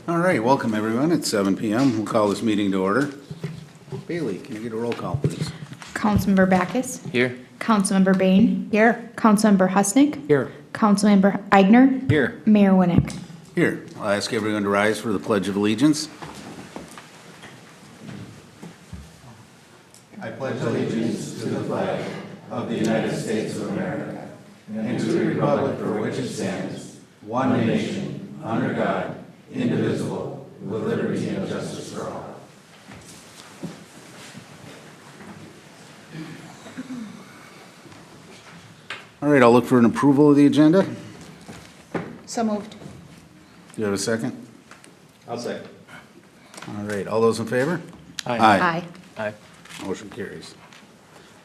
All right, welcome everyone. It's 7 p.m. We'll call this meeting to order. Bailey, can you get a roll call, please? Councilmember Backus. Here. Councilmember Bain. Here. Councilmember Husnick. Here. Councilmember Eigner. Here. Mayor Winnick. Here, I'll ask everyone to rise for the Pledge of Allegiance. I pledge allegiance to the flag of the United States of America and to the republic for which it stands, one nation, under God, indivisible, with liberty and justice for all. All right, I'll look for an approval of the agenda. So moved. Do you have a second? I'll second. All right, all those in favor? Aye. Aye. Motion carries.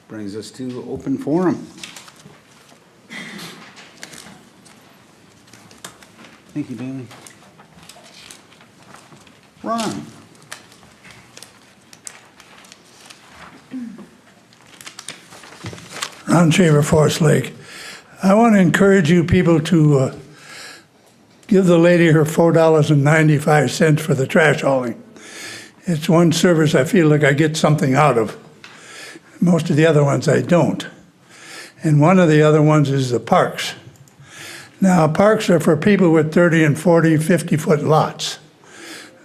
Brings us to open forum. Thank you, Bailey. Ron? Ron Shaver, Forest Lake. I want to encourage you people to give the lady her $4.95 for the trash hauling. It's one service I feel like I get something out of. Most of the other ones I don't. And one of the other ones is the parks. Now, parks are for people with 30 and 40, 50-foot lots.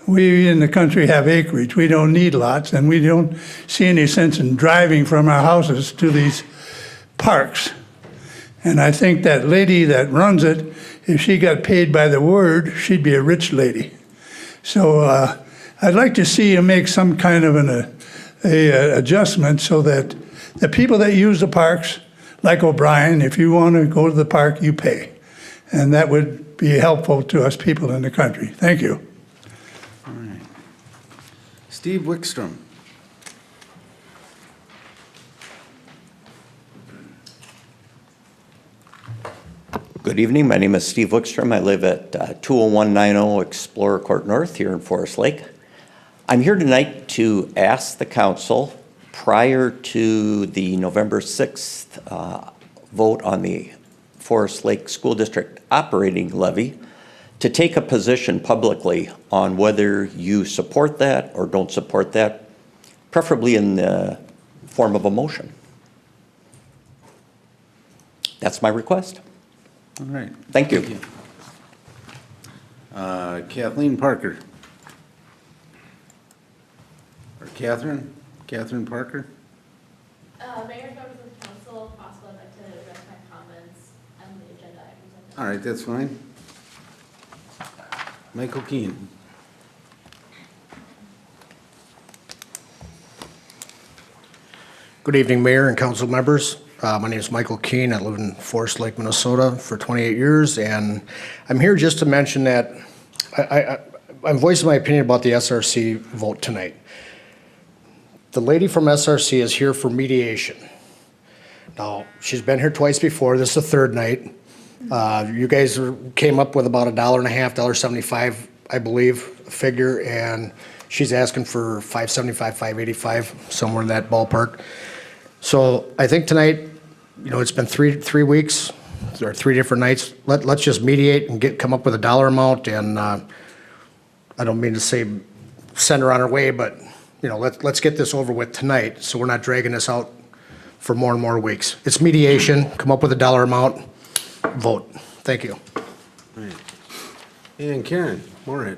We in the country have acreage. We don't need lots, and we don't see any sense in driving from our houses to these parks. And I think that lady that runs it, if she got paid by the word, she'd be a rich lady. So I'd like to see you make some kind of an adjustment so that the people that use the parks, like O'Brien, if you want to go to the park, you pay. And that would be helpful to us people in the country. Thank you. All right. Steve Wickstrom. Good evening. My name is Steve Wickstrom. I live at 20190 Explorer Court North here in Forest Lake. I'm here tonight to ask the council, prior to the November 6th vote on the Forest Lake School District operating levy, to take a position publicly on whether you support that or don't support that, preferably in the form of a motion. That's my request. All right. Thank you. Kathleen Parker. Or Catherine Parker? Mayor, members of the council, if possible, I'd like to address my comments on the agenda items. All right, that's fine. Michael Keane. Good evening, Mayor and council members. My name is Michael Keane. I live in Forest Lake, Minnesota for 28 years, and I'm here just to mention that I'm voicing my opinion about the SRC vote tonight. The lady from SRC is here for mediation. Now, she's been here twice before. This is the third night. You guys came up with about $1.50, $1.75, I believe, figure, and she's asking for $5.75, $5.85, somewhere in that ballpark. So I think tonight, you know, it's been three weeks, or 3 different nights. Let's just mediate and come up with a dollar amount, and I don't mean to say send her on her way, but you know, let's get this over with tonight, so we're not dragging this out for more and more weeks. It's mediation. Come up with a dollar amount. Vote. Thank you. All right. And Karen Moorhead.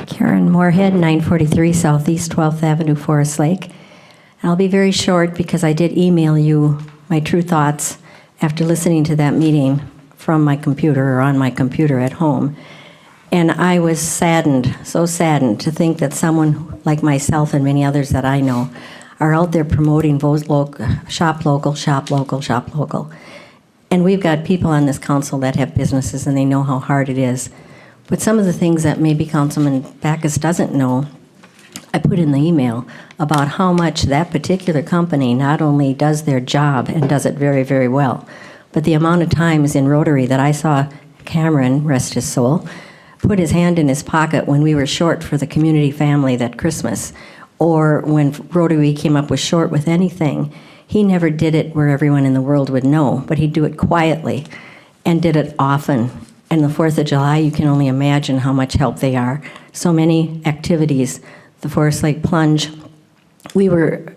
Karen Moorhead, 943 Southeast 12th Avenue, Forest Lake. I'll be very short because I did email you my true thoughts after listening to that meeting from my computer or on my computer at home. And I was saddened, so saddened to think that someone like myself and many others that I know are out there promoting vote local, shop local, shop local, shop local. And we've got people on this council that have businesses and they know how hard it is. But some of the things that maybe Councilman Backus doesn't know, I put in the email about how much that particular company not only does their job and does it very, very well, but the amount of times in Rotary that I saw Cameron, rest his soul, put his hand in his pocket when we were short for the community family that Christmas, or when Rotary came up with short with anything, He never did it where everyone in the world would know, but he'd do it quietly and did it often. And the 4th of July, you can only imagine how much help they are. So many activities. The Forest Lake Plunge, we were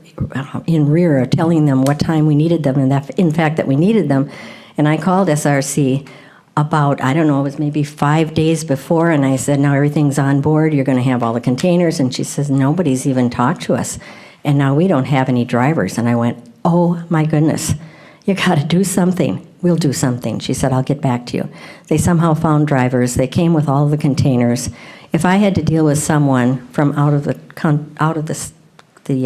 in rear telling them what time we needed them, and that, in fact, that we needed them. And I called SRC about, I don't know, it was maybe 5 days before, and I said, now everything's on board, you're going to have all the containers. And she says, nobody's even talked to us. And now we don't have any drivers. And I went, oh my goodness, you got to do something. We'll do something. She said, I'll get back to you. They somehow found drivers. They came with all the containers. If I had to deal with someone from out of the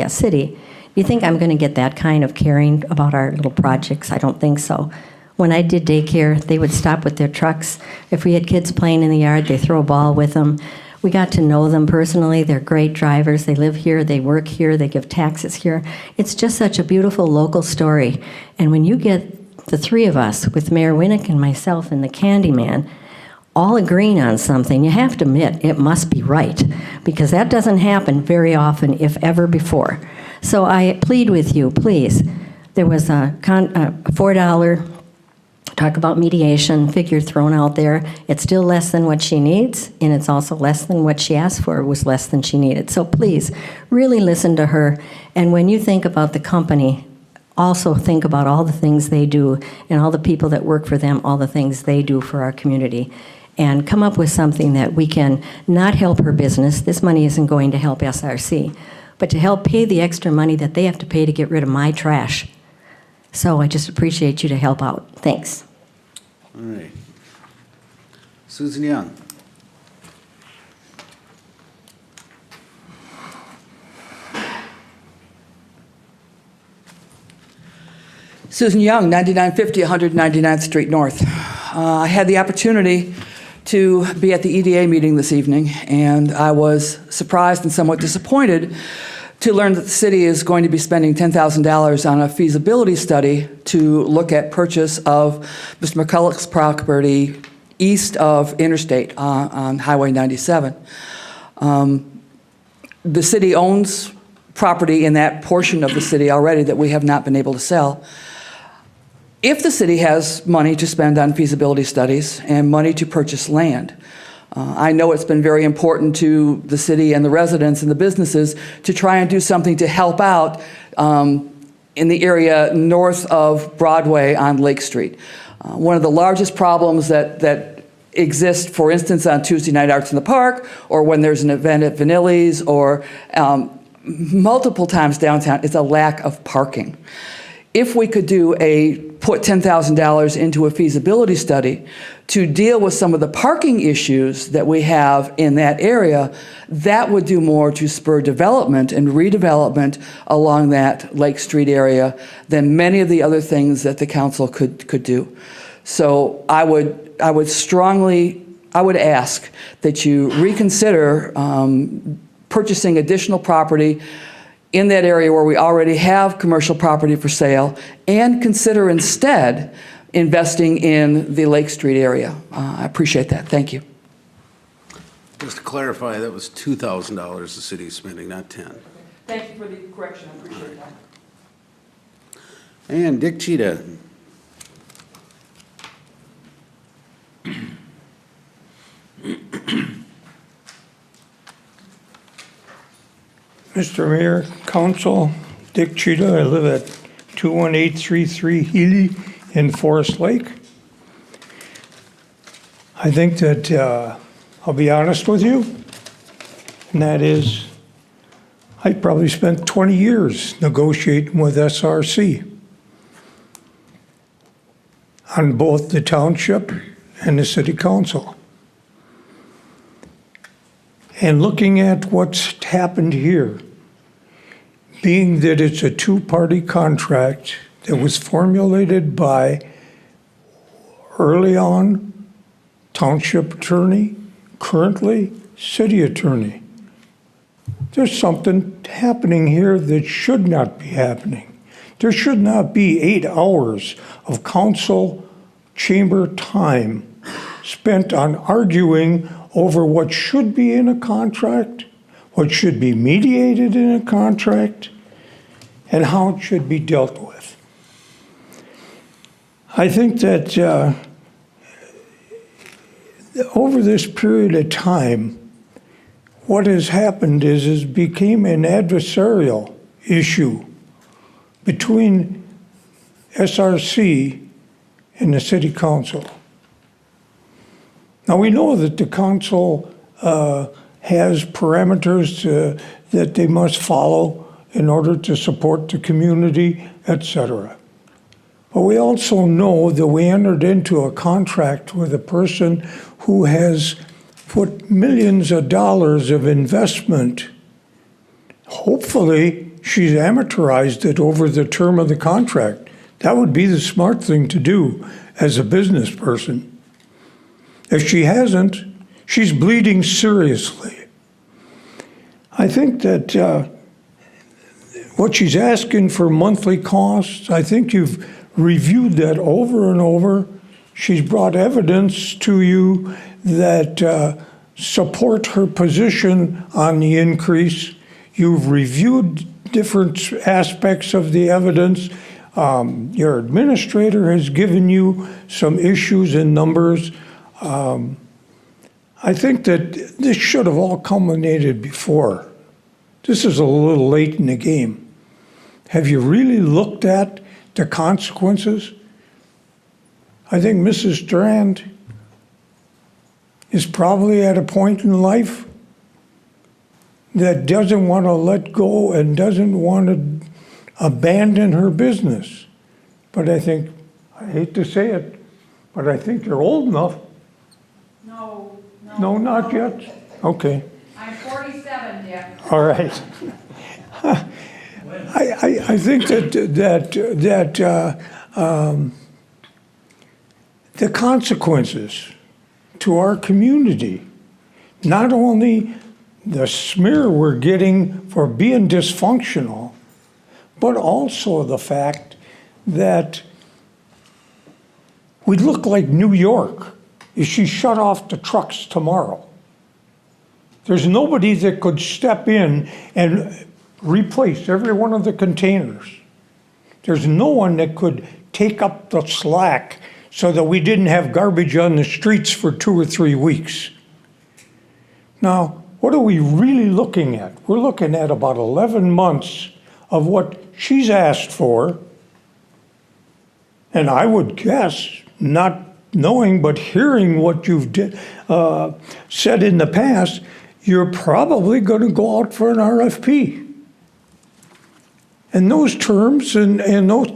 city, do you think I'm going to get that kind of caring about our little projects? I don't think so. When I did daycare, they would stop with their trucks. If we had kids playing in the yard, they throw a ball with them. We got to know them personally. They're great drivers. They live here. They work here. They give taxes here. It's just such a beautiful local story. And when you get the three of us, with Mayor Winnick and myself and the Candyman, all agreeing on something, you have to admit it must be right, because that doesn't happen very often, if ever before. So I plead with you, please. There was a $4 talk about mediation figure thrown out there. It's still less than what she needs, and it's also less than what she asked for. It was less than she needed. So please, really listen to her. And when you think about the company, also think about all the things they do and all the people that work for them, all the things they do for our community, and come up with something that we can not help her business. This money isn't going to help SRC, but to help pay the extra money that they have to pay to get rid of my trash. So I just appreciate you to help out. Thanks. All right. Susan Young. Susan Young, 9950 199th Street North. I had the opportunity to be at the EDA meeting this evening, and I was surprised and somewhat disappointed to learn that the city is going to be spending $10,000 on a feasibility study to look at purchase of Mr. McCulloch's property east of Interstate on Highway 97. The city owns property in that portion of the city already that we have not been able to sell. If the city has money to spend on feasibility studies and money to purchase land, I know it's been very important to the city and the residents and the businesses to try and do something to help out in the area north of Broadway on Lake Street. One of the largest problems that exist, for instance, on Tuesday night Arts in the Park, or when there's an event at Vanilli's, or multiple times downtown, is a lack of parking. If we could put $10,000 into a feasibility study to deal with some of the parking issues that we have in that area, that would do more to spur development and redevelopment along that Lake Street area than many of the other things that the council could do. So I would ask that you reconsider purchasing additional property in that area where we already have commercial property for sale, and consider instead investing in the Lake Street area. I appreciate that. Thank you. Just to clarify, that was $2,000 the city is spending, not 10. Thank you for the correction. I appreciate that. And Dick Cheetah. Mr. Mayor, Council, Dick Cheetah. I live at 21833 Healy in Forest Lake. I think that, I'll be honest with you, and that is, I probably spent 20 years negotiating with SRC on both the township and the city council. And looking at what's happened here, being that it's a two-party contract that was formulated by, early on, township attorney, currently city attorney. There's something happening here that should not be happening. There should not be 8 hours of council chamber time spent on arguing over what should be in a contract, what should be mediated in a contract, and how it should be dealt with. I think that over this period of time, what has happened is became an adversarial issue between SRC and the city council. Now, we know that the council has parameters that they must follow in order to support the community, etc. But we also know that we entered into a contract with a person who has put millions of dollars of investment. Hopefully, she's amortized it over the term of the contract. That would be the smart thing to do as a business person. If she hasn't, she's bleeding seriously. I think that what she's asking for monthly costs, I think you've reviewed that over and over. She's brought evidence to you that support her position on the increase. You've reviewed different aspects of the evidence. Your administrator has given you some issues and numbers. I think that this should have all culminated before. This is a little late in the game. Have you really looked at the consequences? I think Mrs. Strand is probably at a point in life that doesn't want to let go and doesn't want to abandon her business. But I think, I hate to say it, but I think you're old enough. No, not yet? Okay. I'm 47, Dick. All right. I think that the consequences to our community, not only the smear we're getting for being dysfunctional, but also the fact that we look like New York if she shut off the trucks tomorrow. There's nobody that could step in and replace every one of the containers. There's no one that could take up the slack so that we didn't have garbage on the streets for 2 or 3 weeks. Now, what are we really looking at? We're looking at about 11 months of what she's asked for, and I would guess, not knowing but hearing what you've said in the past, you're probably going to go out for an RFP. And those terms and those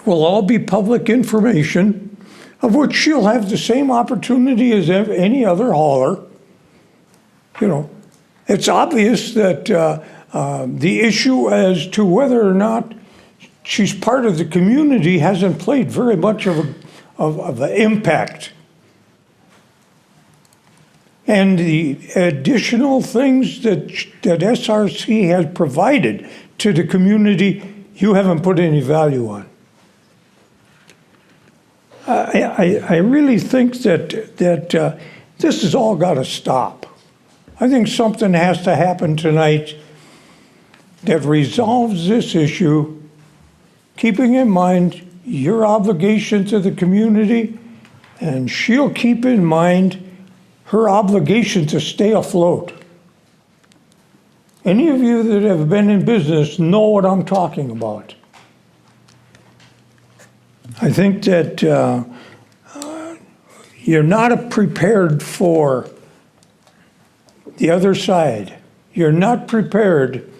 will all be public information, of which she'll have the same opportunity as any other hauler. You know, it's obvious that the issue as to whether or not she's part of the community hasn't played very much of an impact. And the additional things that SRC has provided to the community, you haven't put any value on. I really think that this has all got to stop. I think something has to happen tonight that resolves this issue, keeping in mind your obligation to the community, and she'll keep in mind her obligation to stay afloat. Any of you that have been in business know what I'm talking about. I think that you're not prepared for the other side. You're not prepared,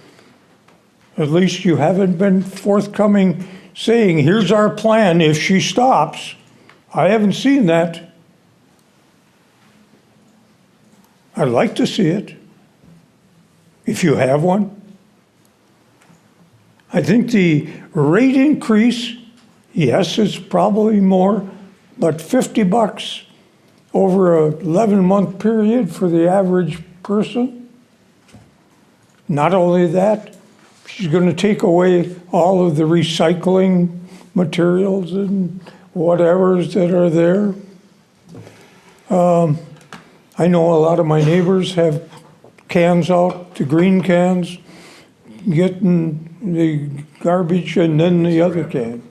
at least you haven't been forthcoming saying, here's our plan if she stops. I haven't seen that. I'd like to see it, if you have one. I think the rate increase, yes, it's probably more, but $50 over a 11-month period for the average person. Not only that, she's going to take away all of the recycling materials and whatevers that are there. I know a lot of my neighbors have cans out, the green cans, getting the garbage and then the other can.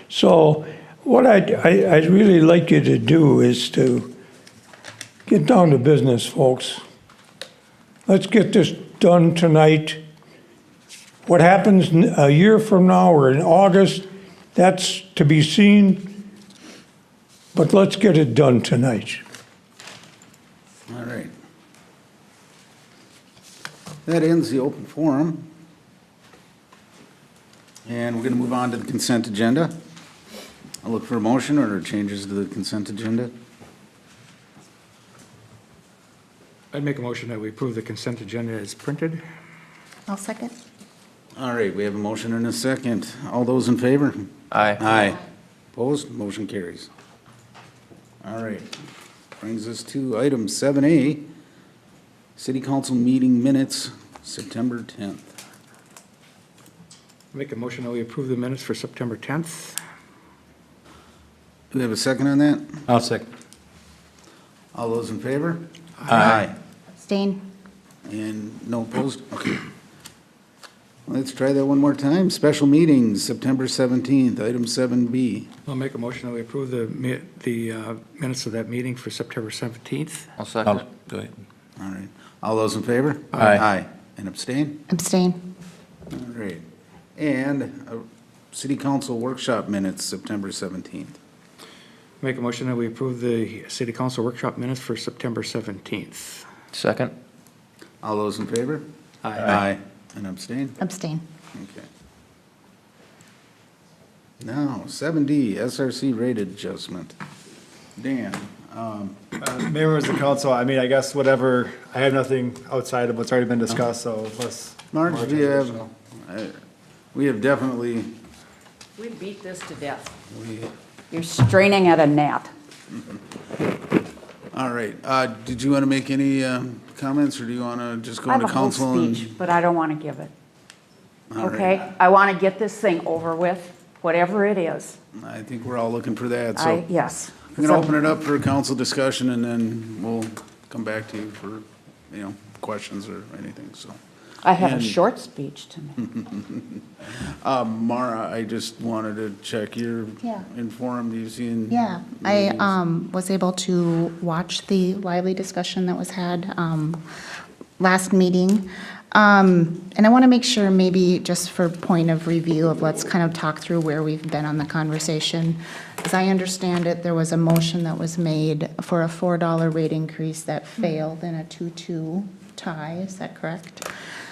So What I'd really like you to do is to get down to business, folks. Let's get this done tonight. What happens a year from now or in August, that's to be seen, but let's get it done tonight. All right. That ends the open forum. And we're going to move on to the consent agenda. I'll look for a motion or changes to the consent agenda. I'd make a motion that we approve the consent agenda as printed. I'll second. All right, we have a motion and a second. All those in favor? Aye. Aye. Opposed? Motion carries. All right. Brings us to item 7A, City Council meeting minutes, September 10th. Make a motion that we approve the minutes for September 10th. Do we have a second on that? I'll second. All those in favor? Aye. Abstain. And no opposed? Okay. Let's try that one more time. Special meetings, September 17th, item 7B. I'll make a motion that we approve the minutes of that meeting for September 17th. I'll second. Go ahead. All right. All those in favor? Aye. Aye. And abstain? Abstain. All right. And City Council workshop minutes, September 17th. Make a motion that we approve the city council workshop minutes for September 17th. Second. All those in favor? Aye. Aye. And abstain? Abstain. Okay. Now, 7D, SRC rate adjustment. Dan, Members of the council, I mean, I guess whatever, I have nothing outside of what's already been discussed, so unless. Marge, we have definitely, We beat this to death. You're straining at a gnat. all right. Did you want to make any comments, or do you want to just go I have into a whole council? and- speech, but I don't want to give it, All right. okay? I want to get this thing over with, whatever it is. I think we're all looking for that, so. Yes. I'm going to open it up for council discussion, and then we'll come back to you for, questions or anything, so. I have a And- short speech to make. Mara, I just wanted to check, you're Yeah. informed, you've seen? Yeah, I was able to watch the lively discussion that was had last meeting. And I want to make sure, maybe just for point of review of, let's kind of talk through where we've been on the conversation. As I understand it, there was a motion that was made for a $4 rate increase that failed in a 2-2 tie, is that correct?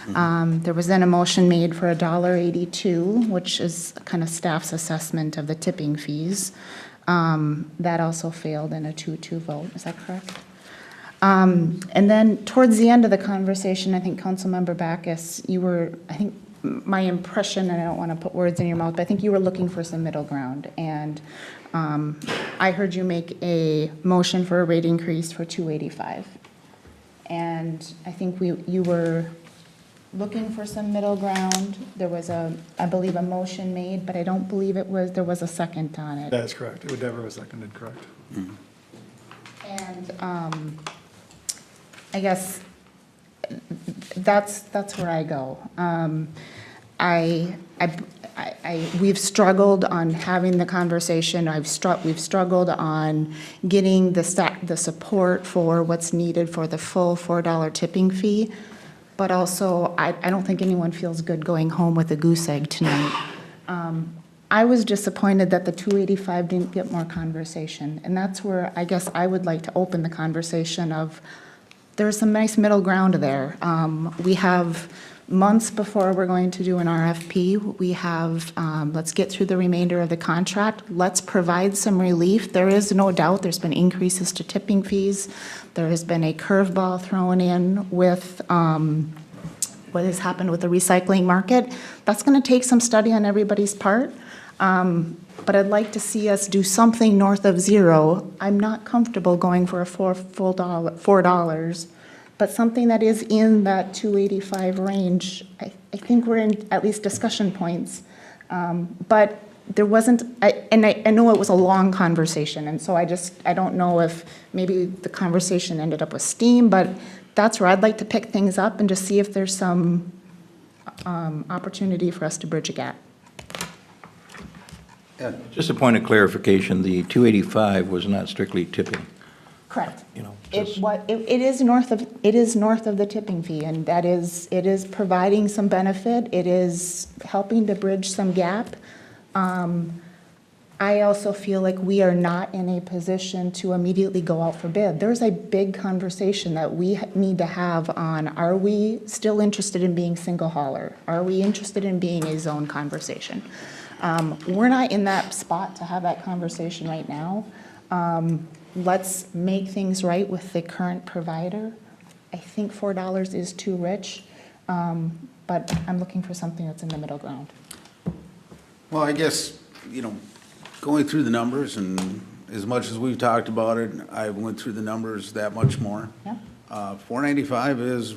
There was then a motion made for $1.82, which is kind of staff's assessment of the tipping fees. That also failed in a 2-2 vote, is that correct? And then towards the end of the conversation, I think Councilmember Backus, you were, I think, my impression, and I don't want to put words in your mouth, but I think you were looking for some middle ground. And I heard you make a motion for a rate increase for $2.85. And I think you were looking for some middle ground. There was I believe, a motion made, but I don't believe there was a second on it. That is correct. It would never was seconded, correct. And I guess that's where I go. We've struggled on having the conversation. We've struggled on getting the support for what's needed for the full $4 tipping fee. But also, I don't think anyone feels good going home with a goose egg tonight. I was disappointed that the $2.85 didn't get more conversation. And that's where I guess I would like to open the conversation of, there's some nice middle ground there. We have months before we're going to do an RFP. We have, let's get through the remainder of the contract. Let's provide some relief. There is no doubt there's been increases to tipping fees. There has been a curveball thrown in with what has happened with the recycling market. That's going to take some study on everybody's part. But I'd like to see us do something north of zero. I'm not comfortable going for a $4, but something that is in that $2.85 range. I think we're in at least discussion points. But there wasn't, I know it was a long conversation, and so I don't know if maybe the conversation ended up with steam, but that's where I'd like to pick things up and just see if there's some opportunity for us to bridge a gap. Just a point of clarification, the 285 was not strictly tipping, Correct. you know. It is north of the tipping fee, and it is providing some benefit. It is helping to bridge some gap. I also feel like we are not in a position to immediately go out for bid. There's a big conversation that we need to have on, are we still interested in being single hauler? Are we interested in being a zone conversation? We're not in that spot to have that conversation right now. Let's make things right with the current provider. I think $4 is too rich, but I'm looking for something that's in the middle ground. Well, I guess, going through the numbers, and as much as we've talked about it, I went through the numbers that much more. Yeah. $4.95 is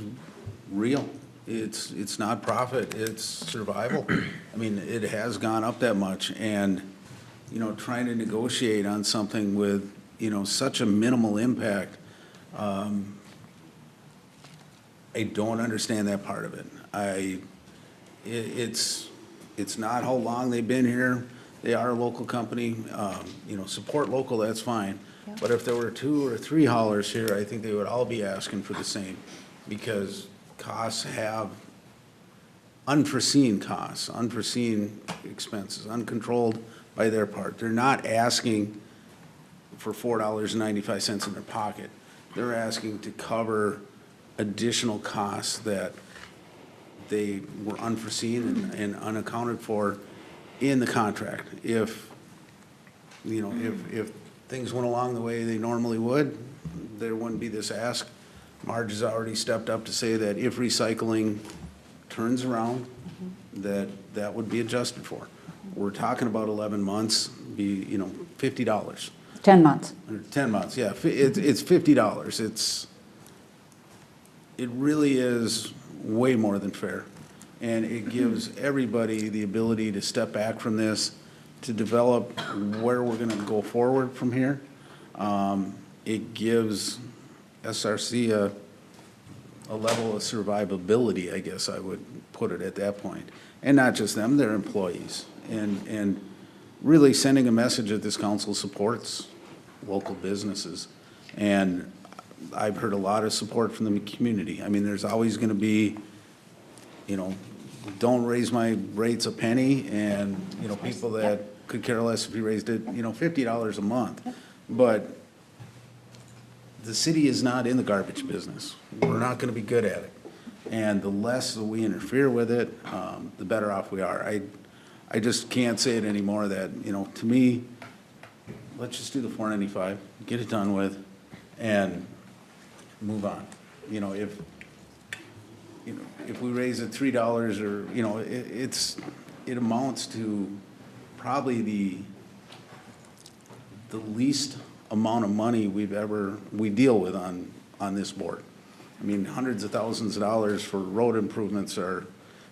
real. It's not profit, it's survival. I mean, it has gone up that much, and, trying to negotiate on something with, such a minimal impact, I don't understand that part of it. It's not how long they've been here. They are a local company, support local, that's fine. Yeah. But if there were 2 or 3 haulers here, I think they would all be asking for the same, because costs have unforeseen costs, unforeseen expenses, uncontrolled by their part. They're not asking for $4.95 in their pocket. They're asking to cover additional costs that they were unforeseen and unaccounted for in the contract. If things went along the way they normally would, there wouldn't be this ask. Marge has already stepped up to say that if recycling turns around, that would be adjusted for. We're talking about 11 months, be, $50. 10 months. Or 10 months, yeah, it's $50. It really is way more than fair. And it gives everybody the ability to step back from this, to develop where we're gonna go forward from here. It gives SRC a level of survivability, I guess I would put it at that point. And not just them, their employees. And really sending a message that this council supports local businesses. And I've heard a lot of support from the community. I mean, there's always gonna be, don't raise my rates a penny, and, people that could care less if you raised it, $50 a month. But the city is not in the garbage business. We're not gonna be good at it. And the less that we interfere with it, the better off we are. I just can't say it anymore that, to me, let's just do the $4.95, get it done with, and move on. If we raise it $3 or, it amounts to probably the least amount of money we deal with on this board. I mean, hundreds of thousands of dollars for road improvements are,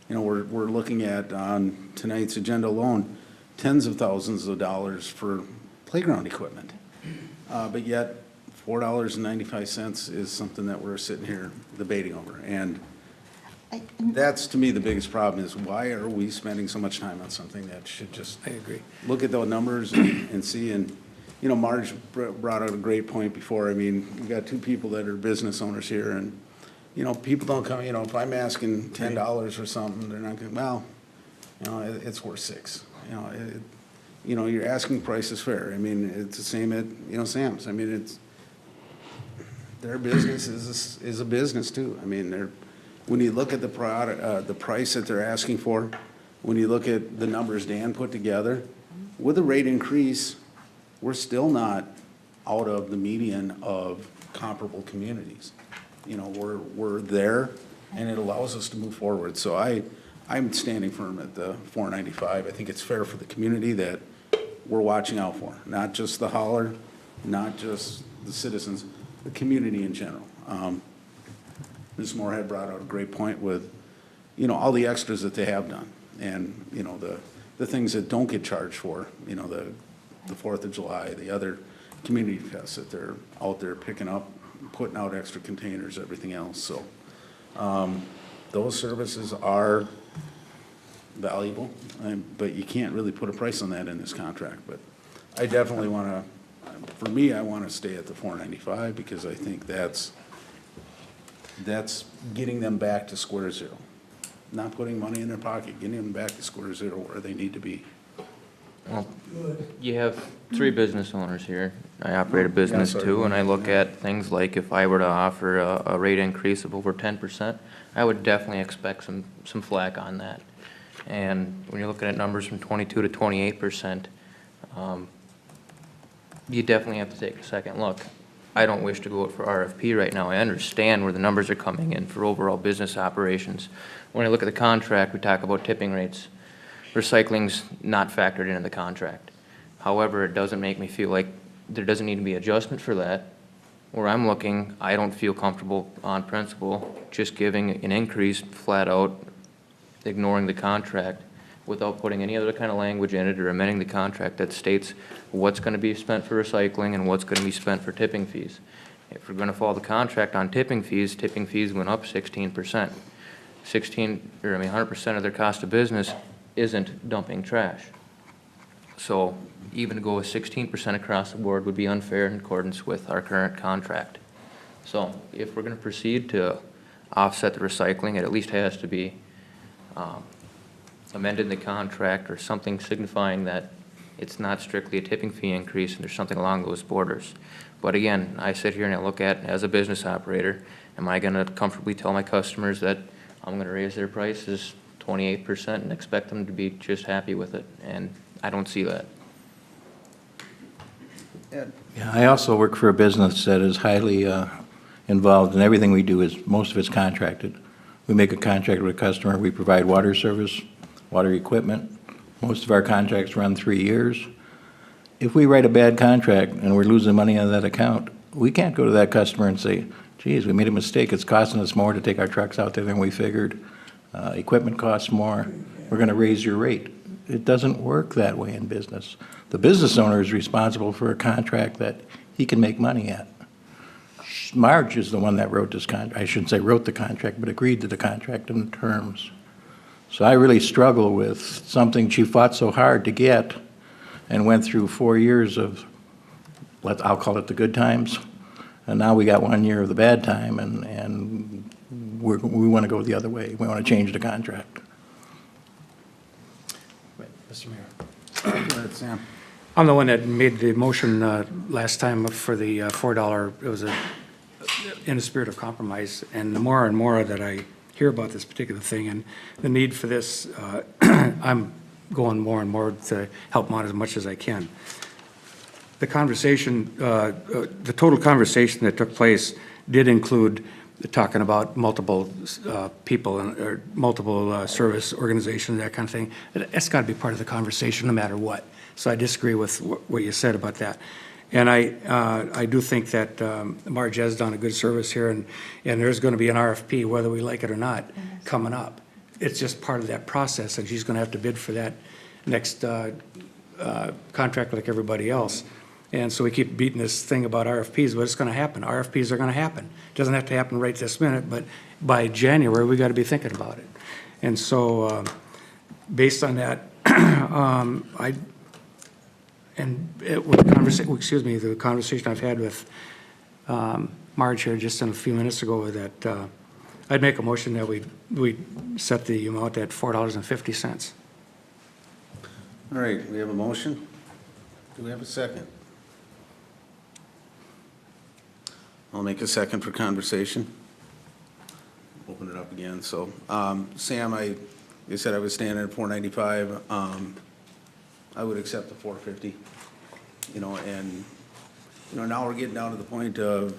we're looking at, on tonight's agenda alone, tens of thousands of dollars for playground equipment. But yet, $4.95 is something that we're sitting here debating over. And that's, to me, the biggest problem is, why are we spending so much time on something that should just. I agree. Look at those numbers and see, and, Marge brought out a great point before. I mean, we've got 2 people that are business owners here, and, people don't come, if I'm asking $10 or something, they're not gonna, well, it's worth $6. Your asking price is fair. I mean, it's the same at, Sam's. I mean, their business is a business too. I mean, when you look at the product, the price that they're asking for, when you look at the numbers Dan put together, with a rate increase, we're still not out of the median of comparable communities. We're there, and it allows us to move forward. So I'm standing firm at the $4.95. I think it's fair for the community that we're watching out for, not just the hauler, not just the citizens, the community in general. Ms. Moorhead brought out a great point with, all the extras that they have done, and, the things that don't get charged for, the 4th of July, the other community fests that they're out there picking up, putting out extra containers, everything else. So those services are valuable, but you can't really put a price on that in this contract. But I definitely want to, for me, I want to stay at the 495 because I think that's getting them back to square zero. Not putting money in their pocket, getting them back to square zero where they need to be. Well, you have 3 business owners here. I operate a business sorry. too, and I look at things like if I were to offer a rate increase of over 10%, I would definitely expect some flack on that. And when you're looking at numbers from 22 to 28%, you definitely have to take a second look. I don't wish to go out for RFP right now. I understand where the numbers are coming in for overall business operations. When I look at the contract, we talk about tipping rates. Recycling's not factored into the contract. However, it doesn't make me feel like there doesn't need to be adjustment for that. Where I'm looking, I don't feel comfortable on principle just giving an increase flat out, ignoring the contract without putting any other kind of language in it or amending the contract that states what's going to be spent for recycling and what's going to be spent for tipping fees. If we're going to follow the contract on tipping fees went up 16%. 100% of their cost of business isn't dumping trash. So even to go with 16% across the board would be unfair in accordance with our current contract. So if we're going to proceed to offset the recycling, it at least has to be amended in the contract or something signifying that it's not strictly a tipping fee increase and there's something along those borders. But again, I sit here and I look at, as a business operator, am I going to comfortably tell my customers that I'm going to raise their prices 28% and expect them to be just happy with it? And I don't see that. Yeah, I also work for a business that is highly involved in everything we do. Most of it's contracted. We make a contract with a customer. We provide water service, water equipment. Most of our contracts run 3 years. If we write a bad contract and we're losing money on that account, we can't go to that customer and say, geez, we made a mistake. It's costing us more to take our trucks out there than we figured. Equipment costs more. We're going to raise your rate. It doesn't work that way in business. The business owner is responsible for a contract that he can make money at. Marge is the one that wrote this contract. I shouldn't say wrote the contract, but agreed to the contract and the terms. So I really struggle with something she fought so hard to get and went through 4 years of, I'll call it the good times. And now we got 1 year of the bad time, and we want to go the other way. We want to change the contract. Mr. Mayor. Go ahead, Sam. I'm the one that made the motion last time for the $4. It was in the spirit of compromise. And the more and more that I hear about this particular thing and the need for this, I'm going more and more to help them out as much as I can. The conversation, the total conversation that took place did include talking about multiple people or multiple service organizations, that kind of thing. That's got to be part of the conversation no matter what. So I disagree with what you said about that. And I do think that Marge has done a good service here, and there's going to be an RFP, whether we like it or not, coming up. It's just part of that process, and she's going to have to bid for that next contract like everybody else. And so we keep beating this thing about RFPs, but it's going to happen. RFPs are going to happen. It doesn't have to happen right this minute, but by January, we got to be thinking about it. And so based on that, the conversation I've had with Marge here just a few minutes ago, that I'd make a motion that we set the amount at $4.50. All right, we have a motion. Do we have a second? I'll make a second for conversation. Open it up again. So, Sam, you said I was standing at $4.95. I would accept the $4.50. And now we're getting down to the point of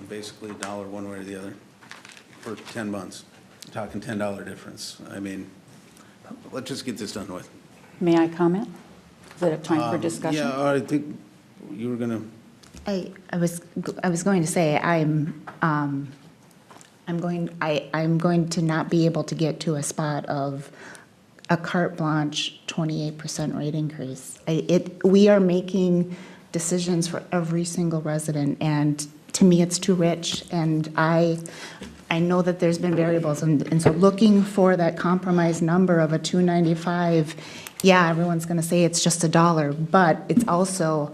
basically $1 one way or the other for 10 months. I'm talking $10 difference. I mean, let's just get this done with. May I comment? Is it a time for discussion? Yeah, I think you were gonna. I was going to say, I'm going to not be able to get to a spot of a carte blanche 28% rate increase. We are making decisions for every single resident, and to me, it's too rich. And I know that there's been variables, and so looking for that compromise number of a 295, yeah, everyone's gonna say it's just $1, but it's also,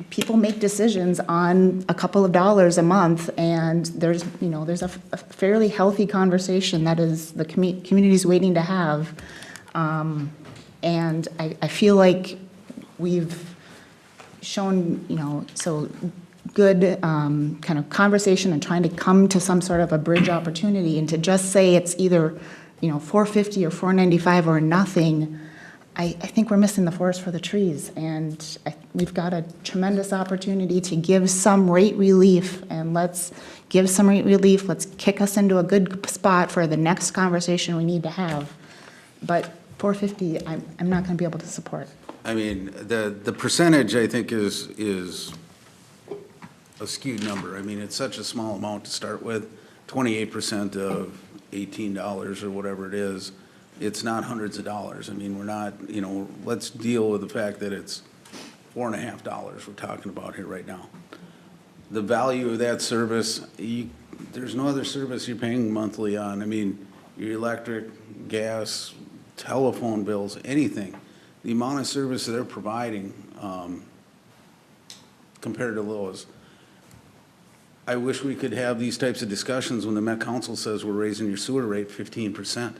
people make decisions on a couple of dollars a month, and there's a fairly healthy conversation that is the community's waiting to have. And I feel like we've shown, so good kind of conversation and trying to come to some sort of a bridge opportunity, and to just say it's either, $4.50 or $4.95 or nothing, I think we're missing the forest for the trees. And we've got a tremendous opportunity to give some rate relief, and let's give some rate relief. Let's kick us into a good spot for the next conversation we need to have. But $4.50, I'm not going to be able to support. I mean, the percentage, I think, is a skewed number. I mean, it's such a small amount to start with, 28% of $18 or whatever it is. It's not hundreds of dollars. I mean, we're not, let's deal with the fact that it's $4.50 we're talking about here right now. The value of that service, there's no other service you're paying monthly on. I mean, your electric, gas, telephone bills, anything. The amount of service that they're providing compared to Lowe's. I wish we could have these types of discussions when the Met Council says we're raising your sewer rate 15%.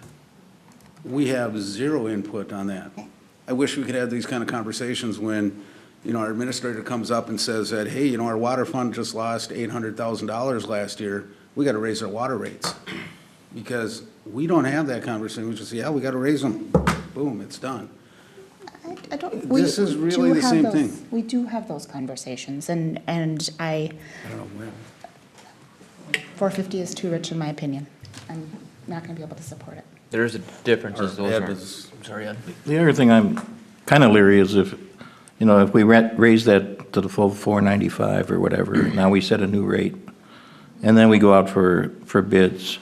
We have zero input on that. I wish we could have these kind of conversations when, our administrator comes up and says that, hey, our water fund just lost $800,000 last year. We got to raise our water rates. Because we don't have that conversation. We just say, yeah, we got to raise them. Boom, it's done. This is really the same thing. We do have those conversations, and I don't know when. 450 is too rich in my opinion. I'm not going to be able to support it. There's a difference. Those Ed are, is- I'm sorry, Ed. The other thing I'm kind of leery is if we raise that to the full 495 or whatever, now we set a new rate, and then we go out for bids.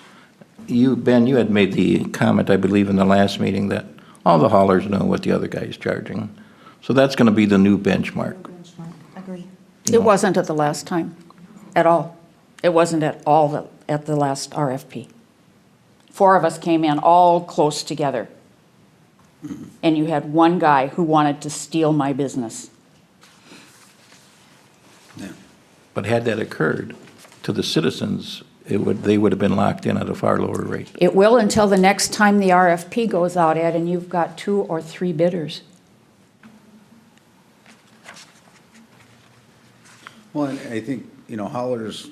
Ben, you had made the comment, I believe, in the last meeting that all the haulers know what the other guy's charging. So that's going to be the new benchmark. Agree. It wasn't at the last time, at all. It wasn't at all at the last RFP. 4 of us came in all close together. And you had one guy who wanted to steal my business. Yeah. But had that occurred to the citizens, they would have been locked in at a far lower rate. It will until the next time the RFP goes out, Ed, and you've got 2 or 3 bidders. Well, and I think, haulers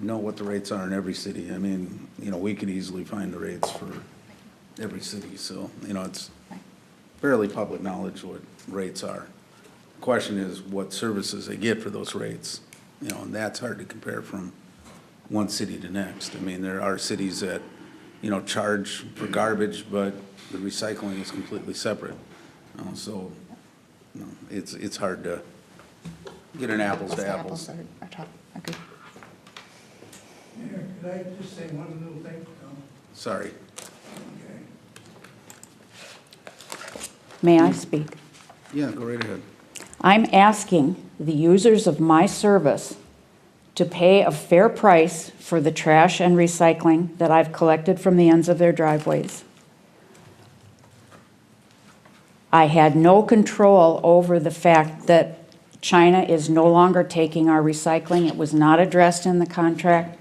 know what the rates are in every city. I mean, we could easily find the rates for every city. So, it's fairly public knowledge what rates are. The question is what services they get for those rates, and that's hard to compare from one city to next. I mean, there are cities that, charge for garbage, but the recycling is completely separate. So, it's hard to get an apples to apples. Are tough. Agree. Mayor, could I just say one little thing? Sorry. May I speak? Yeah, go right ahead. I'm asking the users of my service to pay a fair price for the trash and recycling that I've collected from the ends of their driveways. I had no control over the fact that China is no longer taking our recycling. It was not addressed in the contract.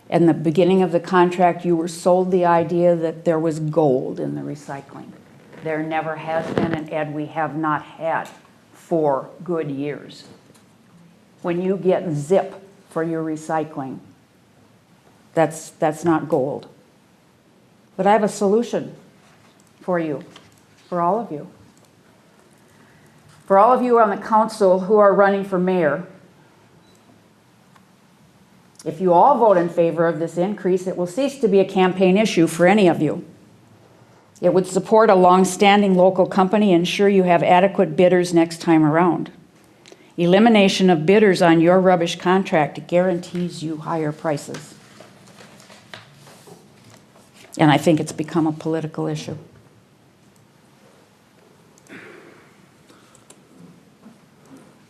In the beginning of the contract, you were sold the idea that there was gold in the recycling. There never has been, and Ed, we have not had 4 good years. When you get zip for your recycling, that's not gold. But I have a solution for you, for all of you. For all of you on the council who are running for mayor, if you all vote in favor of this increase, it will cease to be a campaign issue for any of you. It would support a long-standing local company and ensure you have adequate bidders next time around. Elimination of bidders on your rubbish contract guarantees you higher prices. And I think it's become a political issue.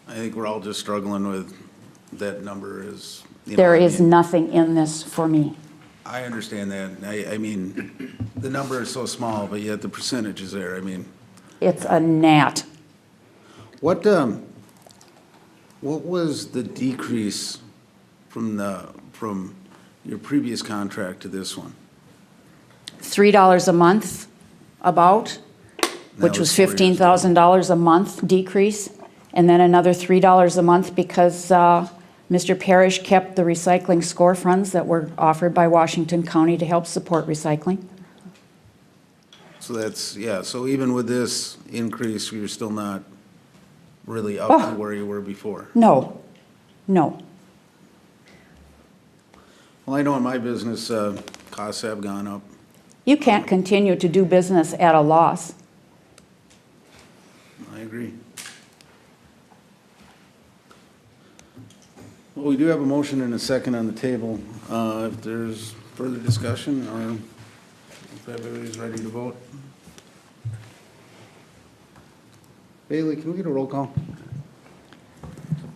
I think we're all just struggling with that number is There is nothing in this for me. I understand that. I mean, the number is so small, but yet the percentage is there. I mean, It's a gnat. what was the decrease from your previous contract to this one? $3 a month, about, which was was 4 years ago. $15,000 a month decrease, and then another $3 a month because Mr. Parrish kept the recycling score funds that were offered by Washington County to help support recycling. So that's, yeah, so even with this increase, you're still not really up Oh. to where you were before? No, no. Well, I know in my business, costs have gone up. You can't continue to do business at a loss. I agree. Well, we do have a motion and a second on the table. If there's further discussion, or if everybody's ready to vote. Bailey, can we get a roll call?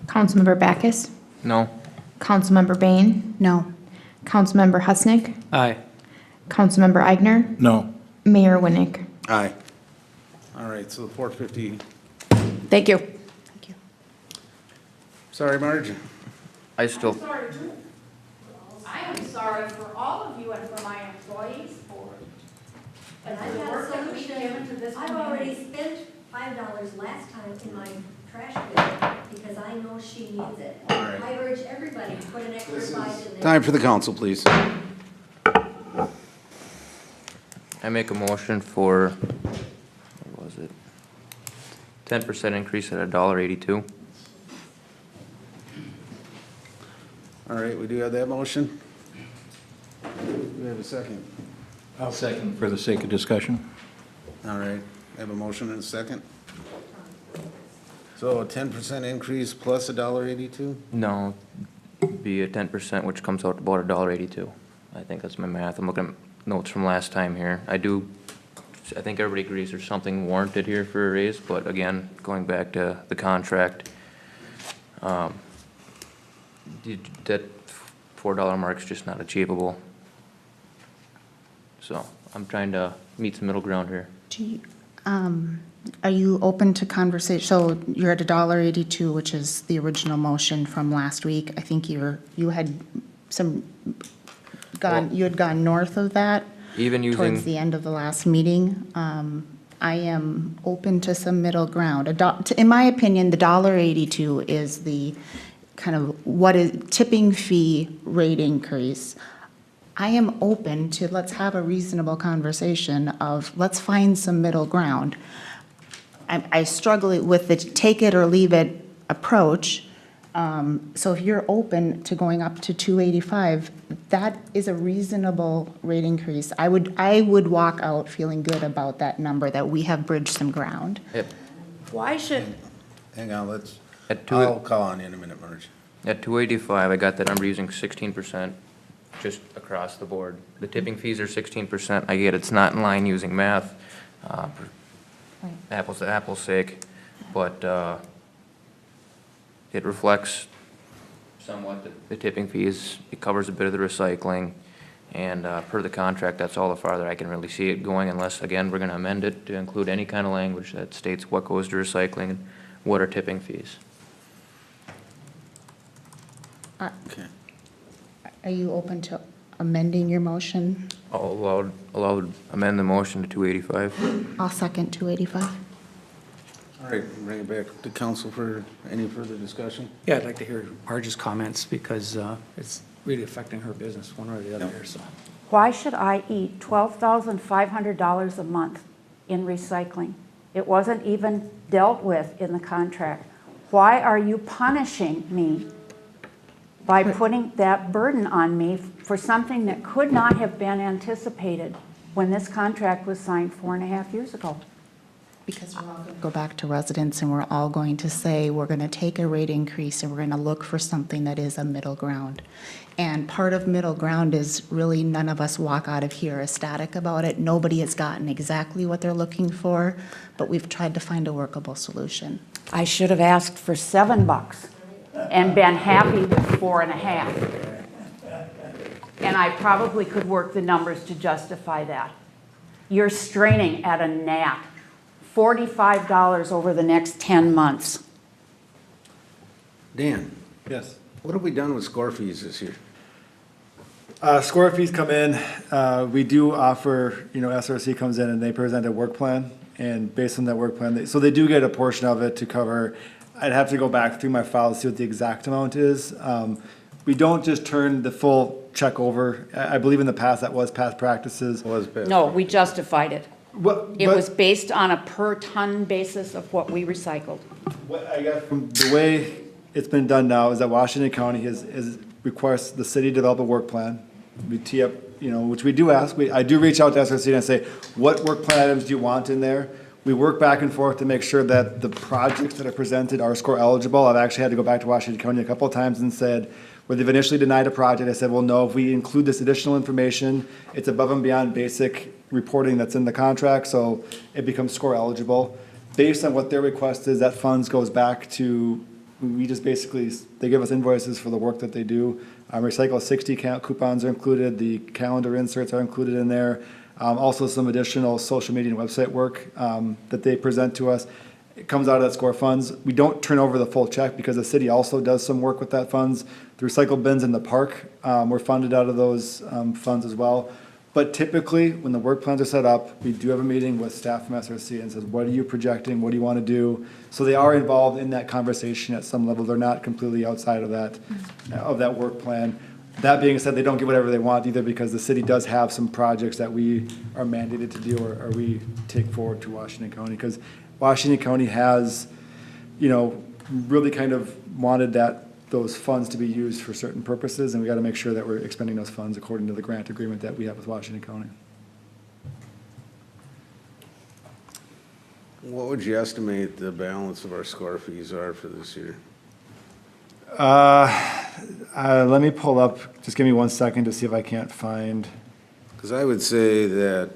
Councilmember Backus? No. Councilmember Bain? No. Councilmember Husnick? Aye. Councilmember Eigner? No. Mayor Winnick? Aye. All right, so the 450. Thank you. Sorry, Marge. I still, sorry too. I am sorry for all of you and for my employees But I've got a solution. I've already spent $5 last time in my trash bin because I know she needs it. All right. I urge everybody to put an extra $5 in there. Time for the council, please. I make a motion for, what was it? 10% increase at $1.82. All right, we do have that motion. Do we have a second? I'll second. For the sake of discussion. All right, I have a motion and a second. So a 10% increase plus $1.82? No, be a 10%, which comes out to about $1.82. I think that's my math. I'm looking at notes from last time here. I think everybody agrees there's something warranted here for a raise, but again, going back to the contract, that $4 mark's just not achievable. So I'm trying to meet some middle ground here. Are you open to conversation? So you're at $1.82, which is the original motion from last week. I think you had gone north of that. Even using. Towards the end of the last meeting. I am open to some middle ground. In my opinion, the $1.82 is the kind of what is tipping fee rate increase. I am open to, let's have a reasonable conversation of, let's find some middle ground. I struggle with the take it or leave it approach. So if you're open to going up to $2.85, that is a reasonable rate increase. I would walk out feeling good about that number, that we have bridged some ground. Yep. Why should, Hang on, let's, At I'll call on you in a minute, Marge. At $2.85, I got that number using 16% just across the board. The tipping fees are 16%. I get it's not in line using math, for apples to apples sake, but it reflects somewhat the tipping fees. It covers a bit of the recycling, and per the contract, that's all the farther I can really see it going, unless, again, we're going to amend it to include any kind of language that states what goes to recycling and what are tipping fees. Okay. Are you open to amending your motion? I'll amend the motion to 285. I'll second 285. All right, bring it back to council for any further discussion. Yeah, I'd like to hear Marge's comments because it's really affecting her business one way or the other here, so. why should I eat $12,500 a month in recycling? It wasn't even dealt with in the contract. Why are you punishing me by putting that burden on me for something that could not have been anticipated when this contract was signed 4.5 years ago? Because we're all going to go back to residents and we're all going to say, we're going to take a rate increase and we're going to look for something that is a middle ground. And part of middle ground is really none of us walk out of here ecstatic about it. Nobody has gotten exactly what they're looking for, but we've tried to find a workable solution. I should have asked for $7 and been happy with 4.5. and I probably could work the numbers to justify that. You're straining at a gnat, $45 over the next 10 months. Dan, Yes. what have we done with score fees this year? Score fees come in, we do offer, SRC comes in and they present a work plan, and based on that work plan, so they do get a portion of it to cover. I'd have to go back through my files to see what the exact amount is. We don't just turn the full check over. I believe in the past, that was past practices. No, we justified it. What, It was based on a per ton basis of what we recycled. What I guess from the way it's been done now is that Washington County requires the city to develop a work plan. We tee up, which we do ask. I do reach out to SRC and say, what work plan items do you want in there? We work back and forth to make sure that the projects that are presented are score eligible. I've actually had to go back to Washington County a couple of times and said, where they've initially denied a project, I said, well, no, if we include this additional information, it's above and beyond basic reporting that's in the contract, so it becomes score eligible. Based on what their request is, that funds goes back to, we just basically, they give us invoices for the work that they do. Recycle 60 coupons are included, the calendar inserts are included in there. Also some additional social media and website work that they present to us. It comes out of that score funds. We don't turn over the full check because the city also does some work with that funds. The recycle bins in the park were funded out of those funds as well. But typically, when the work plans are set up, we do have a meeting with staff from SRC and says, what are you projecting? What do you want to do? So they are involved in that conversation at some level. They're not completely outside of that work plan. That being said, they don't get whatever they want either because the city does have some projects that we are mandated to do or we take forward to Washington County. Because Washington County has, really kind of wanted those funds to be used for certain purposes, and we got to make sure that we're expending those funds according to the grant agreement that we have with Washington County. What would you estimate the balance of our score fees are for this year? Let me pull up, just give me 1 second to see if I can't find. Because I would say that,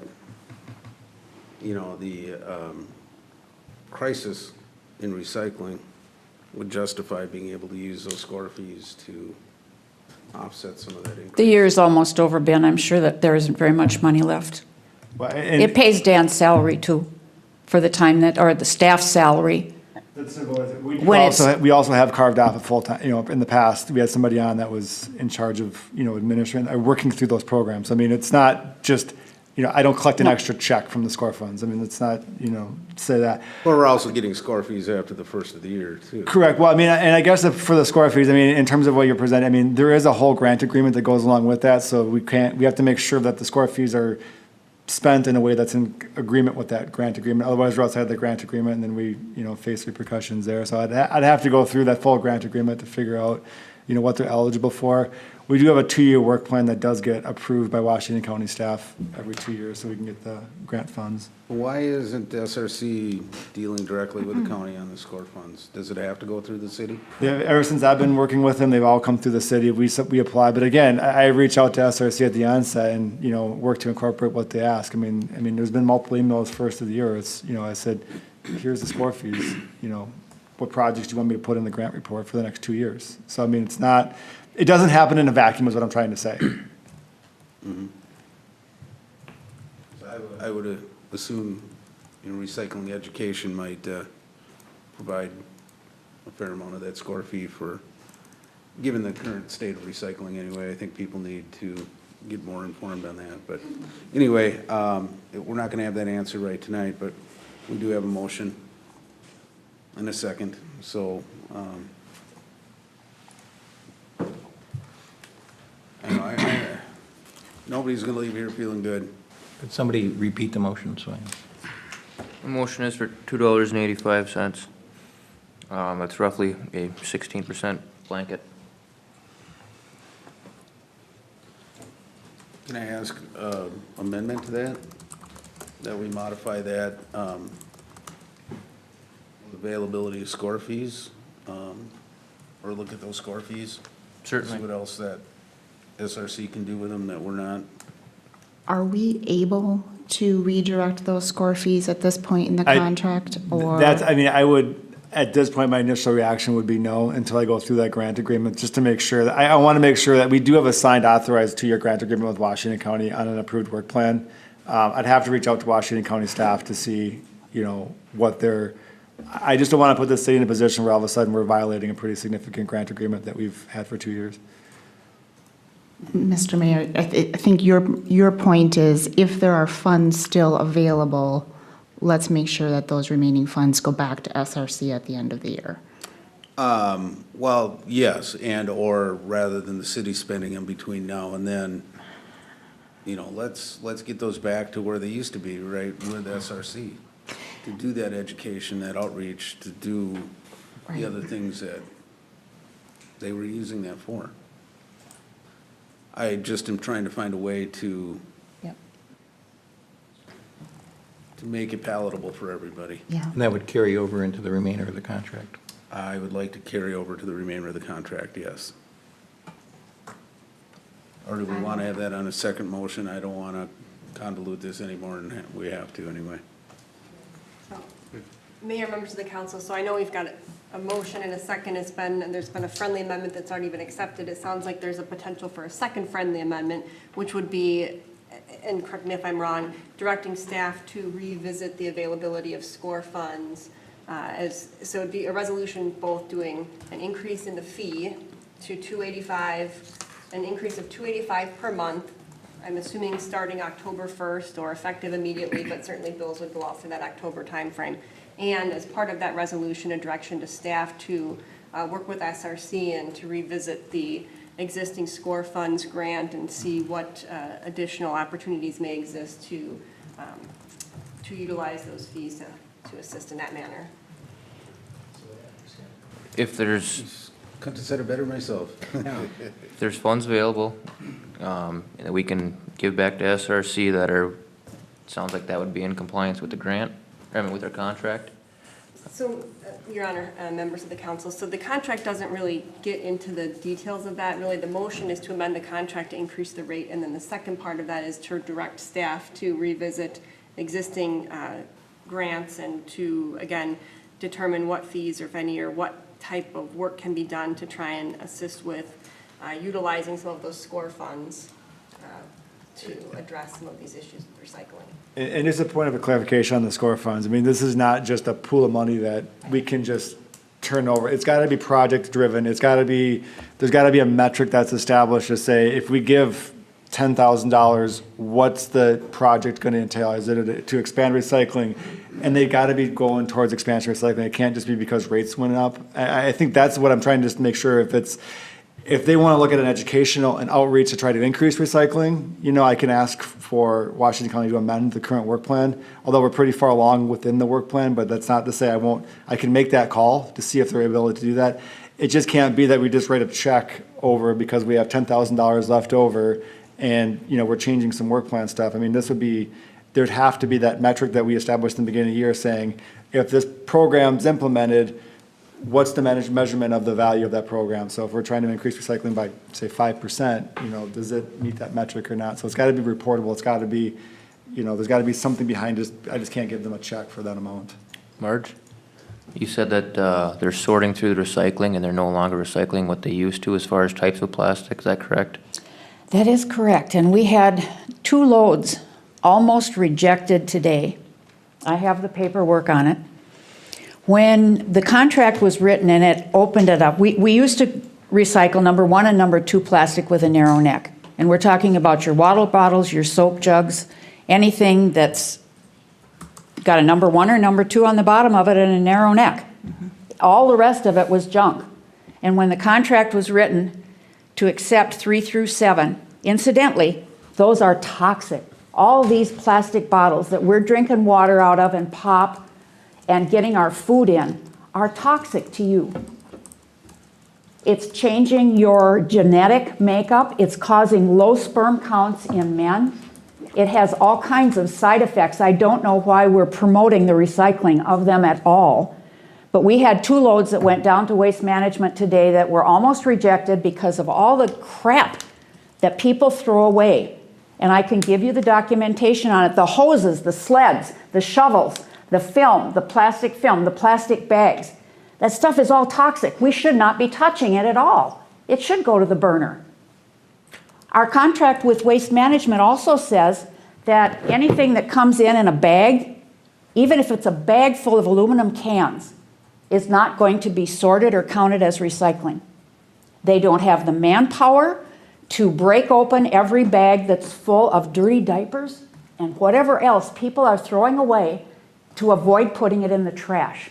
the crisis in recycling would justify being able to use those score fees to offset some of that increase. The year is almost over, Ben. I'm sure that there isn't very much money left. Well, It pays Dan's salary too, for the time or the staff's salary. We also have carved out a full-time, in the past, we had somebody on that was in charge of, administering, working through those programs. I mean, it's not just, I don't collect an extra check from the score funds. I mean, it's not, say that. Well, we're also getting score fees after the first of the year, too. Correct. Well, I mean, and I guess for the score fees, in terms of what you're presenting, there is a whole grant agreement that goes along with that, so we have to make sure that the score fees are spent in a way that's in agreement with that grant agreement. Otherwise, we're outside the grant agreement, and then we, face repercussions there. So I'd have to go through that full grant agreement to figure out, what they're eligible for. We do have a 2-year work plan that does get approved by Washington County staff every 2 years, so we can get the grant funds. Why isn't SRC dealing directly with the county on the score funds? Does it have to go through the city? Yeah, ever since I've been working with them, they've all come through the city. We apply, but again, I reach out to SRC at the onset and, work to incorporate what they ask. I mean, there's been multiple emails first of the year. It's, I said, here's the score fees, what projects do you want me to put in the grant report for the next 2 years? So, it doesn't happen in a vacuum is what I'm trying to say. Mm-hmm. I would assume, recycling education might provide a fair amount of that score fee for, given the current state of recycling anyway, I think people need to get more informed on that. But anyway, we're not going to have that answer right tonight, but we do have a motion and a second. So nobody's going to leave here feeling good. Could somebody repeat the motion, so The motion is for $2.85. That's roughly a 16% blanket. Can I ask amendment to that? That we modify that availability of score fees, or look at those score fees? Certainly. See what else that SRC can do with them that we're not. Are we able to redirect those score fees at this point in the contract, or? at this point, my initial reaction would be no until I go through that grant agreement, just to make sure that, I want to make sure that we do have a signed authorized 2-year grant agreement with Washington County on an approved work plan. I'd have to reach out to Washington County staff to see, what their, I just don't want to put the city in a position where all of a sudden we're violating a pretty significant grant agreement that we've had for 2 years. Mr. Mayor, I think your point is if there are funds still available, let's make sure that those remaining funds go back to SRC at the end of the year. Well, yes, or rather than the city spending them between now and then, let's get those back to where they used to be, right, with SRC. To do that education, that outreach, to do the other things that they were using that for. I just am trying to find a way to make it palatable for everybody. Yeah. And that would carry over into the remainder of the contract. I would like to carry over to the remainder of the contract, yes. Or do we want to have that on a second motion? I don't want to convolute this any more than we have to anyway. Mayor, members of the council, so I know we've got a motion and a second and there's been a friendly amendment that's already been accepted. It sounds like there's a potential for a second friendly amendment, which would be, and correct me if I'm wrong, directing staff to revisit the availability of SCORE funds. So it'd be a resolution both doing an increase in the fee to $285, an increase of $285 per month. I'm assuming starting October 1st or effective immediately, but certainly bills would go out for that October timeframe. And as part of that resolution, a direction to staff to work with SRC and to revisit the existing SCORE funds grant and see what additional opportunities may exist to utilize those fees to assist in that manner. If there's, Couldn't have said it better myself. if there's funds available, that we can give back to SRC that are, sounds like that would be in compliance with the grant, with our contract. So, Your Honor, members of the council, so the contract doesn't really get into the details of that. Really, the motion is to amend the contract to increase the rate, and then the second part of that is to direct staff to revisit existing grants and to, again, determine what fees, or if any, or what type of work can be done to try and assist with utilizing some of those SCORE funds to address some of these issues with recycling. And just a point of a clarification on the SCORE funds. I mean, this is not just a pool of money that we can just turn over. It's got to be project driven. There's got to be a metric that's established to say, if we give $10,000, what's the project going to entail? Is it to expand recycling? And they got to be going towards expansion recycling. It can't just be because rates went up. I think that's what I'm trying to just make sure. If they want to look at an educational and outreach to try to increase recycling, I can ask for Washington County to amend the current work plan, although we're pretty far along within the work plan, but that's not to say I can make that call to see if they're able to do that. It just can't be that we just write a check over because we have $10,000 left over and, we're changing some work plan stuff. I mean, there'd have to be that metric that we established in the beginning of the year saying, if this program's implemented, what's the measurement of the value of that program? So if we're trying to increase recycling by, say, 5%, does it meet that metric or not? So it's got to be reportable. It's got to be, there's got to be something behind it. I just can't give them a check for that amount. Marge, you said that they're sorting through the recycling and they're no longer recycling what they used to as far as types of plastic. Is that correct? That is correct, and we had 2 loads almost rejected today. I have the paperwork on it. When the contract was written and it opened it up, we used to recycle number 1 and number 2 plastic with a narrow neck. And we're talking about your water bottles, your soap jugs, anything that's got a number 1 or number 2 on the bottom of it and a narrow neck. All the rest of it was junk. And when the contract was written to accept 3 through 7, incidentally, those are toxic. All these plastic bottles that we're drinking water out of and pop and getting our food in are toxic to you. It's changing your genetic makeup. It's causing low sperm counts in men. It has all kinds of side effects. I don't know why we're promoting the recycling of them at all. But we had 2 loads that went down to Waste Management today that were almost rejected because of all the crap that people throw away. And I can give you the documentation on it. The hoses, the sleds, the shovels, the film, the plastic bags. That stuff is all toxic. We should not be touching it at all. It should go to the burner. Our contract with Waste Management also says that anything that comes in a bag, even if it's a bag full of aluminum cans, is not going to be sorted or counted as recycling. They don't have the manpower to break open every bag that's full of dirty diapers and whatever else people are throwing away to avoid putting it in the trash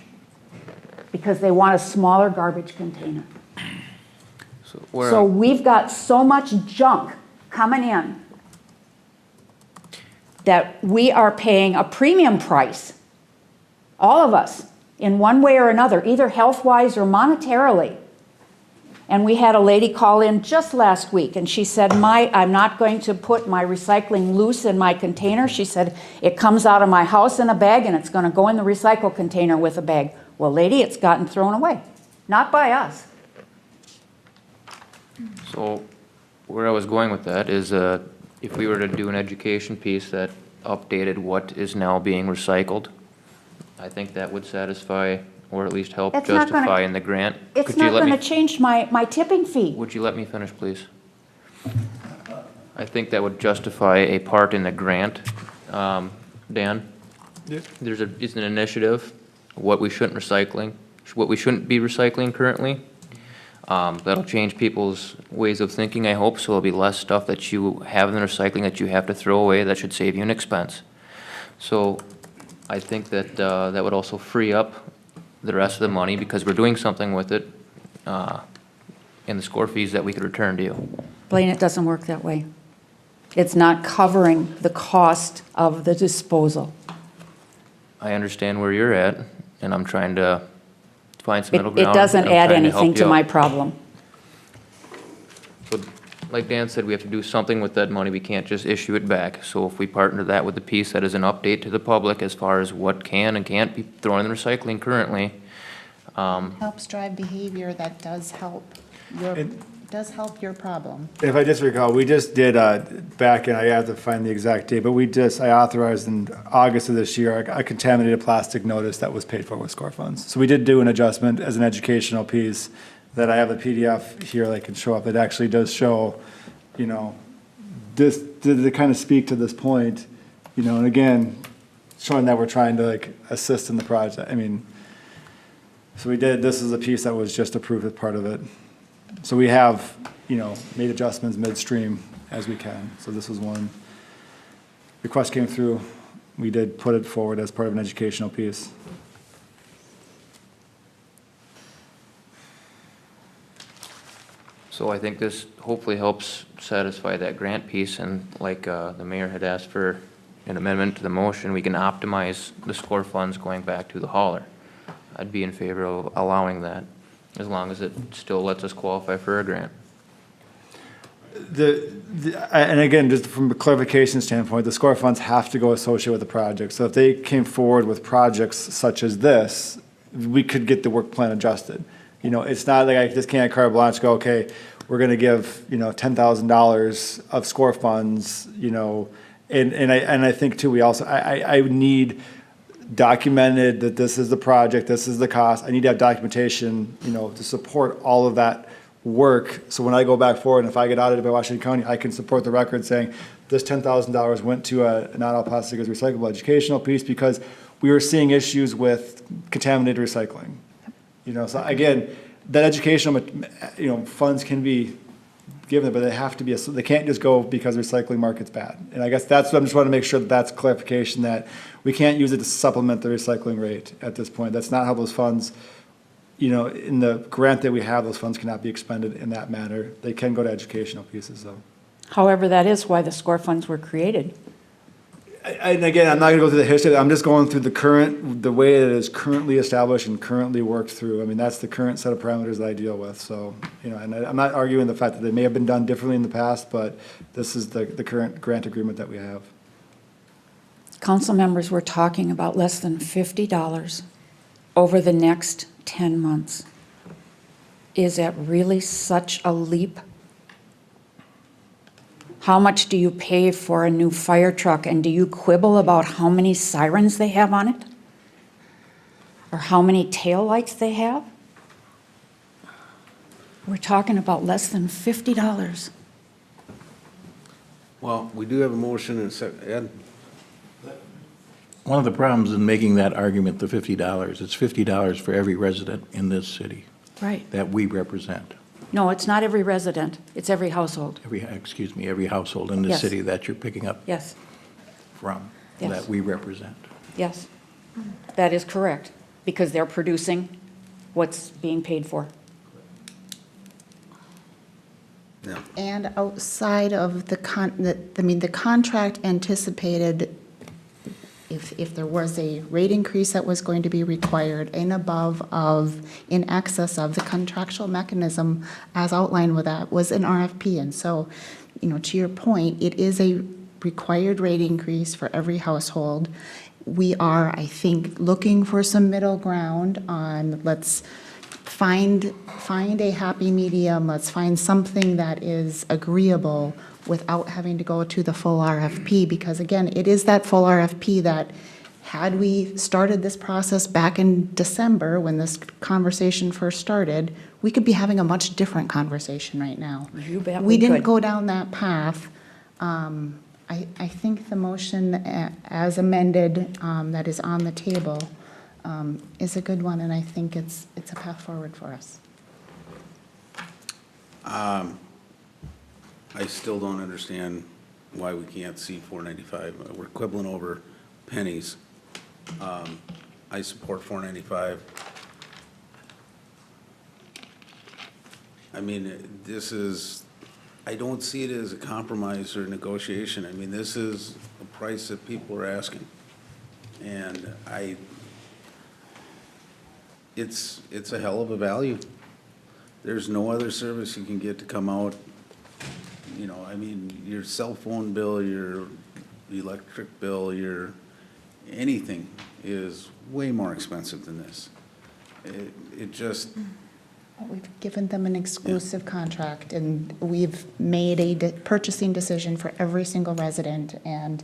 because they want a smaller garbage container. So we've got so much junk coming in that we are paying a premium price, all of us, in one way or another, either health-wise or monetarily. And we had a lady call in just last week, and she said, I'm not going to put my recycling loose in my container. She said, it comes out of my house in a bag, and it's going to go in the recycle container with a bag. Well, lady, it's gotten thrown away. Not by us. So where I was going with that is if we were to do an education piece that updated what is now being recycled, I think that would satisfy or at least help It's not gonna- justify in the grant. It's Could you not let going me- to change my tipping fee. Would you let me finish, please? I think that would justify a part in the grant. Dan? Yeah. It's an initiative, what we shouldn't be recycling currently. That'll change people's ways of thinking, I hope, so there'll be less stuff that you have in the recycling that you have to throw away. That should save you an expense. So I think that that would also free up the rest of the money because we're doing something with it in the score fees that we could return to you. Blaine, it doesn't work that way. It's not covering the cost of the disposal. I understand where you're at, and I'm trying to find some middle ground. It doesn't and I'm add trying to help anything to you my out. problem. So, like Dan said, we have to do something with that money. We can't just issue it back. So if we partner that with a piece that is an update to the public as far as what can and can't be thrown in the recycling currently, Helps drive behavior that does help your problem. If I just recall, we just did, back in, I have to find the exact date, but I authorized in August of this year, a contaminated plastic notice that was paid for with SCORE funds. So we did do an adjustment as an educational piece that I have a PDF here that can show up. It actually does show, this, to kind of speak to this point, and again, showing that we're trying to assist in the project. So this is a piece that was just approved as part of it. So we have, made adjustments midstream as we can. So this was one. Request came through. We did put it forward as part of an educational piece. so I think this hopefully helps satisfy that grant piece. And like the mayor had asked for an amendment to the motion, we can optimize the SCORE funds going back to the hauler. I'd be in favor of allowing that, as long as it still lets us qualify for a grant. And again, just from a clarification standpoint, the SCORE funds have to go associated with the project. So if they came forward with projects such as this, we could get the work plan adjusted. It's not like I just can't carte blanche go, okay, we're going to give, $10,000 of SCORE funds, and I think too, I need documented that this is the project, this is the cost. I need to have documentation, to support all of that work. So when I go back forward, and if I get audited by Washington County, I can support the record saying this $10,000 went to a not all plastic is recyclable educational piece because we were seeing issues with contaminated recycling. So again, that educational, funds can be given, but they have to be, they can't just go because recycling market's bad. And I guess that's what I'm just want to make sure that that's clarification, that we can't use it to supplement the recycling rate at this point. That's not how those funds, in the grant that we have, those funds cannot be expended in that manner. They can go to educational pieces though. However, that is why the SCORE funds were created. And again, I'm not gonna go through the history, I'm just going through the way it is currently established and currently worked through. That's the current set of parameters that I deal with, so, and I'm not arguing the fact that they may have been done differently in the past, but this is the current grant agreement that we have. Council members were talking about less than $50 over the next 10 months. Is that really such a leap? How much do you pay for a new fire truck, and do you quibble about how many sirens they have on it? Or how many taillights they have? We're talking about less than $50. Well, we do have a motion and a second. Ed? One of the problems in making that argument, the $50, it's $50 for every resident in this city Right. that we represent. No, it's not every resident, it's every household. Every household in the Yes. city that you're picking up Yes, from, Yes. that we represent. yes. That is correct, because they're producing what's being paid for. Yeah. And outside of the the contract anticipated, if there was a rate increase that was going to be required in excess of the contractual mechanism as outlined with that was an RFP. And so, to your point, it is a required rate increase for every household. We are, I think, looking for some middle ground on, let's find a happy medium, let's find something that is agreeable without having to go to the full RFP, because again, it is that full RFP that, had we started this process back in December when this conversation first started, we could be having a much different conversation right now. You bet We didn't could. go down that path. I think the motion as amended that is on the table is a good one, and I think it's a path forward for us. I still don't understand why we can't see 495. We're quibbling over pennies. I support 495. I mean, I don't see it as a compromise or negotiation. I mean, this is a price that people are asking. And it's a hell of a value. There's no other service you can get to come out. I mean, your cell phone bill, your electric bill, your anything is way more expensive than this. It just, We've given them an exclusive contract, and we've made a purchasing decision for every single resident, and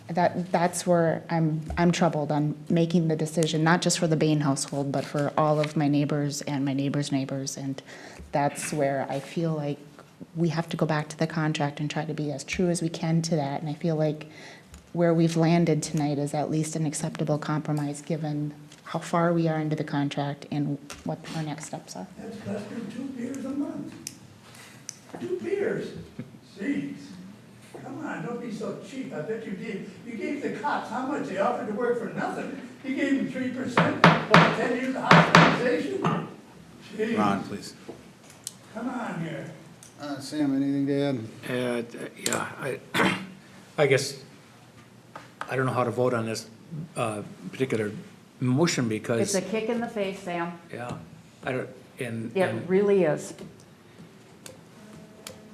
that's where I'm troubled on making the decision, not just for the Bain household, but for all of my neighbors and my neighbors' neighbors, and that's where I feel like we have to go back to the contract and try to be as true as we can to that, and I feel like where we've landed tonight is at least an acceptable compromise, given how far we are into the contract and what our next steps are. That's costing 2 beers a month. 2 beers. Jeez. Come on, don't be so cheap. I bet you gave the cops how much? They offered to work for nothing. You gave them 3% for 10 years of hospitalization. Jeez. Ron, please. Come on here. Sam, anything to add? Yeah, I guess, I don't know how to vote on this particular motion because. It's a kick in the face, Sam. Yeah, I don't, and. It really is.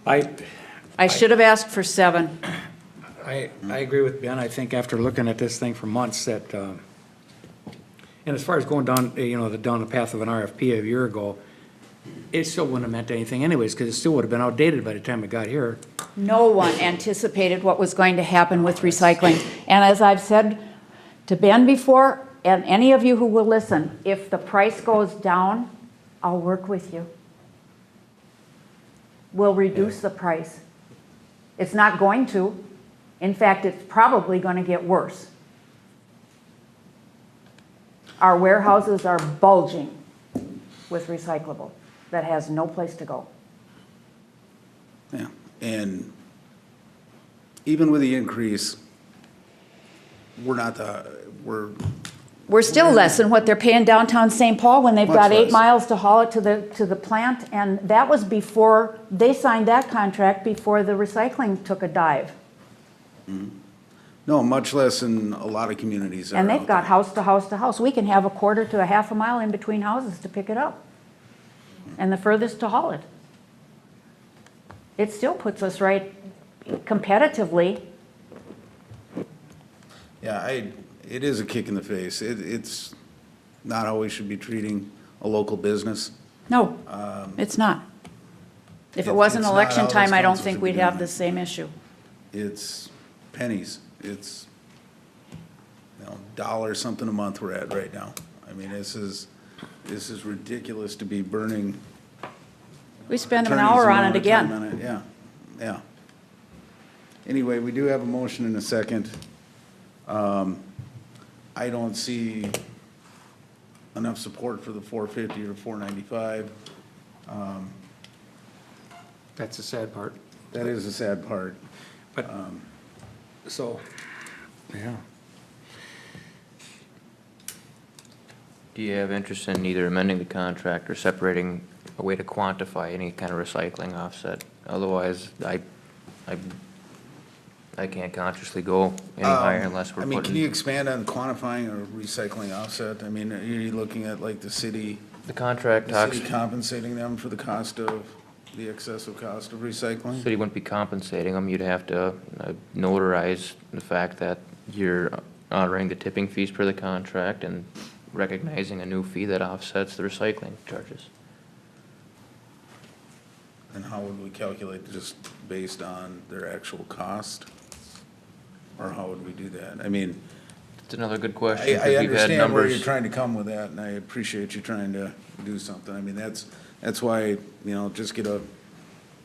I should have asked for 7. I agree with Ben. I think after looking at this thing for months that, and as far as going down, down the path of an RFP a year ago, it still wouldn't have meant anything anyways, because it still would have been outdated by the time it got here. No one anticipated what was going to happen with recycling. And as I've said to Ben before, and any of you who will listen, if the price goes down, I'll work with you. We'll reduce the price. It's not going to. In fact, it's probably going to get worse. Our warehouses are bulging with recyclable that has no place to go. Yeah, and even with the increase, We're still less than what they're paying downtown St. Paul when they've Much got 8 less. miles to haul it to the plant, and that was before, they signed that contract before the recycling took a dive. no, much less in a lot of communities. that And are they've out got there. house to house to house. We can have a quarter to a half a mile in between houses to pick it up. And the furthest to haul it. It still puts us right competitively. Yeah, it is a kick in the face. It's not how we should be treating a local business. No, it's not. If it wasn't it's not election how this time, I don't council think should be we'd have doing the it. same issue. It's pennies. It's, $1 something a month we're at right now. I mean, this is ridiculous to be burning We spent an attorney's hour on amount it of time again. on it. Yeah, yeah. Anyway, we do have a motion and a second. I don't see enough support for the 450 or 495. That's the sad part. That is a sad part. But, so, yeah. Do you have interest in either amending the contract or separating a way to quantify any kind of recycling offset? Otherwise, I can't consciously go any higher unless we're I mean, putting. can you expand on quantifying or recycling offset? I mean, are you looking at like the city? The contract The talks, city compensating them for the cost of, the excessive cost of recycling? city wouldn't be compensating them. You'd have to notarize the fact that you're honoring the tipping fees per the contract and recognizing a new fee that offsets the recycling charges. And how would we calculate, just based on their actual cost? Or how would we do that? I mean, It's another good question. 'cause I we've had understand where you're numbers. trying to come with that, and I appreciate you trying to do something. I mean, that's why, you know, just get a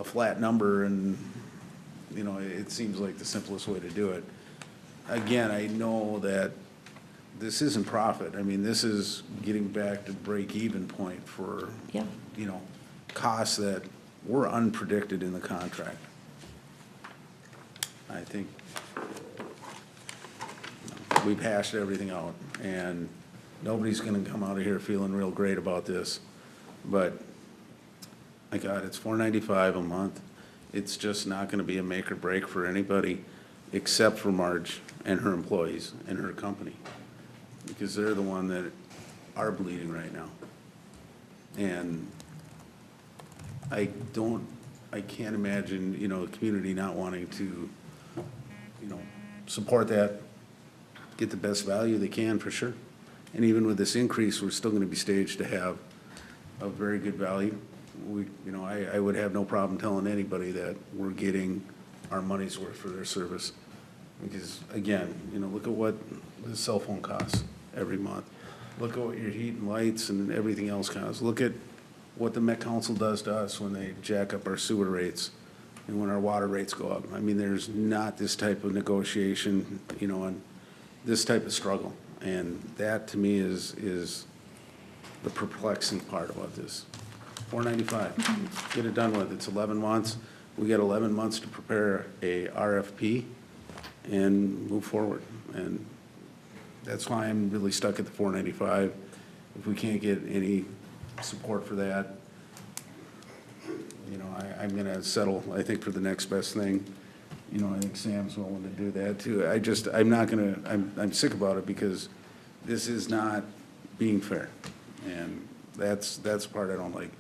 flat number and, you know, it seems like the simplest way to do it. Again, I know that this isn't profit. I mean, this is getting back to break-even point for, Yeah. you know, costs that were unpredicted in the contract. I think we've hashed everything out, and nobody's gonna come out of here feeling real great about this. But, my God, it's $4.95 a month. It's just not gonna be a make or break for anybody except for Marge and her employees and her company. Because they're the one that are bleeding right now. And I can't imagine, you know, the community not wanting to, you know, support that, get the best value they can, for sure. And even with this increase, we're still gonna be staged to have a very good value. You know, I would have no problem telling anybody that we're getting our money's worth for their service. Because, again, you know, look at what the cell phone costs every month. Look at what your heat and lights and everything else costs. Look at what the Met Council does to us when they jack up our sewer rates and when our water rates go up. I mean, there's not this type of negotiation, you know, and this type of struggle. And that, to me, is the perplexing part about this. $4.95, get it done with. It's 11 months. We got 11 months to prepare a RFP and move forward. And that's why I'm really stuck at the $4.95. If we can't get any support for that, you know, I'm gonna settle, I think, for the next best thing. You know, I think Sam's willing to do that too. I'm sick about it because this is not being fair. And that's the part I don't like.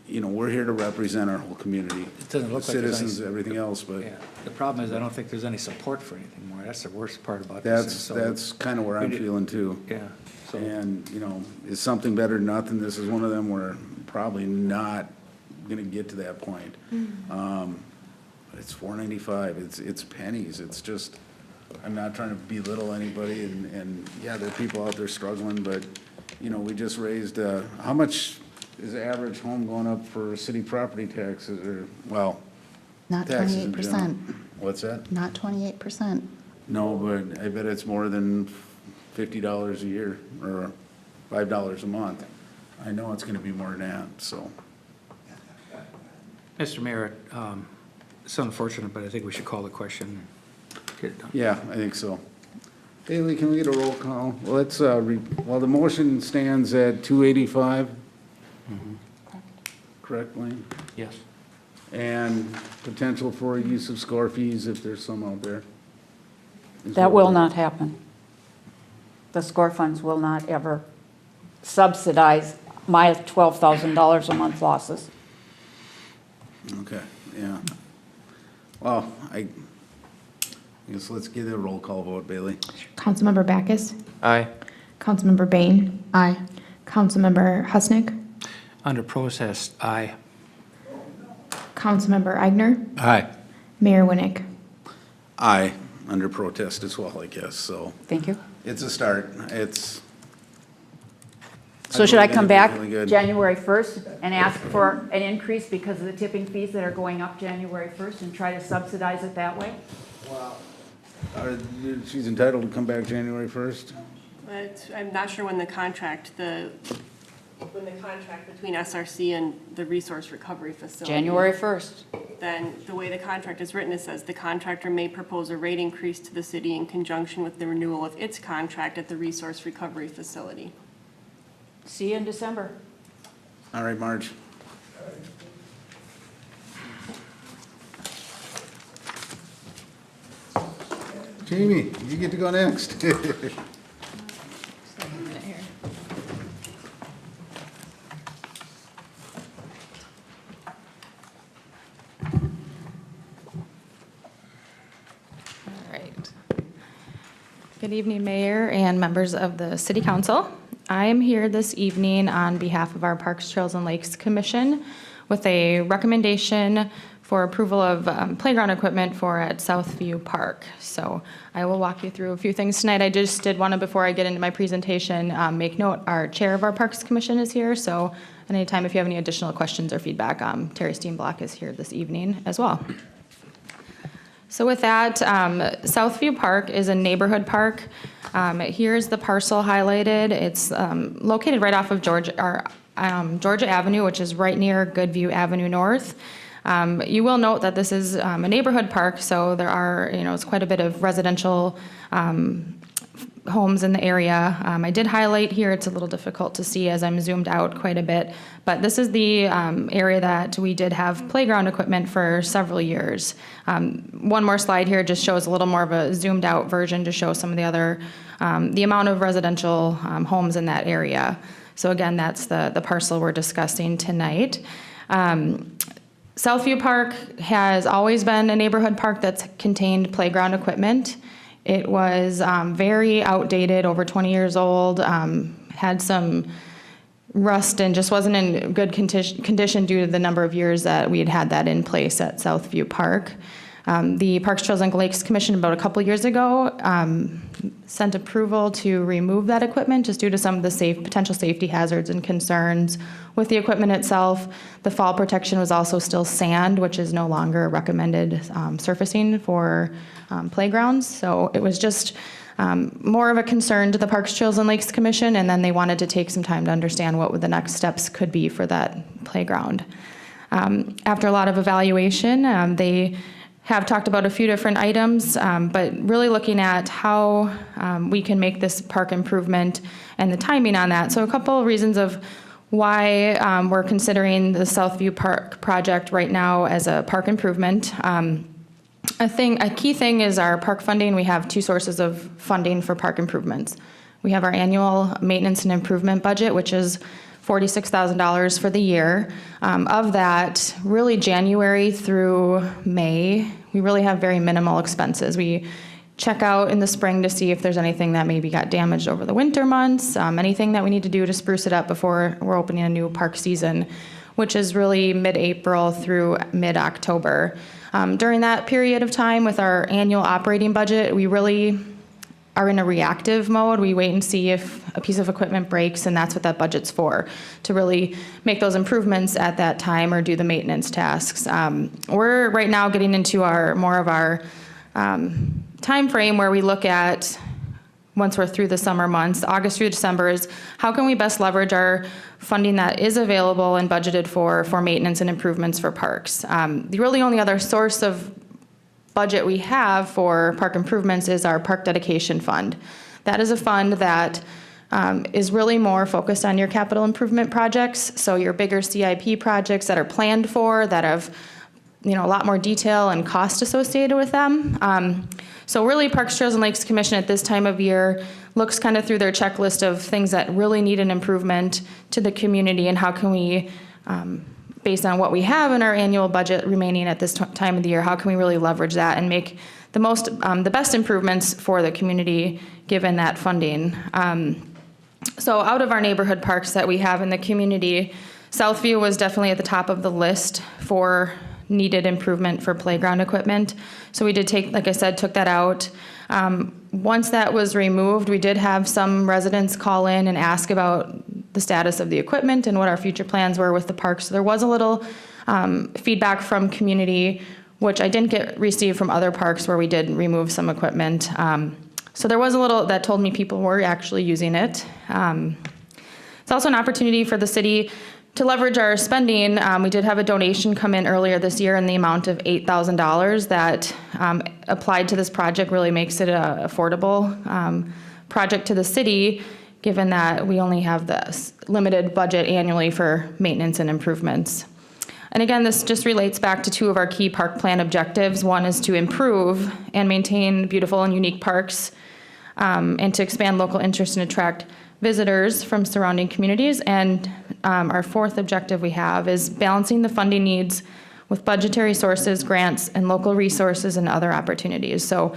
You know, we're here to represent our whole community. It doesn't look like there's any- citizens, everything else, but Yeah, the problem is I don't think there's any support for anything more. That's the worst part about this. And so- that's kind of where I'm we did- feeling too. Yeah, so, And, you know, is something better than nothing? This is one of them where probably not gonna get to that point. But it's $4.95, it's pennies, it's just, I'm not trying to belittle anybody, and yeah, there are people out there struggling, but, you know, we just raised, how much is the average home going up for city property taxes, or, well, Not taxes in 28%. general? What's that? Not 28%. No, but I bet it's more than $50 a year, or $5 a month. I know it's gonna be more than that, so. Mr. Mayor, it's unfortunate, but I think we should call the question and get it done. Yeah, I think so. Bailey, can we get a roll call? Well, let's, well, the motion stands at 285. Correct, Wayne? Yes. And potential for use of score fees if there's some out there. Is That what will not happen. The SCORE funds will not ever subsidize my $12,000 a month losses. Okay, yeah. Well, I guess let's get a roll call vote, Bailey. Councilmember Backus? Aye. Councilmember Bain? Aye. Councilmember Husnick? Under protest, aye. Councilmember Eigner? Aye. Mayor Winnick? Aye, under protest as well, I guess, so. Thank you. It's a start. It's, So should I come back Really good. January 1st and ask for an increase because of the tipping fees that are going up January 1st and try to subsidize it that way? She's entitled to come back January 1st? But I'm not sure when the contract between SRC and the Resource Recovery Facility. January 1st. Then the way the contract is written, it says the contractor may propose a rate increase to the city in conjunction with the renewal of its contract at the Resource Recovery Facility. See you in December. All right, Marge. Jamie, you get to go next. All right. Good evening, Mayor and members of the City Council. I am here this evening on behalf of our Parks, Trails, and Lakes Commission with a recommendation for approval of playground equipment for at Southview Park. So I will walk you through a few things tonight. I just did want to, before I get into my presentation, make note our chair of our Parks Commission is here. So at any time, if you have any additional questions or feedback, Terry Steenblock is here this evening as well. So with that, Southview Park is a neighborhood park. Here's the parcel highlighted. It's located right off of Georgia Avenue, which is right near Goodview Avenue North. You will note that this is a neighborhood park, so there are, it's quite a bit of residential homes in the area. I did highlight here, it's a little difficult to see as I'm zoomed out quite a bit, but this is the area that we did have playground equipment for several years. One more slide here just shows a little more of a zoomed out version to show some of the other, the amount of residential homes in that area. So again, that's the parcel we're discussing tonight. Southview Park has always been a neighborhood park that's contained playground equipment. It was very outdated, over 20 years old, had some rust and just wasn't in good condition due to the number of years that we had that in place at Southview Park. The Parks, Trails, and Lakes Commission about a couple years ago sent approval to remove that equipment just due to some of the potential safety hazards and concerns with the equipment itself. The fall protection was also still sand, which is no longer recommended surfacing for playgrounds. So it was just more of a concern to the Parks, Trails, and Lakes Commission, and then they wanted to take some time to understand what the next steps could be for that playground. After a lot of evaluation, they have talked about a few different items, but really looking at how we can make this park improvement and the timing on that. So a couple of reasons of why we're considering the Southview Park project right now as a park improvement. A key thing is our park funding. We have two sources of funding for park improvements. We have our annual maintenance and improvement budget, which is $46,000 for the year. Of that, really January through May, we really have very minimal expenses. We check out in the spring to see if there's anything that maybe got damaged over the winter months, anything that we need to do to spruce it up before we're opening a new park season, which is really mid-April through mid-October. During that period of time with our annual operating budget, we really are in a reactive mode. We wait and see if a piece of equipment breaks, and that's what that budget's for, to really make those improvements at that time or do the maintenance tasks. We're right now getting into more of our time frame where we look at, once we're through the summer months, August through December, is how can we best leverage our funding that is available and budgeted for maintenance and improvements for parks. The really only other source of budget we have for park improvements is our park dedication fund. That is a fund that is really more focused on your capital improvement projects, so your bigger CIP projects that are planned for, that have a lot more detail and cost associated with them. So really Parks, Trails, and Lakes Commission at this time of year looks kind of through their checklist of things that really need an improvement to the community, and how can we, based on what we have in our annual budget remaining at this time of the year, how can we really leverage that and make the best improvements for the community given that funding. So out of our neighborhood parks that we have in the community, Southview was definitely at the top of the list for needed improvement for playground equipment. So we did like I said, took that out. Once that was removed, we did have some residents call in and ask about the status of the equipment and what our future plans were with the park. So there was a little feedback from community, which I didn't receive from other parks where we did remove some equipment. So there was a little that told me people were actually using it. It's also an opportunity for the city to leverage our spending. We did have a donation come in earlier this year in the amount of $8,000 that applied to this project. Really makes it an affordable project to the city, given that we only have this limited budget annually for maintenance and improvements. And again, this just relates back to two of our key park plan objectives. One is to improve and maintain beautiful and unique parks, and to expand local interest and attract visitors from surrounding communities. And our fourth objective we have is balancing the funding needs with budgetary sources, grants, and local resources and other opportunities. So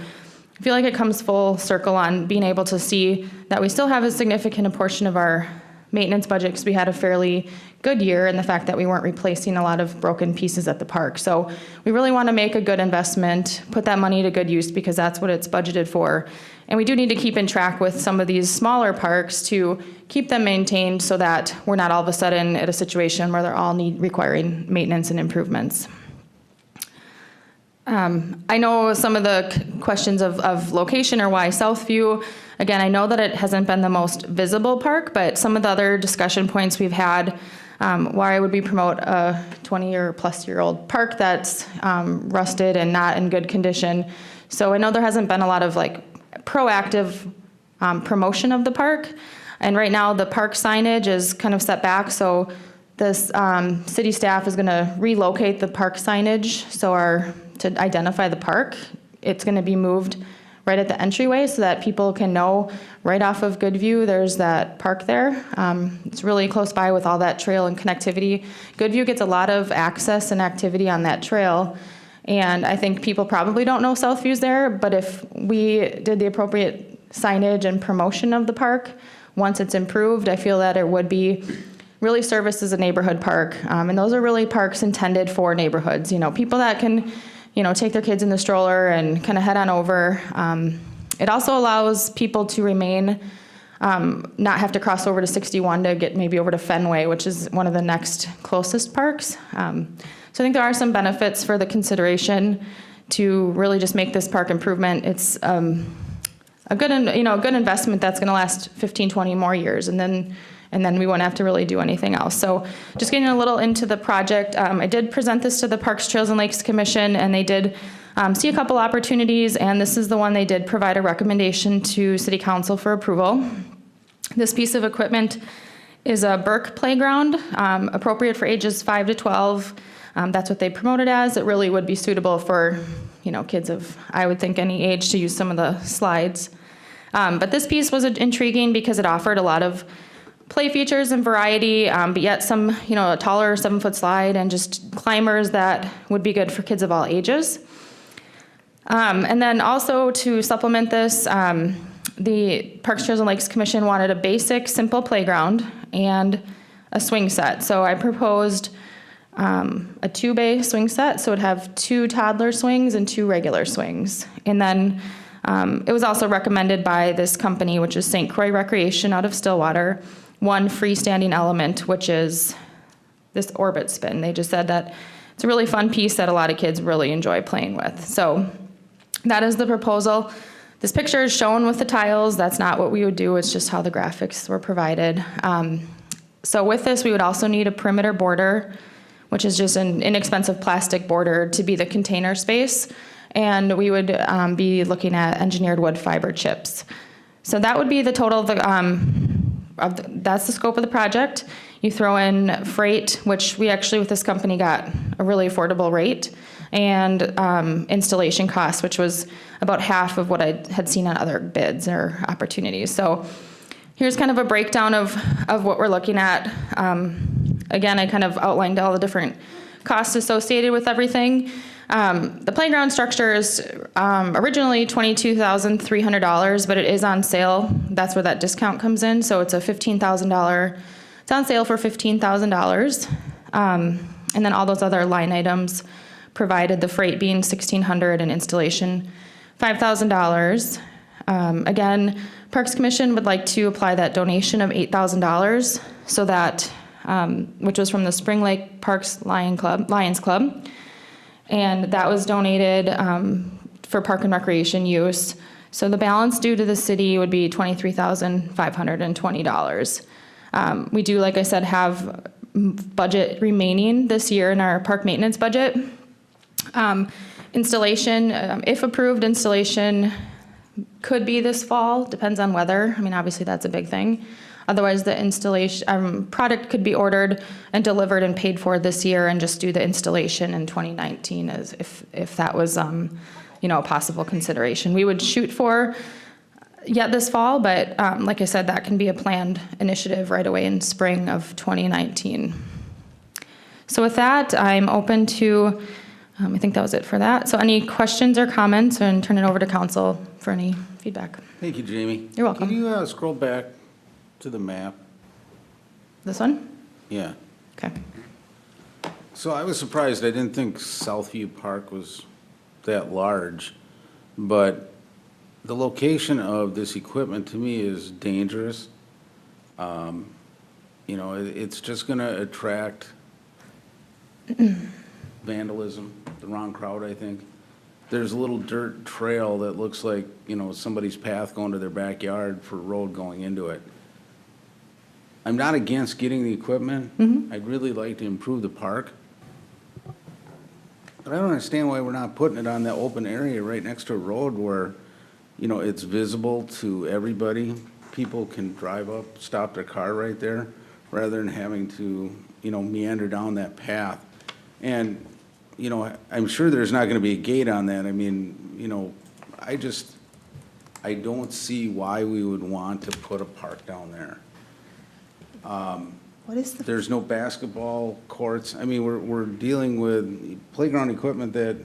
I feel like it comes full circle on being able to see that we still have a significant portion of our maintenance budget because we had a fairly good year, and the fact that we weren't replacing a lot of broken pieces at the park. So we really want to make a good investment, put that money to good use because that's what it's budgeted for. And we do need to keep in track with some of these smaller parks to keep them maintained so that we're not all of a sudden at a situation where they're all requiring maintenance and improvements. I know some of the questions of location or why Southview. Again, I know that it hasn't been the most visible park, but some of the other discussion points we've had, why would we promote a 20-or-plus-year-old park that's rusted and not in good condition? So I know there hasn't been a lot of proactive promotion of the park. And right now the park signage is kind of set back. So this city staff is going to relocate the park signage to identify the park. It's going to be moved right at the entryway so that people can know right off of Goodview there's that park there. It's really close by with all that trail and connectivity. Goodview gets a lot of access and activity on that trail. And I think people probably don't know Southview's there, but if we did the appropriate signage and promotion of the park, once it's improved, I feel that it would be really service as a neighborhood park. And those are really parks intended for neighborhoods. People that can, take their kids in the stroller and kind of head on over. It also allows people to remain, not have to cross over to 61 to get maybe over to Fenway, which is one of the next closest parks. So I think there are some benefits for the consideration to really just make this park improvement. It's a good investment that's going to last 15, 20 more years, and then we won't have to really do anything else. So just getting a little into the project, I did present this to the Parks, Trails, and Lakes Commission, and they did see a couple opportunities, and this is the one they did provide a recommendation to City Council for approval. This piece of equipment is a Burke playground, appropriate for ages 5 to 12. That's what they promote it as. It really would be suitable for, kids of, I would think, any age to use some of the slides. But this piece was intriguing because it offered a lot of play features and variety, but yet some, a taller 7-foot slide and just climbers that would be good for kids of all ages. And then also to supplement this, the Parks, Trails, and Lakes Commission wanted a basic, simple playground and a swing set. So I proposed a 2-bay swing set, so it would have 2 toddler swings and 2 regular swings. And then it was also recommended by this company, which is St. Croix Recreation out of Stillwater, 1 freestanding element, which is this orbit spin. They just said that it's a really fun piece that a lot of kids really enjoy playing with. So that is the proposal. This picture is shown with the tiles. That's not what we would do. It's just how the graphics were provided. So with this, we would also need a perimeter border, which is just an inexpensive plastic border to be the container space. And we would be looking at engineered wood fiber chips. So that would be the total of that's the scope of the project. You throw in freight, which we actually with this company got a really affordable rate, and installation costs, which was about half of what I had seen on other bids or opportunities. So here's kind of a breakdown of what we're looking at. Again, I kind of outlined all the different costs associated with everything. The playground structure is originally $22,300, but it is on sale. That's where that discount comes in. So it's a $15,000. It's on sale for $15,000. And then all those other line items provided, the freight being $1,600 and installation $5,000. Again, Parks Commission would like to apply that donation of $8,000 so that, which was from the Spring Lake Parks Lions Club. And that was donated for park and recreation use. So the balance due to the city would be $23,520. We do, like I said, have budget remaining this year in our park maintenance budget. Installation, if approved, installation could be this fall, depends on weather. I mean, obviously that's a big thing. Otherwise, the installation, product could be ordered and delivered and paid for this year and just do the installation in 2019 as if that was, a possible consideration. We would shoot for this fall, but like I said, that can be a planned initiative right away in spring of 2019. So with that, I'm open to, I think that was it for that. So any questions or comments, and turn it over to council for any feedback. Thank you, Jamie. You're welcome. Can you scroll back to the map? This one? Yeah. Okay. So I was surprised. I didn't think Southview Park was that large, but the location of this equipment to me is dangerous. It's just going to attract vandalism, the wrong crowd, I think. There's a little dirt trail that looks like, somebody's path going to their backyard for a road going into it. I'm not against getting the equipment. I'd really like to improve the park. But I don't understand why we're not putting it on that open area right next to a road where, it's visible to everybody. People can drive up, stop their car right there, rather than having to, meander down that path. And, I'm sure there's not going to be a gate on that. I mean, I don't see why we would want to put a park down there. What is the? There's no basketball courts. I mean, we're dealing with playground equipment that,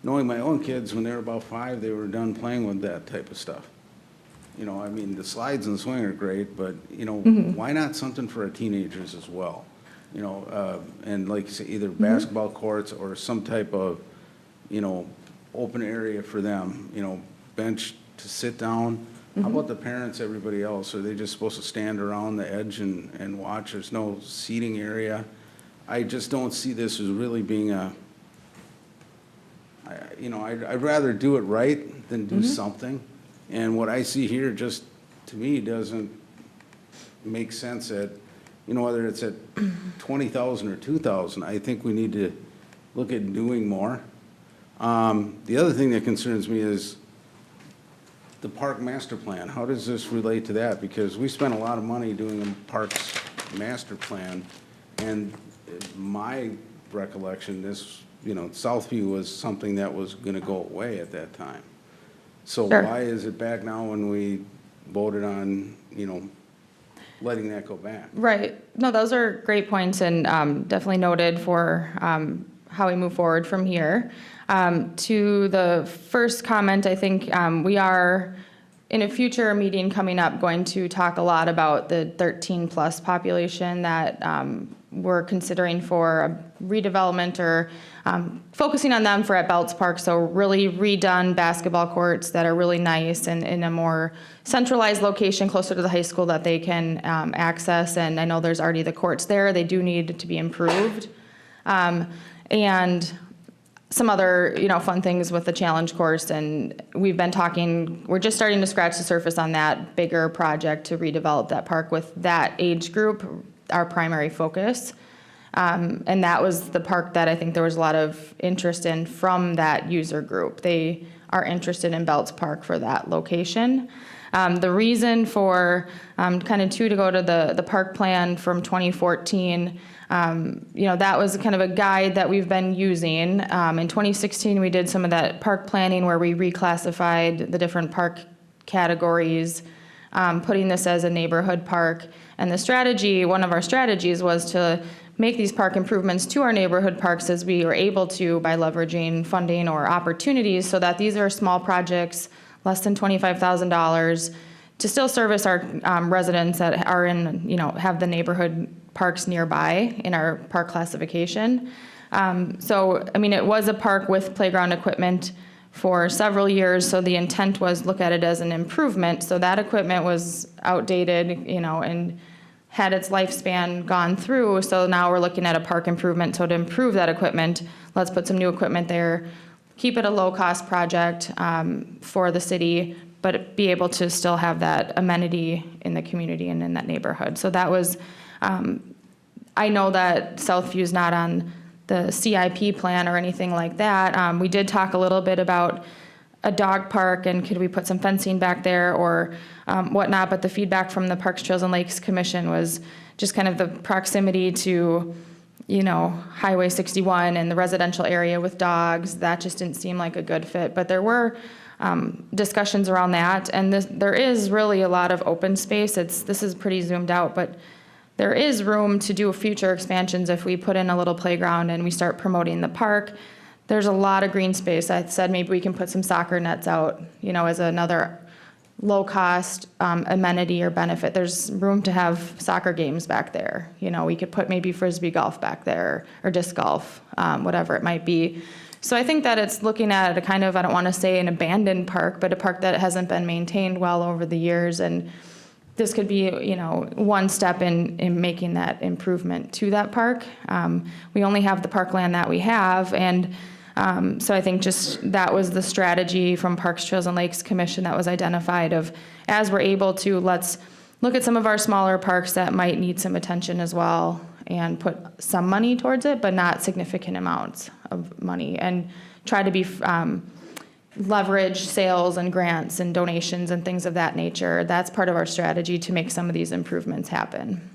knowing my own kids, when they were about 5, they were done playing with that type of stuff. I mean, the slides and the swing are great, but, why not something for our teenagers as well? And like you say, either basketball courts or some type of, open area for them, bench to sit down. How about the parents, everybody else? Are they just supposed to stand around the edge and watch? There's no seating area. I just don't see this as really being I'd rather do it right than do something. And what I see here just, to me, doesn't make sense at, whether it's at 20,000 or 2,000. I think we need to look at doing more. The other thing that concerns me is the park master plan. How does this relate to that? Because we spent a lot of money doing a parks master plan, and my recollection, this, Southview was something that was going to go away at that time. So Sure. Why is it back now when we voted on, letting that go back? Right. No, those are great points and definitely noted for how we move forward from here. To the first comment, I think we are, in a future meeting coming up, going to talk a lot about the 13-plus population that we're considering for a redevelopment or focusing on them for at Belts Park. So really redone basketball courts that are really nice and in a more centralized location closer to the high school that they can access. And I know there's already the courts there. They do need to be improved. And some other, fun things with the challenge course, and we've been talking, we're just starting to scratch the surface on that bigger project to redevelop that park with that age group, our primary focus. And that was the park that I think there was a lot of interest in from that user group. They are interested in Belts Park for that location. The reason for kind of to go to the park plan from 2014, that was kind of a guide that we've been using. In 2016, we did some of that park planning where we reclassified the different park categories, putting this as a neighborhood park. And the strategy, one of our strategies was to make these park improvements to our neighborhood parks as we were able to by leveraging funding or opportunities, so that these are small projects, less than $25,000, to still service our residents that are in, have the neighborhood parks nearby in our park classification. So, it was a park with playground equipment for several years, so the intent was look at it as an improvement. So that equipment was outdated, you know, and had its lifespan gone through. So now we're looking at a park improvement. So to improve that equipment, let's put some new equipment there, keep it a low-cost project for the city, but be able to still have that amenity in the community and in that neighborhood. So that was, I know that Southview's not on the CIP plan or anything like that. We did talk a little bit about a dog park and could we put some fencing back there or whatnot, but the feedback from the Parks, Trails, and Lakes Commission was just kind of the proximity to, you know, Highway 61 and the residential area with dogs. That just didn't seem like a good fit, but there were discussions around that, and there is really a lot of open space. This is pretty zoomed out, but there is room to do future expansions if we put in a little playground and we start promoting the park. There's a lot of green space. I said maybe we can put some soccer nets out, you know, as another low-cost amenity or benefit. There's room to have soccer games back there. You know, we could put maybe Frisbee golf back there or disc golf, whatever it might be. So I think that it's looking at a kind of, I don't want to say an abandoned park, but a park that hasn't been maintained well over the years. And this could be, you know, one step in making that improvement to that park. We only have the parkland that we have, and so I think just that was the strategy from Parks, Trails, and Lakes Commission that was identified of, as we're able to, let's look at some of our smaller parks that might need some attention as well and put some money towards it, but not significant amounts of money, and try to be leverage sales and grants and donations and things of that nature. That's part of our strategy to make some of these improvements happen.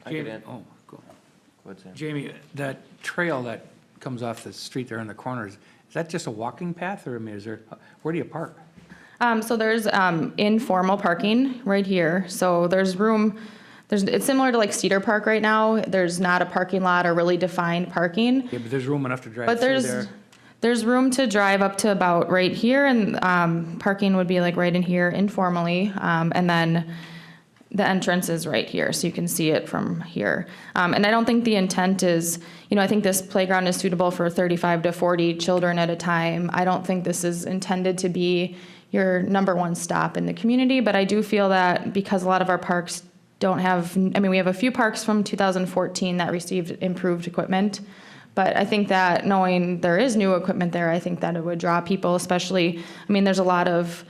Jamie, oh, go ahead, Sam. Jamie, that trail that comes off the street there in the corners, is that just a walking path, or I mean, where do you park? So there's informal parking right here. So there's room. It's similar to like Cedar Park right now. There's not a parking lot or really defined parking. Yeah, but there's room enough to drive But through there. there's room to drive up to about right here, and parking would be like right in here informally, and then the entrance is right here, so you can see it from here. And I don't think the intent is, you know, I think this playground is suitable for 35 to 40 children at a time. I don't think this is intended to be your number one stop in the community, but I do feel that because a lot of our parks don't have, I mean, we have a few parks from 2014 that received improved equipment, but I think that knowing there is new equipment there, I think that it would draw people, especially, I mean, there's a lot of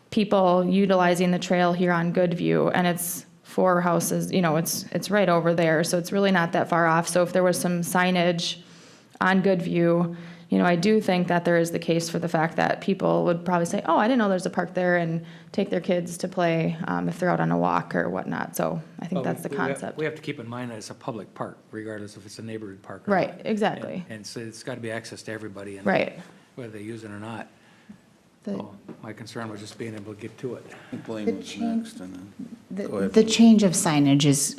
people utilizing the trail here on Goodview, and it's 4 houses, you know, it's right over there, so it's really not that far off. So if there was some signage on Goodview, you know, I do think that there is the case for the fact that people would probably say, oh, I didn't know there's a park there, and take their kids to play if they're out on a walk or whatnot. So I think that's the concept. We have to keep in mind that it's a public park, regardless if it's a neighborhood park or Right, not. exactly. And so it's got to be access to everybody, and Right. whether they use it or not. The- So my concern was just being able to get to it. Blaine was next, and then, go ahead. The change of signage is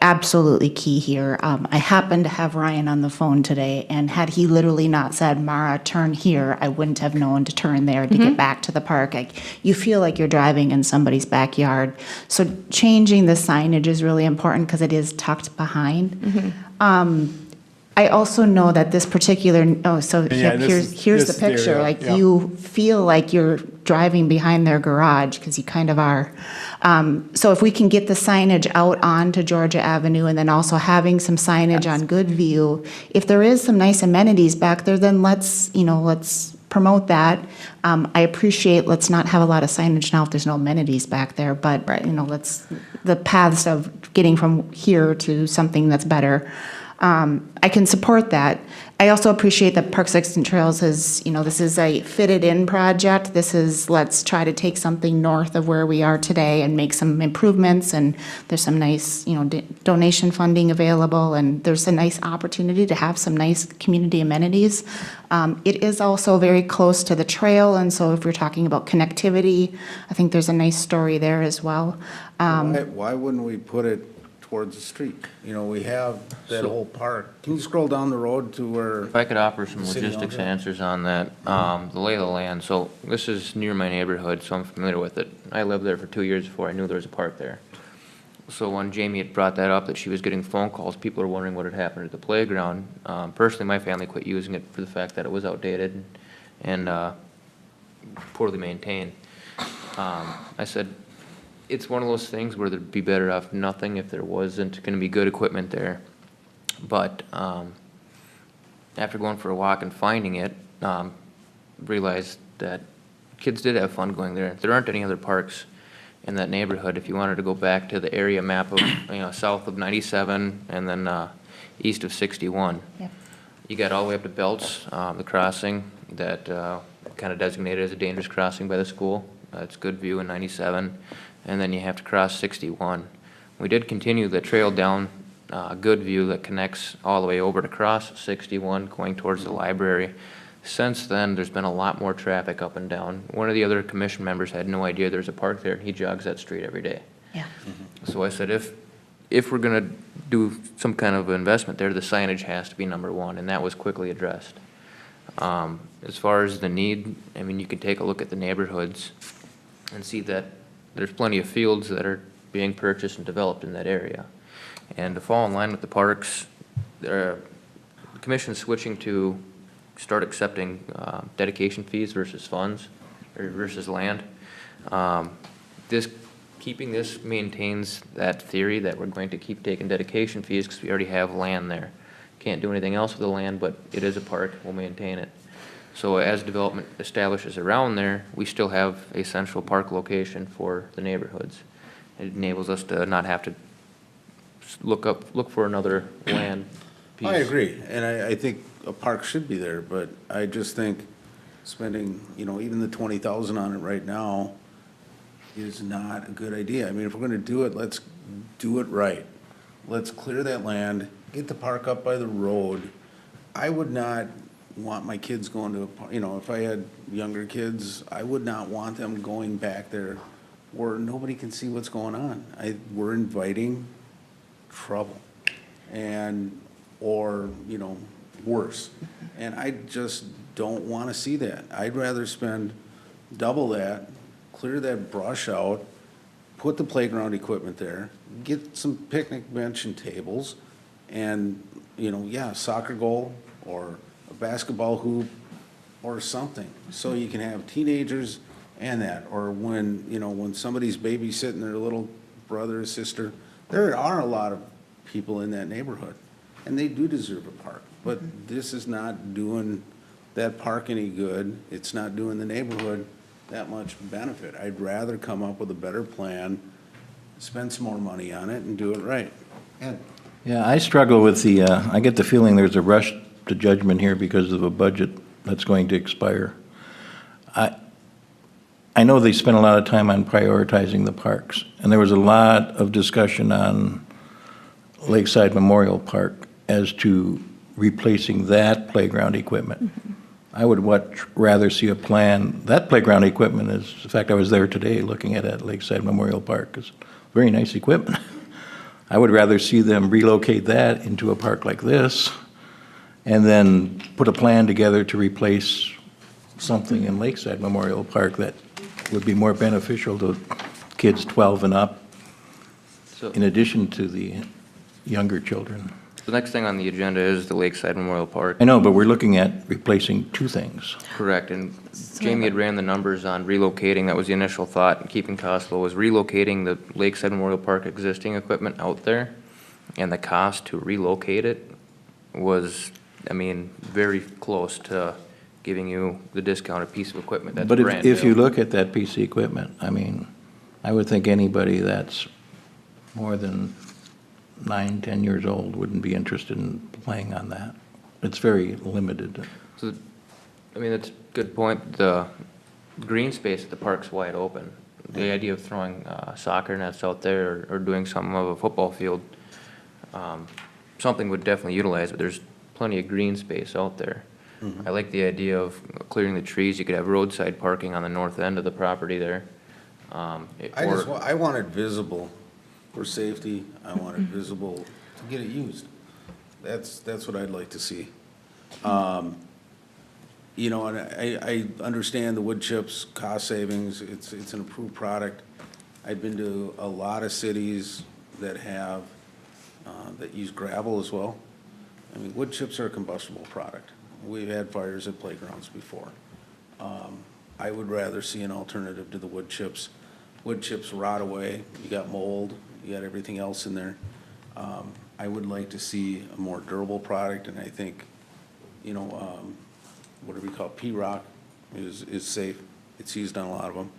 absolutely key here. I happened to have Ryan on the phone today, and had he literally not said, Mara, turn here, I wouldn't have known to turn there to get back to the park. You feel like you're driving in somebody's backyard. So changing the signage is really important because it is tucked behind. I also know that this particular, Yeah, here's the picture. yeah. You feel like you're driving behind their garage, because you kind of are. So if we can get the signage out onto Georgia Avenue, and then also having some signage on Goodview, if there is some nice amenities back there, then let's promote that. I appreciate, let's not have a lot of signage now if there's no amenities back there, but, let's, the paths of getting from here to something that's better. I can support that. I also appreciate that Parks, Lakes, and Trails is, this is a fitted-in project. This is, let's try to take something north of where we are today and make some improvements, and there's some nice, donation funding available, and there's a nice opportunity to have some nice community amenities. It is also very close to the trail, and so if we're talking about connectivity, I think there's a nice story there as well. Why wouldn't we put it towards the street? We have that whole park. Can you scroll down the road to where? If I could offer some City logistics owner. answers on that, the lay of the land. So this is near my neighborhood, so I'm familiar with it. I lived there for 2 years before I knew there was a park there. So when Jamie had brought that up, that she was getting phone calls, people were wondering what had happened at the playground. Personally, my family quit using it for the fact that it was outdated. and poorly maintained. I said, it's one of those things where there'd be better off nothing if there wasn't gonna be good equipment there. But after going for a walk and finding it, realized that kids did have fun going there. There aren't any other parks in that neighborhood. If you wanted to go back to the area map of, south of 97 and then east of 61. Yep. You got all the way up to Belts, the crossing that kind of designated as a dangerous crossing by the school. It's good view in 97. And then you have to cross 61. We did continue the trail down Good View that connects all the way over to cross 61 going towards the library. Since then, there's been a lot more traffic up and down. One of the other commission members had no idea there's a park there. He jogs that street every day. Yeah. So I said, if we're gonna do some kind of investment there, the signage has to be number one, and that was quickly addressed. As far as the need, I mean, you can take a look at the neighborhoods and see that there's plenty of fields that are being purchased and developed in that area. And to fall in line with the parks, the commission's switching to start accepting dedication fees versus funds, or versus land. Keeping this maintains that theory that we're going to keep taking dedication fees because we already have land there. Can't do anything else with the land, but it is a park, we'll maintain it. So as development establishes around there, we still have a central park location for the neighborhoods. It enables us to not have to look for another land piece. I agree, and I think a park should be there, but I just think spending, even the 20,000 on it right now is not a good idea. I mean, if we're gonna do it, let's do it right. Let's clear that land, get the park up by the road. I would not want my kids going to a park, if I had younger kids, I would not want them going back there where nobody can see what's going on. We're inviting trouble or worse. And I just don't want to see that. I'd rather spend double that, clear that brush out, put the playground equipment there, get some picnic bench and tables, and, soccer goal or a basketball hoop or something. So you can have teenagers and that, or when somebody's babysitting their little brother or sister, there are a lot of people in that neighborhood, and they do deserve a park. But this is not doing that park any good. It's not doing the neighborhood that much benefit. I'd rather come up with a better plan, spend some more money on it, and do it right. Yeah, I struggle with I get the feeling there's a rush to judgment here because of a budget that's going to expire. I know they spent a lot of time on prioritizing the parks, and there was a lot of discussion on Lakeside Memorial Park as to replacing that playground equipment. I would rather see a plan. That playground equipment is, in fact, I was there today looking at it at Lakeside Memorial Park. It's very nice equipment. I would rather see them relocate that into a park like this and then put a plan together to replace something in Lakeside Memorial Park that would be more beneficial to kids 12 and up, in addition to the younger children. The next thing on the agenda is the Lakeside Memorial Park. I know, but we're looking at replacing two things. Correct, and Jamie had ran the numbers on relocating, that was the initial thought, and keeping costs low, was relocating the Lakeside Memorial Park existing equipment out there, and the cost to relocate it was, very close to giving you the discounted piece of equipment that's But brand if new. you look at that piece of equipment, I would think anybody that's more than 9, 10 years old wouldn't be interested in playing on that. It's very limited. So, that's a good point. The green space at the park's wide open. The idea of throwing soccer nets out there or doing something of a football field, something would definitely utilize it. There's plenty of green space out there. I like the idea of clearing the trees. You could have roadside parking on the north end of the property there. I want it visible for safety. I want it visible to get it used. That's what I'd like to see. And I understand the wood chips, cost savings, it's an improved product. I've been to a lot of cities that have, that use gravel as well. Wood chips are a combustible product. We've had fires at playgrounds before. I would rather see an alternative to the wood chips. Wood chips rot away, you got mold, you got everything else in there. I would like to see a more durable product, and I think, what do we call it, P-rock is safe. It's used on a lot of them.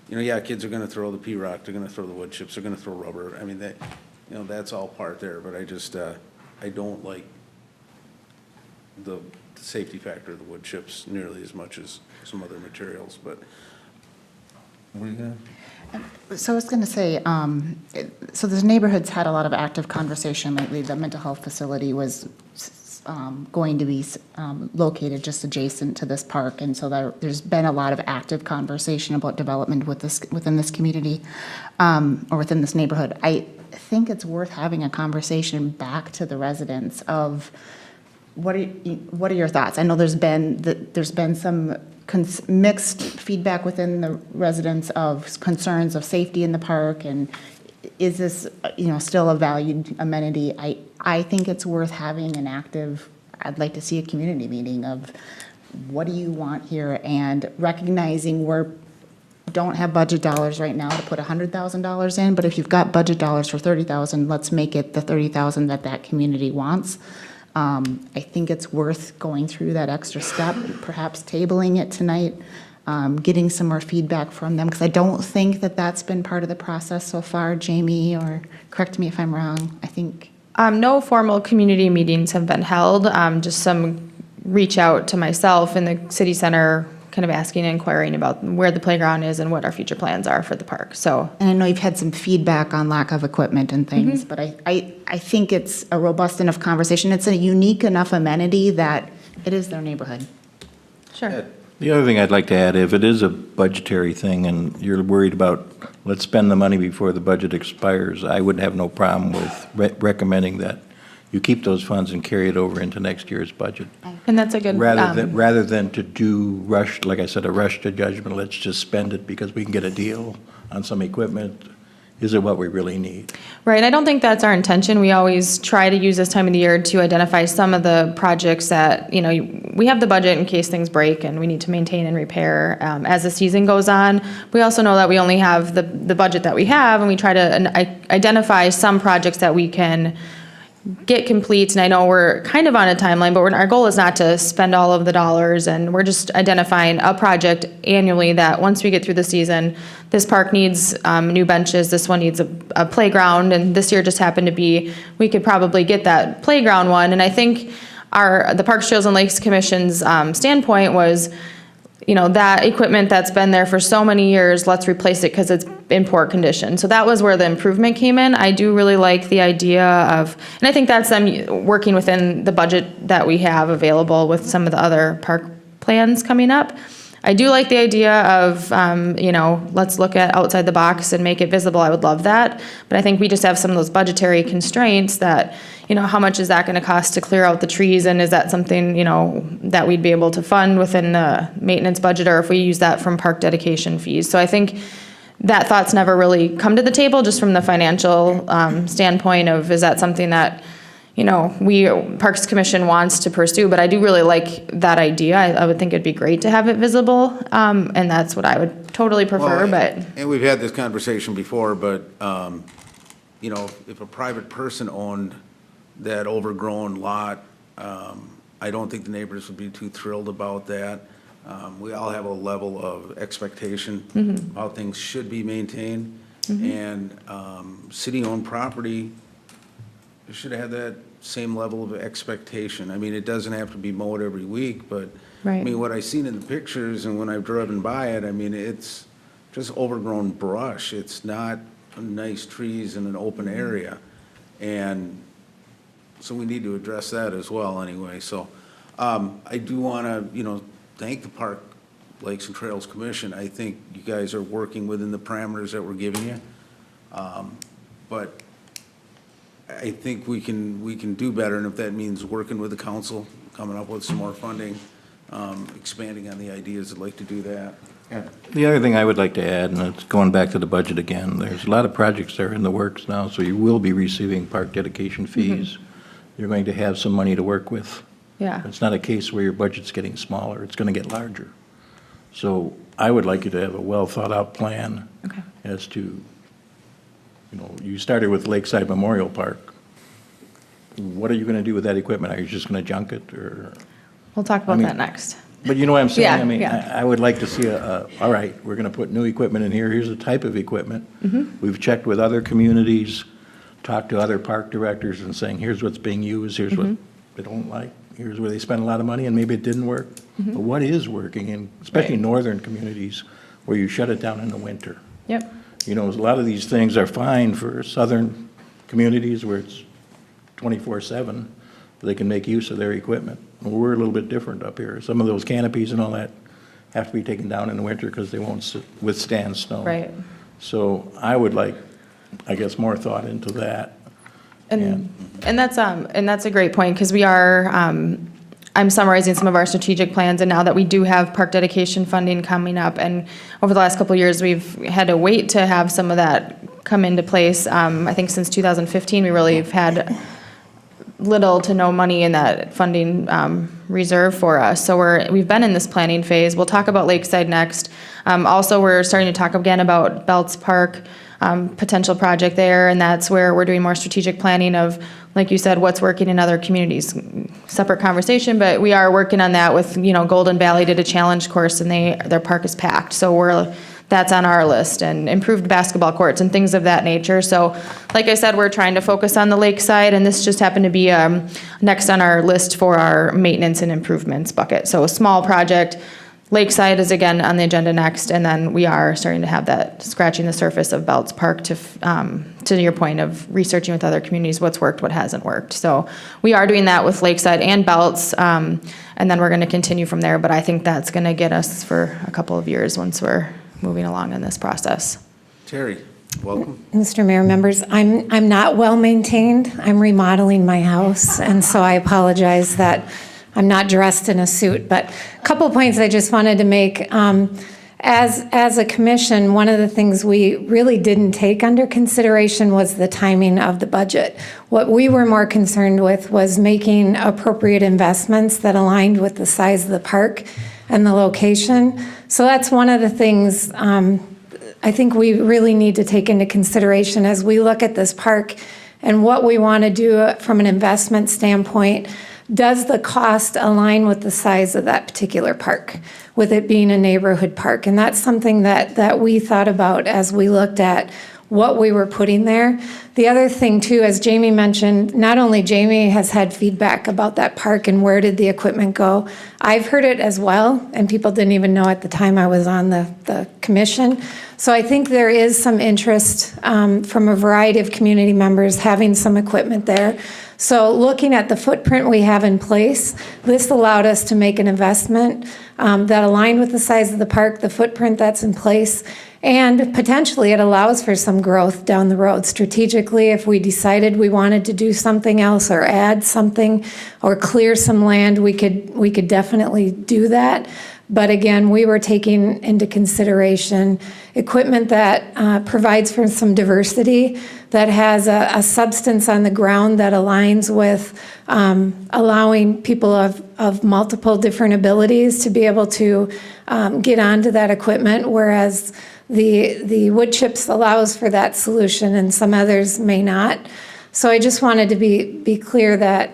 Yeah, kids are gonna throw the P-rock, they're gonna throw the wood chips, they're gonna throw rubber. I mean, that's all part there, but I just, I don't like the safety factor of the wood chips nearly as much as some other materials, but. What are you gonna? So I was going to say, so the neighborhood's had a lot of active conversation lately. The mental health facility was going to be located just adjacent to this park, and so there's been a lot of active conversation about development within this community, or within this neighborhood. I think it's worth having a conversation back to the residents of what are your thoughts? I know there's been some mixed feedback within the residents of concerns of safety in the park, and is this, still a valued amenity? I think it's worth having an active, I'd like to see a community meeting of what do you want here, and recognizing don't have budget dollars right now to put $100,000 in, but if you've got budget dollars for $30,000, let's make it the $30,000 that community wants. I think it's worth going through that extra step, perhaps tabling it tonight, getting some more feedback from them, because I don't think that's been part of the process so far, Jamie, or correct me if I'm wrong, I think. No formal community meetings have been held, just some reach out to myself in the city center, kind of asking and inquiring about where the playground is and what our future plans are for the park, so. And I know you've had some feedback on lack of equipment and things, but I think it's a robust enough conversation. It's a unique enough amenity that it is their neighborhood. Sure. The other thing I'd like to add, if it is a budgetary thing and you're worried about, let's spend the money before the budget expires, I would have no problem with recommending that you keep those funds and carry it over into next year's budget. And that's a good. Rather than to do rush, like I said, a rush to judgment, let's just spend it because we can get a deal on some equipment. Is it what we really need? Right, and I don't think that's our intention. We always try to use this time of the year to identify some of the projects that, we have the budget in case things break and we need to maintain and repair as the season goes on. We also know that we only have the budget that we have, and we try to identify some projects that we can get complete, and I know we're kind of on a timeline, but our goal is not to spend all of the dollars, and we're just identifying a project annually that once we get through the season, this park needs new benches, this one needs a playground, and this year just happened to be, we could probably get that playground one, and I think the Parks, Trails, and Lakes Commission's standpoint was, that equipment that's been there for so many years, let's replace it because it's in poor condition. So that was where the improvement came in. I do really like the idea of, and I think that's them working within the budget that we have available with some of the other park plans coming up. I do like the idea of, let's look at outside the box and make it visible. I would love that. But I think we just have some of those budgetary constraints that, how much is that going to cost to clear out the trees? And is that something, that we'd be able to fund within the maintenance budget, or if we use that from park dedication fees? So I think that thought's never really come to the table, just from the financial standpoint of, is that something that, Parks Commission wants to pursue, but I do really like that idea. I would think it'd be great to have it visible, and that's what I would totally prefer, but. And we've had this conversation before, but, if a private person owned that overgrown lot, I don't think the neighbors would be too thrilled about that. We all have a level of expectation how things should be maintained, and city-owned property should have that same level of expectation. I mean, it doesn't have to be mowed every week, but, I mean, what I've seen in the pictures and when I've driven by it, I mean, it's just overgrown brush. It's not nice trees in an open area. And so we need to address that as well anyway. So I do want to, thank the Park, Lakes, and Trails Commission. I think you guys are working within the parameters that we're giving you. But I think we can do better, and if that means working with the council, coming up with some more funding, expanding on the ideas, I'd like to do that. The other thing I would like to add, and it's going back to the budget again, there's a lot of projects that are in the works now, so you will be receiving park dedication fees. You're going to have some money to work with. Yeah. It's not a case where your budget's getting smaller, it's going to get larger. So I would like you to have a well-thought-out plan Okay. as to, you started with Lakeside Memorial Park. What are you going to do with that equipment? Are you just going to junk it, or? We'll talk about I mean, that next. But you know what I'm saying? Yeah, I mean, yeah. I would like to see all right, we're going to put new equipment in here. Here's the type of equipment. Mhm. We've checked with other communities, talked to other park directors and saying, here's what's being used, here's what Mhm. they don't like, here's where they spend a lot of money and maybe it didn't work. Mhm. But what is working, and especially Right. northern communities where you shut it down in the winter? Yep. A lot of these things are fine for southern communities where it's 24/7. They can make use of their equipment. Well, we're a little bit different up here. Some of those canopies and all that have to be taken down in the winter because they won't withstand snow. Right. So I would like, I guess, more thought into that. And that's a great point, because we are, I'm summarizing some of our strategic plans, and now that we do have park dedication funding coming up, and over the last couple of years, we've had to wait to have some of that come into place. I think since 2015, we really have had little to no money in that funding reserve for us. So we've been in this planning phase. We'll talk about Lakeside next. Also, we're starting to talk again about Belts Park, potential project there, and that's where we're doing more strategic planning of, like you said, what's working in other communities. Separate conversation, but we are working on that with, Golden Valley did a challenge course and their park is packed. So that's on our list, and improved basketball courts and things of that nature. So, like I said, we're trying to focus on the lakeside, and this just happened to be next on our list for our maintenance and improvements bucket. So a small project. Lakeside is again on the agenda next, and then we are starting to have that scratching the surface of Belts Park to your point of researching with other communities what's worked, what hasn't worked. So we are doing that with Lakeside and Belts, and then we're going to continue from there. But I think that's going to get us for a couple of years once we're moving along in this process. Terry, welcome. Mr. Mayor, members, I'm not well maintained. I'm remodeling my house, and so I apologize that I'm not dressed in a suit. But a couple of points I just wanted to make. As a commission, one of the things we really didn't take under consideration was the timing of the budget. What we were more concerned with was making appropriate investments that aligned with the size of the park and the location. So that's one of the things I think we really need to take into consideration as we look at this park and what we want to do from an investment standpoint. Does the cost align with the size of that particular park, with it being a neighborhood park? And that's something that we thought about as we looked at what we were putting there. The other thing too, as Jamie mentioned, not only Jamie has had feedback about that park and where did the equipment go, I've heard it as well, and people didn't even know at the time I was on the commission. So I think there is some interest from a variety of community members having some equipment there. So looking at the footprint we have in place, this allowed us to make an investment that aligned with the size of the park, the footprint that's in place, and potentially it allows for some growth down the road. Strategically, if we decided we wanted to do something else or add something or clear some land, we could definitely do that. But again, we were taking into consideration equipment that provides for some diversity, that has a substance on the ground that aligns with allowing people of multiple different abilities to be able to get onto that equipment, whereas the wood chips allows for that solution and some others may not. So I just wanted to be clear that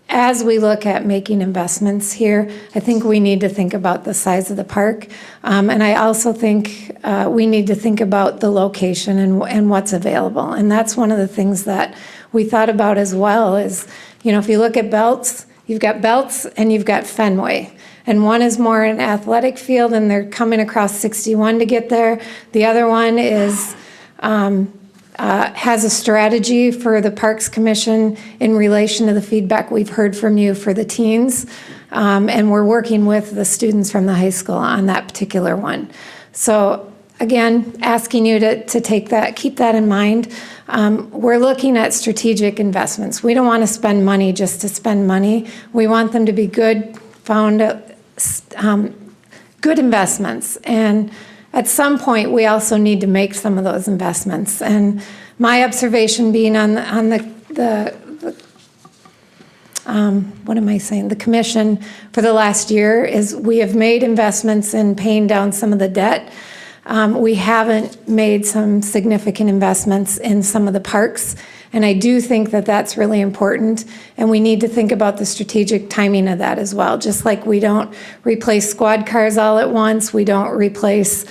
as we look at making investments here, I think we need to think about the size of the park. And I also think we need to think about the location and what's available. And that's one of the things that we thought about as well is, if you look at Belts, you've got Belts and you've got Fenway. And one is more an athletic field and they're coming across 61 to get there. The other one is has a strategy for the Parks Commission in relation to the feedback we've heard from you for the teens. And we're working with the students from the high school on that particular one. So again, asking you to take that, keep that in mind. We're looking at strategic investments. We don't want to spend money just to spend money. We want them to be good investments. And at some point, we also need to make some of those investments. And my observation being on the what am I saying? The commission for the last year is we have made investments in paying down some of the debt. We haven't made some significant investments in some of the parks, and I do think that that's really important, and we need to think about the strategic timing of that as well. Just like we don't replace squad cars all at once, we don't replace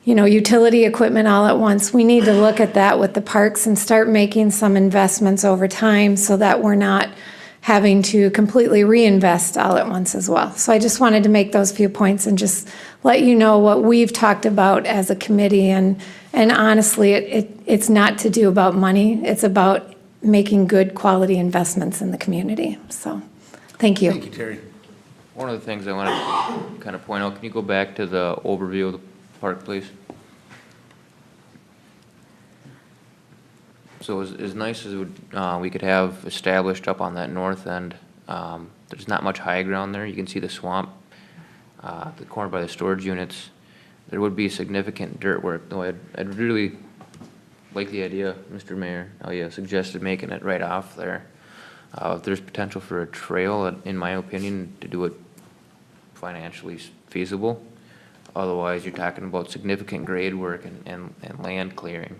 utility equipment all at once. We need to look at that with the parks and start making some investments over time so that we're not having to completely reinvest all at once as well. So I just wanted to make those few points and just let you know what we've talked about as a committee. And honestly, it's not to do about money. It's about making good quality investments in the community. So, thank you. Thank you, Terry. One of the things I want to kind of point out, can you go back to the overview of the park, please? So as nice as we could have established up on that north end, there's not much high ground there. You can see the swamp, the corner by the storage units. There would be significant dirt work, though I'd really like the idea, Mr. Mayor, how you suggested making it right off there. If there's potential for a trail, in my opinion, to do it financially feasible. Otherwise, you're talking about significant grade work and land clearing.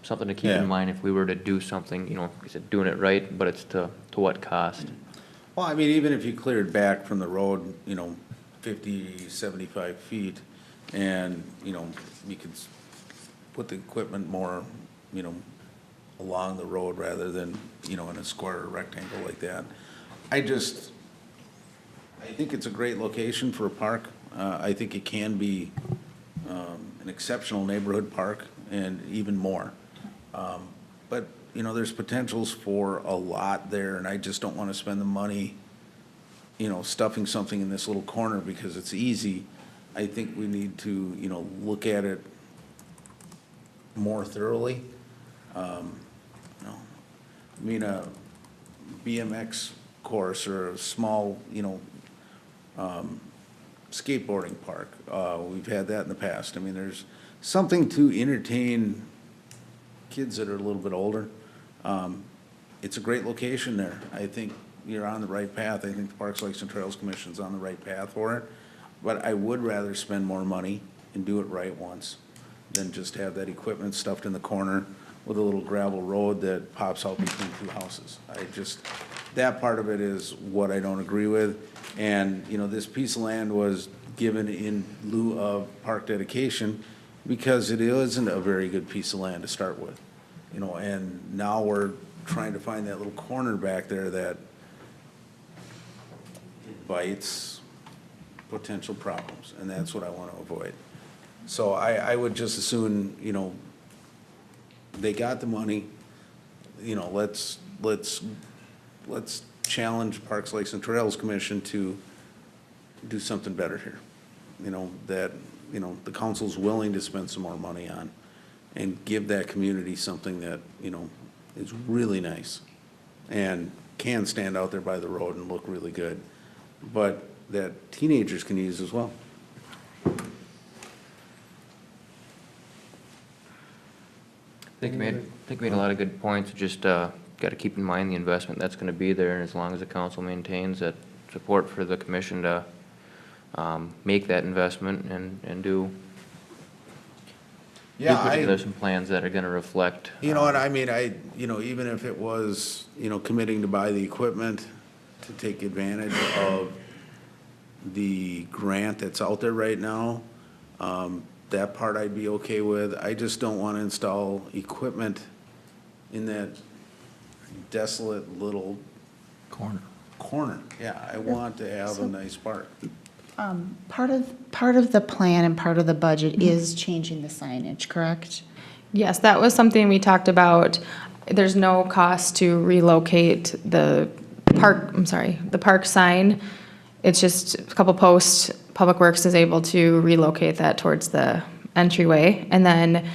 Something to keep in mind if we were to do something, like I said, doing it right, but it's to what cost? Well, I mean, even if you cleared back from the road, 50, 75 feet, and, you could put the equipment more, along the road rather than, in a square or rectangle like that. I think it's a great location for a park. I think it can be an exceptional neighborhood park and even more. But, there's potentials for a lot there, and I just don't want to spend the money, stuffing something in this little corner because it's easy. I think we need to, look at it more thoroughly. A BMX course or a small, skateboarding park. We've had that in the past. I mean, there's something to entertain kids that are a little bit older. It's a great location there. I think you're on the right path. I think the Parks, Lakes, and Trails Commission's on the right path for it. But I would rather spend more money and do it right once than just have that equipment stuffed in the corner with a little gravel road that pops out between two houses. That part of it is what I don't agree with. And, this piece of land was given in lieu of park dedication because it isn't a very good piece of land to start with. And now we're trying to find that little corner back there that invites potential problems, and that's what I want to avoid. So I would just as soon, they got the money, let's challenge Parks, Lakes, and Trails Commission to do something better here. That the council's willing to spend some more money on and give that community something that, is really nice and can stand out there by the road and look really good, but that teenagers can use as well. I think you made a lot of good points. Just got to keep in mind the investment that's going to be there, and as long as the council maintains that support for the commission to make that investment and do. There's some plans that are going to reflect. And I mean, even if it was, committing to buy the equipment to take advantage of the grant that's out there right now, that part I'd be okay with. I just don't want to install equipment in that desolate little corner. Yeah, I want to have a nice park. Part of the plan and part of the budget is changing the signage, correct? Yes, that was something we talked about. There's no cost to relocate the park sign. It's just a couple posts. Public Works is able to relocate that towards the entryway, and then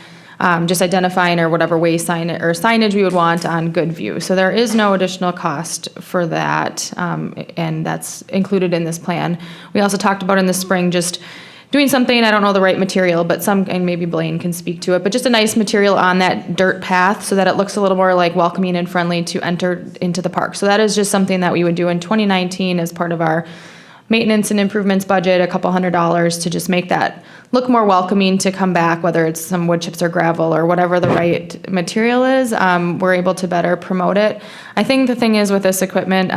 just identifying or whatever way signage we would want on Good View. So there is no additional cost for that, and that's included in this plan. We also talked about in the spring just doing something, I don't know the right material, but and maybe Blaine can speak to it, but just a nice material on that dirt path so that it looks a little more like welcoming and friendly to enter into the park. So that is just something that we would do in 2019 as part of our maintenance and improvements budget, a couple $100 to just make that look more welcoming to come back, whether it's some wood chips or gravel or whatever the right material is. We're able to better promote it. I think the thing is with this equipment,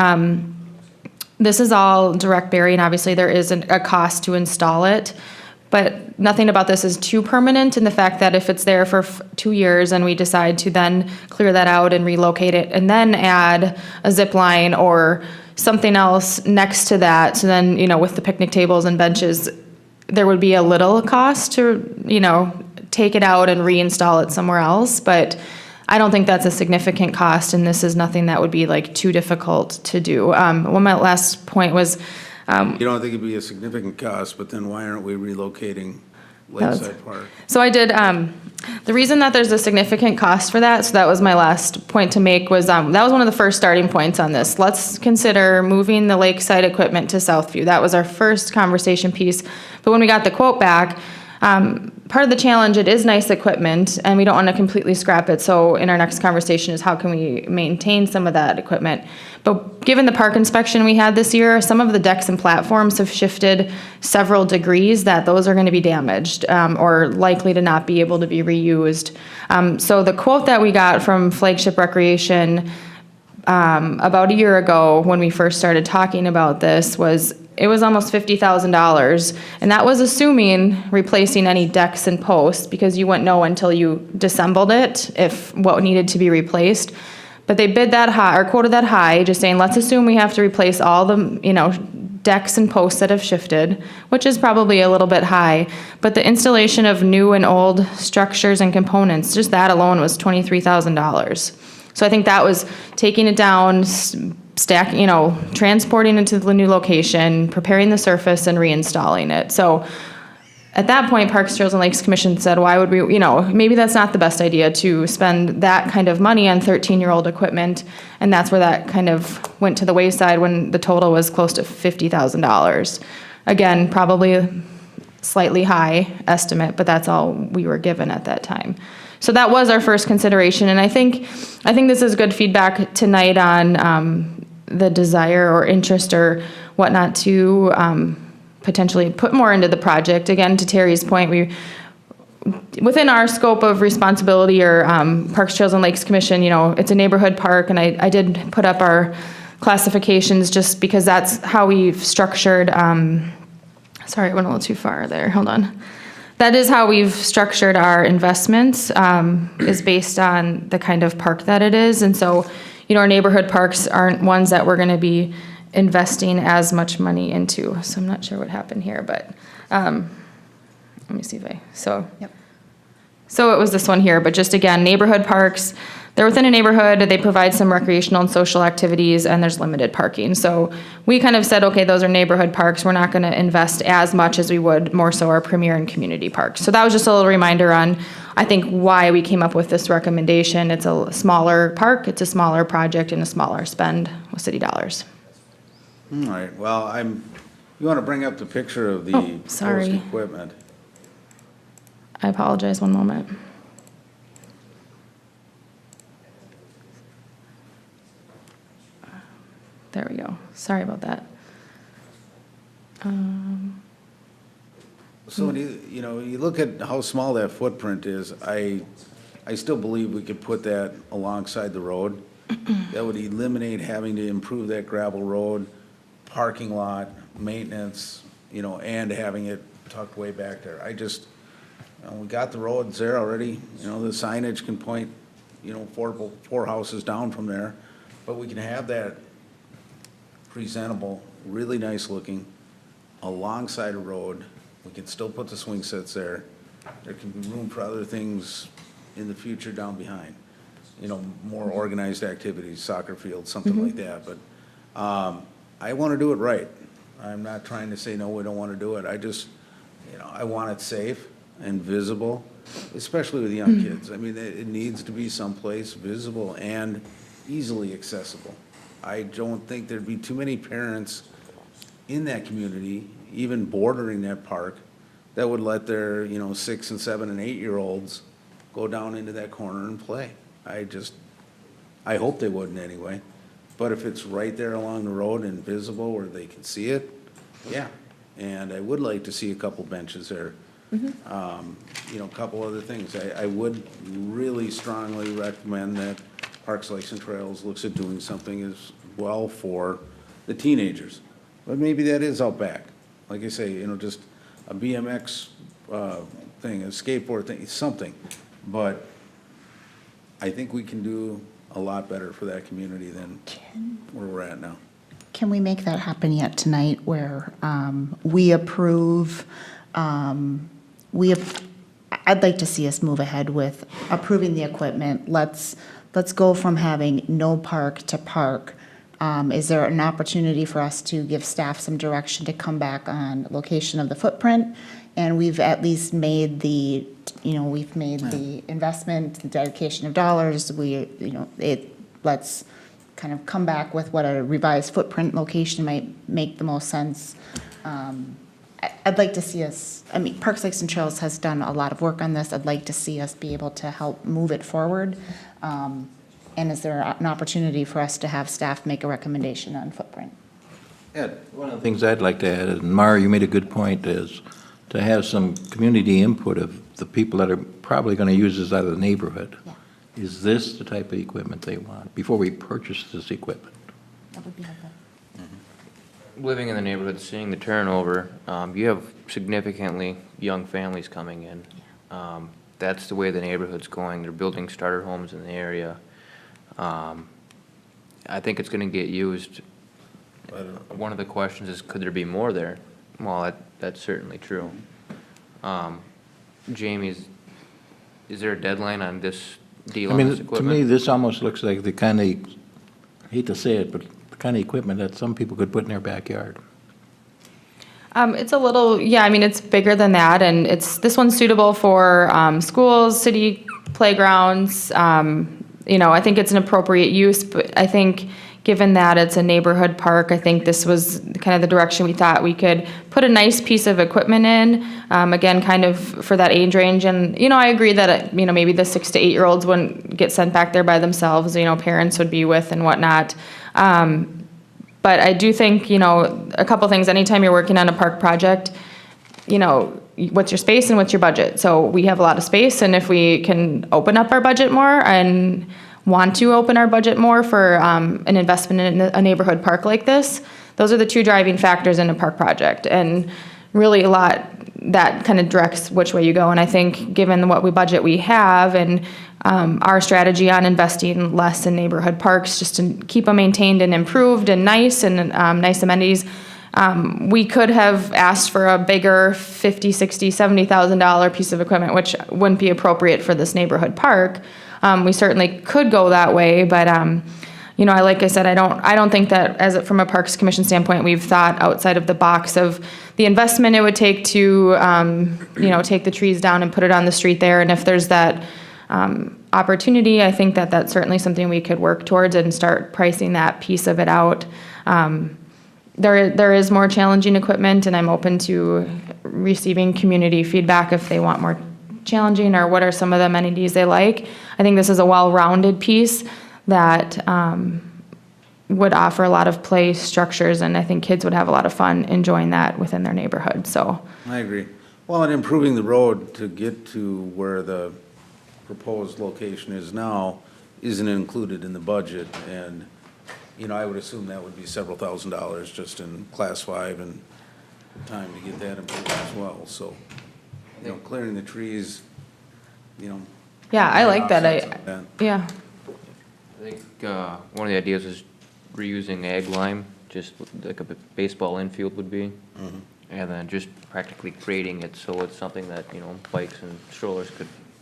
this is all direct bury, and obviously there is a cost to install it, but nothing about this is too permanent in the fact that if it's there for 2 years and we decide to then clear that out and relocate it and then add a zip line or something else next to that, so then, with the picnic tables and benches, there would be a little cost to, take it out and reinstall it somewhere else, but I don't think that's a significant cost, and this is nothing that would be like too difficult to do. My last point was, You don't think it'd be a significant cost, but then why aren't we relocating Lakeside Park? so I did, the reason that there's a significant cost for that, so that was my last point to make, was that was one of the first starting points on this. Let's consider moving the Lakeside equipment to Southview. That was our first conversation piece. But when we got the quote back, part of the challenge, it is nice equipment, and we don't want to completely scrap it. So in our next conversation is how can we maintain some of that equipment. But given the park inspection we had this year, some of the decks and platforms have shifted several degrees that those are going to be damaged or likely to not be able to be reused. So the quote that we got from Flagship Recreation about a year ago when we first started talking about this was almost $50,000, and that was assuming replacing any decks and posts, because you wouldn't know until you disassembled it if what needed to be replaced. But they bid that high, or quoted that high, just saying, let's assume we have to replace all the, decks and posts that have shifted, which is probably a little bit high. But the installation of new and old structures and components, just that alone was $23,000. So I think that was taking it down, transporting it to the new location, preparing the surface, and reinstalling it. So at that point, Parks, Trails, and Lakes Commission said, why would we, maybe that's not the best idea to spend that kind of money on 13-year-old equipment. And that's where that kind of went to the wayside when the total was close to $50,000. Again, probably a slightly high estimate, but that's all we were given at that time. So that was our first consideration, and I think this is good feedback tonight on the desire or interest or whatnot to potentially put more into the project. Again, to Terry's point, within our scope of responsibility or Parks, Trails, and Lakes Commission, it's a neighborhood park, and I did put up our classifications just because that's how we've structured. Sorry, I went a little too far there. Hold on. That is how we've structured our investments, is based on the kind of park that it is. And so, our neighborhood parks aren't ones that we're going to be investing as much money into. So I'm not sure what happened here, but let me see if so it was this one here, but just again, neighborhood parks, they're within a neighborhood, they provide some recreational and social activities, and there's limited parking. So we kind of said, okay, those are neighborhood parks. We're not going to invest as much as we would more so our premier and community parks. So that was just a little reminder on, I think, why we came up with this recommendation. It's a smaller park, it's a smaller project, and a smaller spend with city dollars. All right, well, you want to bring up the picture of the proposed equipment? I apologize, one moment. There we go. Sorry about that. So when you look at how small that footprint is, I still believe we could put that alongside the road. That would eliminate having to improve that gravel road, parking lot, maintenance, and having it tucked way back there. We got the roads there already. The signage can point, four houses down from there, but we can have that presentable, really nice looking, alongside a road. We can still put the swing sets there. There can be room for other things in the future down behind. More organized activities, soccer field, something like that. But I want to do it right. I'm not trying to say, no, we don't want to do it. I want it safe and visible, especially with young kids. I mean, it needs to be someplace visible and easily accessible. I don't think there'd be too many parents in that community, even bordering that park, that would let their, 6 and 7 and 8-year-olds go down into that corner and play. I hope they wouldn't anyway. But if it's right there along the road and visible where they can see it, yeah. And I would like to see a couple benches there. A couple other things. I would really strongly recommend that Parks, Lakes, and Trails looks at doing something as well for the teenagers. But maybe that is out back. Like I say, just a BMX thing, a skateboard thing, something. But I think we can do a lot better for that community than where we're at now. Can we make that happen yet tonight where we approve, I'd like to see us move ahead with approving the equipment. Let's go from having no park to park. Is there an opportunity for us to give staff some direction to come back on location of the footprint? And we've at least made the, the investment, the dedication of dollars. Let's kind of come back with what a revised footprint location might make the most sense. I'd like to see us, Parks, Lakes, and Trails has done a lot of work on this. I'd like to see us be able to help move it forward. And is there an opportunity for us to have staff make a recommendation on footprint? Ed, one of the things I'd like to add, and Mara, you made a good point, is to have some community input of the people that are probably going to use this out of the neighborhood. Yeah. Is this the type of equipment they want before we purchase this equipment? That would be helpful. Living in the neighborhood, seeing the turnover, you have significantly young families coming in. That's the way the neighborhood's going. They're building starter homes in the area. I think it's going to get used. One of the questions is, could there be more there? Well, that's certainly true. Jamie, is there a deadline on this deal on this equipment? To me, this almost looks like the kind of, I hate to say it, but the kind of equipment that some people could put in their backyard. It's a little, it's bigger than that, and this one's suitable for schools, city playgrounds. I think it's an appropriate use, but I think given that it's a neighborhood park, I think this was kind of the direction we thought we could put a nice piece of equipment in, again, kind of for that age range. And, I agree that, maybe the 6 to 8-year-olds wouldn't get sent back there by themselves, parents would be with and whatnot. But I do think, a couple things, anytime you're working on a park project, what's your space and what's your budget? So we have a lot of space, and if we can open up our budget more and want to open our budget more for an investment in a neighborhood park like this, those are the two driving factors in a park project. And really a lot that kind of directs which way you go. And I think given what budget we have and our strategy on investing less in neighborhood parks, just to keep them maintained and improved and nice amenities, we could have asked for a bigger $50,000, $60,000, $70,000 piece of equipment, which wouldn't be appropriate for this neighborhood park. We certainly could go that way, but like I said, I don't think that from a Parks Commission standpoint, we've thought outside of the box of the investment it would take to take the trees down and put it on the street there. And if there's that opportunity, I think that that's certainly something we could work towards and start pricing that piece of it out. There is more challenging equipment, and I'm open to receiving community feedback if they want more challenging or what are some of the amenities they like. I think this is a well-rounded piece that would offer a lot of play structures, and I think kids would have a lot of fun enjoying that within their neighborhood. So I agree. Well, and improving the road to get to where the proposed location is now isn't included in the budget, and I would assume that would be several $1,000s just in Class 5 and time to get that improved as well. So, clearing the trees, yeah, I like that. Yeah. I think one of the ideas is reusing ag lime, just like a baseball infield would be, and then just practically creating it so it's something that bikes and strollers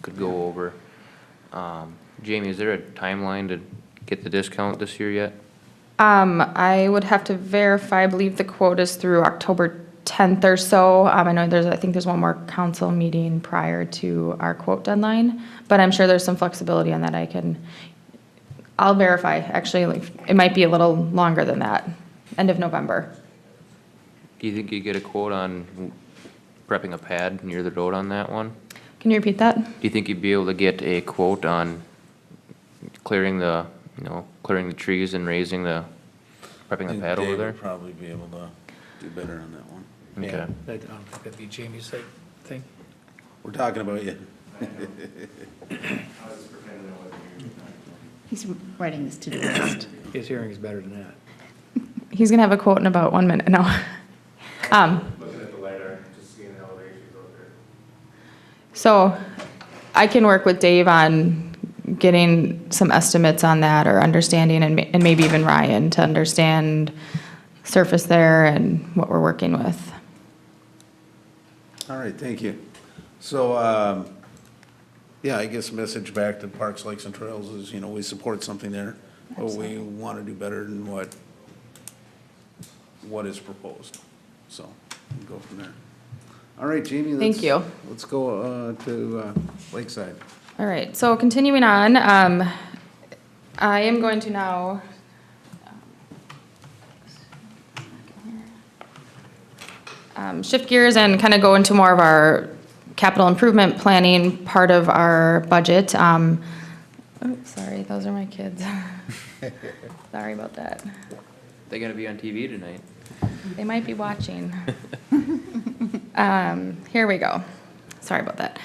could go over. Jamie, is there a timeline to get the discount this year yet? I would have to verify. I believe the quote is through October 10th or so. I know I think there's one more council meeting prior to our quote deadline, but I'm sure there's some flexibility on that. I'll verify. Actually, it might be a little longer than that, end of November. Do you think you get a quote on prepping a pad near the road on that one. Can you repeat that? Do you think you'd be able to get a quote on clearing the, clearing the trees and raising the, prepping the pad over there? Probably be able to do better on that one. Okay. I don't think that'd be Jamie's thing. We're talking about you. He's writing this to-do list. His hearing is better than that. He's gonna have a quote in about 1 minute. No. Looking at the LiDAR, just seeing the elevations out there. So I can work with Dave on getting some estimates on that or understanding, and maybe even Ryan to understand surface there and what we're working with. All right, thank you. So, yeah, I guess message back to Parks, Lakes, and Trails is, we support something there, but we want to do better than what is proposed. So, we'll go from there. All right, Jamie. Thank you. Let's go to Lakeside. All right, so continuing on, I am going to now shift gears and kind of go into more of our capital improvement planning part of our budget. Oh, sorry, those are my kids. Sorry about that. They're gonna be on TV tonight. They might be watching. Here we go. Sorry about that.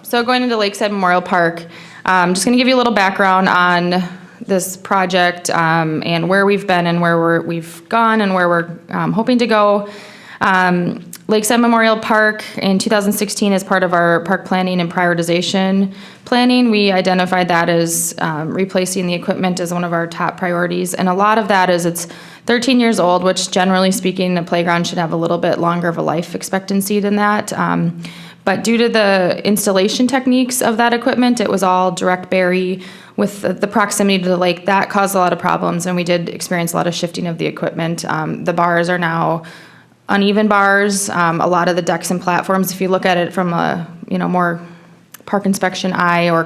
So going into Lakeside Memorial Park, I'm just going to give you a little background on this project and where we've been and where we've gone and where we're hoping to go. Lakeside Memorial Park in 2016 as part of our park planning and prioritization planning, we identified that as replacing the equipment as one of our top priorities. And a lot of that is it's 13 years old, which generally speaking, the playground should have a little bit longer of a life expectancy than that. But due to the installation techniques of that equipment, it was all direct bury with the proximity to the lake. That caused a lot of problems, and we did experience a lot of shifting of the equipment. The bars are now uneven bars. A lot of the decks and platforms, if you look at it from a more park inspection eye or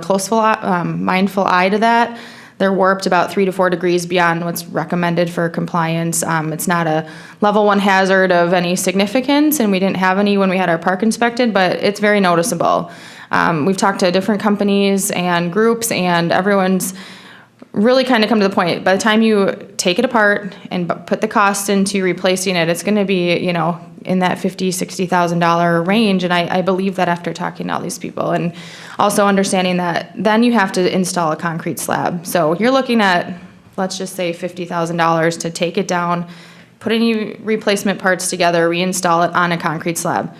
mindful eye to that, they're warped about 3 to 4 degrees beyond what's recommended for compliance. It's not a level 1 hazard of any significance, and we didn't have any when we had our park inspected, but it's very noticeable. We've talked to different companies and groups, and everyone's really kind of come to the point. By the time you take it apart and put the cost into replacing it, it's going to be, in that $50,000, $60,000 range. And I believe that after talking to all these people, and also understanding that then you have to install a concrete slab. So you're looking at, let's just say $50,000 to take it down, put any replacement parts together, reinstall it on a concrete slab.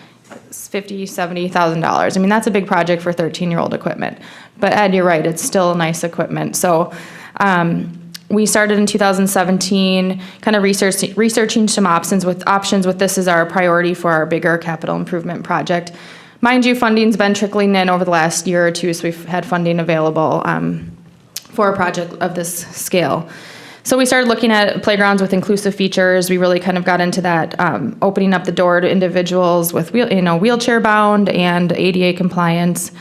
It's $50,000, $70,000. I mean, that's a big project for 13-year-old equipment. But Ed, you're right, it's still nice equipment. So we started in 2017, kind of researching some options with this as our priority for our bigger capital improvement project. Mind you, funding's been trickling in over the last year or two, so we've had funding available for a project of this scale. So we started looking at playgrounds with inclusive features. We really kind of got into that, opening up the door to individuals with wheelchair bound and ADA compliance.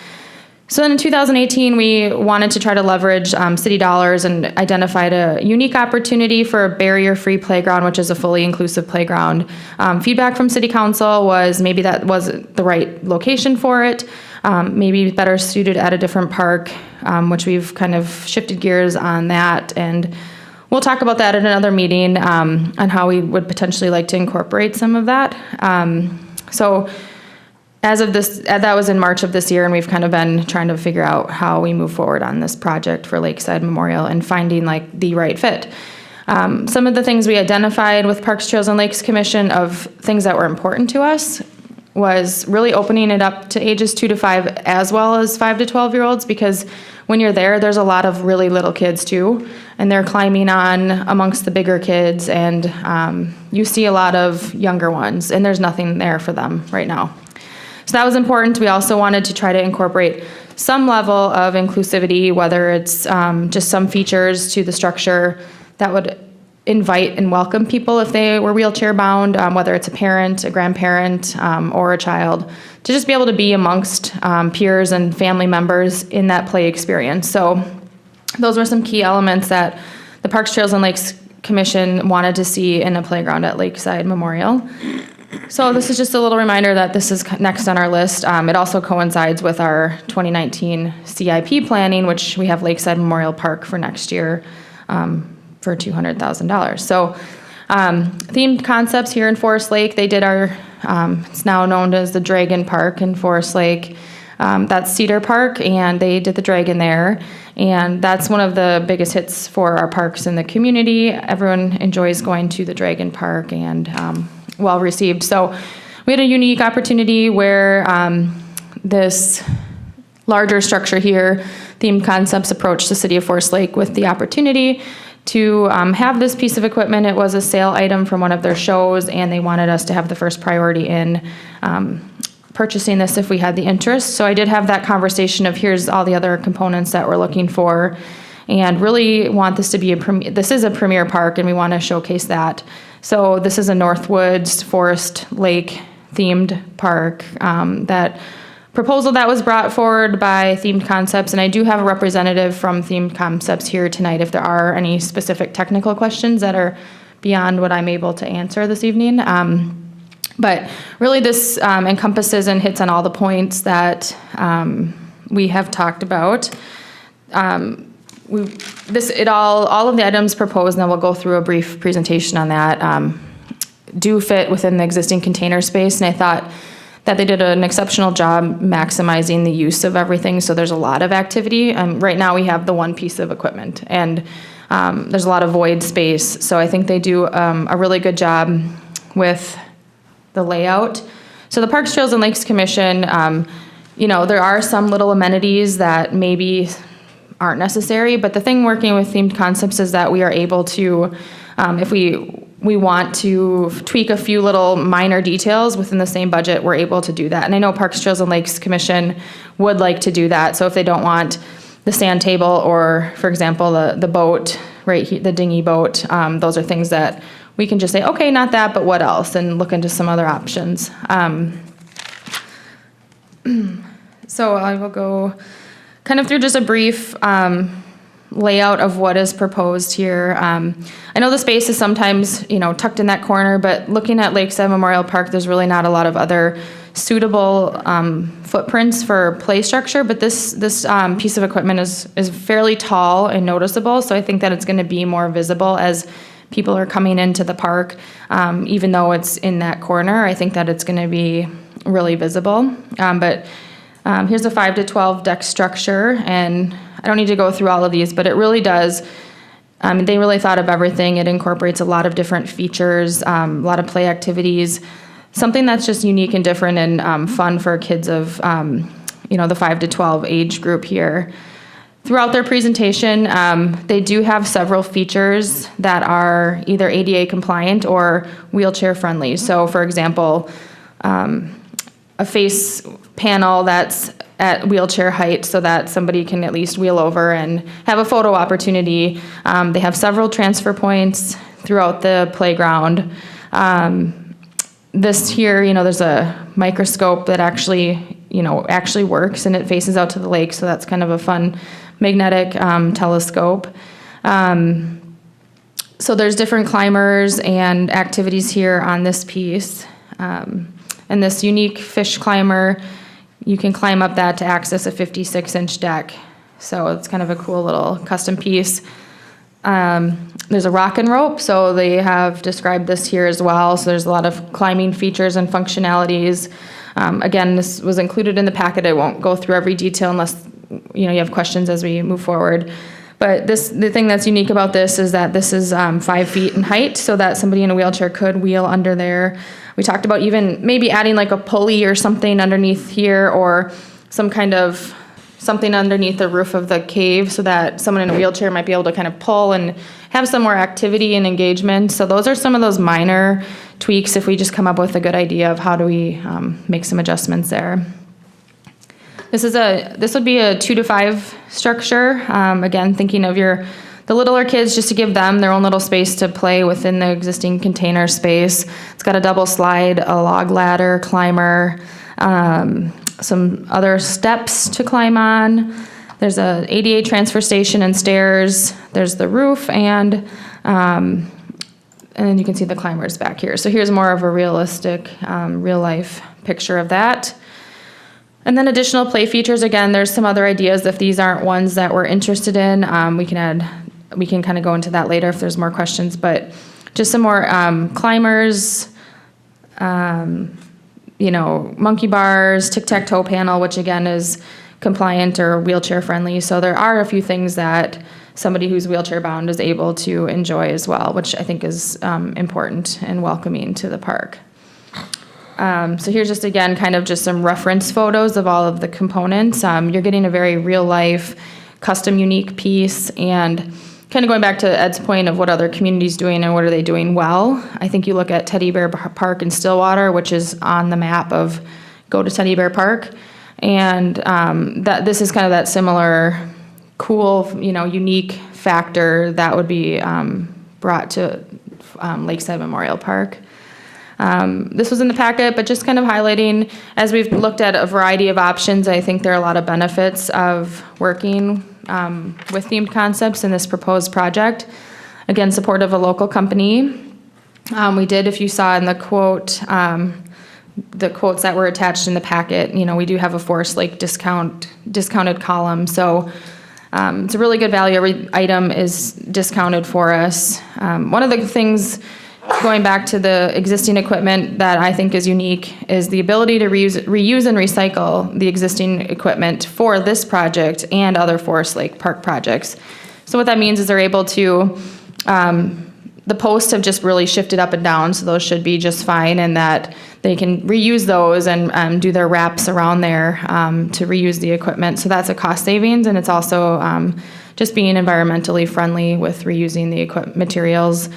So then in 2018, we wanted to try to leverage city dollars and identified a unique opportunity for a barrier-free playground, which is a fully inclusive playground. Feedback from city council was maybe that wasn't the right location for it, maybe better suited at a different park, which we've kind of shifted gears on that. And we'll talk about that at another meeting on how we would potentially like to incorporate some of that. So as of this, that was in March of this year, and we've kind of been trying to figure out how we move forward on this project for Lakeside Memorial and finding the right fit. Some of the things we identified with Parks, Trails, and Lakes Commission of things that were important to us was really opening it up to ages 2 to 5 as well as 5 to 12-year-olds, because when you're there, there's a lot of really little kids too, and they're climbing on amongst the bigger kids, and you see a lot of younger ones, and there's nothing there for them right now. So that was important. We also wanted to try to incorporate some level of inclusivity, whether it's just some features to the structure that would invite and welcome people if they were wheelchair bound, whether it's a parent, a grandparent, or a child, to just be able to be amongst peers and family members in that play experience. So those were some key elements that the Parks, Trails, and Lakes Commission wanted to see in a playground at Lakeside Memorial. So this is just a little reminder that this is next on our list. It also coincides with our 2019 CIP planning, which we have Lakeside Memorial Park for next year for $200,000. So themed concepts here in Forest Lake, they did our, it's now known as the Dragon Park in Forest Lake. That's Cedar Park, and they did the Dragon there. And that's one of the biggest hits for our parks in the community. Everyone enjoys going to the Dragon Park, and well received. So we had a unique opportunity where this larger structure here, Themed Concepts, approached the city of Forest Lake with the opportunity to have this piece of equipment. It was a sale item from one of their shows, and they wanted us to have the first priority in purchasing this if we had the interest. So I did have that conversation of here's all the other components that we're looking for, and really want this to be this is a premier park, and we want to showcase that. So this is a Northwoods Forest Lake themed park. That proposal that was brought forward by Themed Concepts, and I do have a representative from Themed Concepts here tonight if there are any specific technical questions that are beyond what I'm able to answer this evening. But really this encompasses and hits on all the points that we have talked about. All of the items proposed, and then we'll go through a brief presentation on that, do fit within the existing container space, and I thought that they did an exceptional job maximizing the use of everything, so there's a lot of activity. Right now we have the one piece of equipment, and there's a lot of void space, so I think they do a really good job with the layout. So the Parks, Trails, and Lakes Commission, there are some little amenities that maybe aren't necessary, but the thing working with Themed Concepts is that we are able to, if we want to tweak a few little minor details within the same budget, we're able to do that. And I know Parks, Trails, and Lakes Commission would like to do that. So if they don't want the sand table or, for example, the boat, right here, the dinghy boat, those are things that we can just say, okay, not that, but what else? And look into some other options. So I will go kind of through just a brief layout of what is proposed here. I know the space is sometimes, tucked in that corner, but looking at Lakeside Memorial Park, there's really not a lot of other suitable footprints for play structure, but this piece of equipment is fairly tall and noticeable, so I think that it's going to be more visible as people are coming into the park. Even though it's in that corner, I think that it's going to be really visible. But here's a 5 to 12 deck structure, and I don't need to go through all of these, but it really does. They really thought of everything. It incorporates a lot of different features, a lot of play activities, something that's just unique and different and fun for kids of the 5 to 12 age group here. Throughout their presentation, they do have several features that are either ADA compliant or wheelchair friendly. So for example, a face panel that's at wheelchair height so that somebody can at least wheel over and have a photo opportunity. They have several transfer points throughout the playground. This here, there's a microscope that actually works, and it faces out to the lake, so that's kind of a fun magnetic telescope. So there's different climbers and activities here on this piece. And this unique fish climber, you can climb up that to access a 56-inch deck. So it's kind of a cool little custom piece. There's a rock and rope, so they have described this here as well. So there's a lot of climbing features and functionalities. Again, this was included in the packet. I won't go through every detail unless you have questions as we move forward. But the thing that's unique about this is that this is 5 feet in height, so that somebody in a wheelchair could wheel under there. We talked about even maybe adding like a pulley or something underneath here, or some kind of something underneath the roof of the cave so that someone in a wheelchair might be able to kind of pull and have some more activity and engagement. So those are some of those minor tweaks if we just come up with a good idea of how do we make some adjustments there. This would be a 2 to 5 structure. Again, thinking of the littler kids, just to give them their own little space to play within the existing container space. It's got a double slide, a log ladder, climber, some other steps to climb on. There's a ADA transfer station and stairs. There's the roof, and And then you can see the climbers back here. So here's more of a realistic, real-life picture of that. And then additional play features. Again, there's some other ideas. If these aren't ones that we're interested in, we can kind of go into that later if there's more questions. But just some more climbers, monkey bars, tic-tac-toe panel, which again is compliant or wheelchair friendly. So there are a few things that somebody who's wheelchair bound is able to enjoy as well, which I think is important and welcoming to the park. So here's just again kind of just some reference photos of all of the components. You're getting a very real life, custom, unique piece, and kind of going back to Ed's point of what other communities doing and what are they doing well. I think you look at Teddy Bear Park in Stillwater, which is on the map of go to Teddy Bear Park, and that this is kind of that similar cool, unique factor that would be brought to Lakeside Memorial Park. This was in the packet, but just kind of highlighting, as we've looked at a variety of options, I think there are a lot of benefits of working with themed concepts in this proposed project. Again, support of a local company. We did, if you saw in the quote, the quotes that were attached in the packet, we do have a Forest Lake discounted column. So it's a really good value. Every item is discounted for us. One of the things, going back to the existing equipment, that I think is unique is the ability to reuse and recycle the existing equipment for this project and other Forest Lake Park projects. So what that means is they're able to, the posts have just really shifted up and down, so those should be just fine, and that they can reuse those and do their wraps around there to reuse the equipment. So that's a cost savings, and it's also just being environmentally friendly with reusing the materials.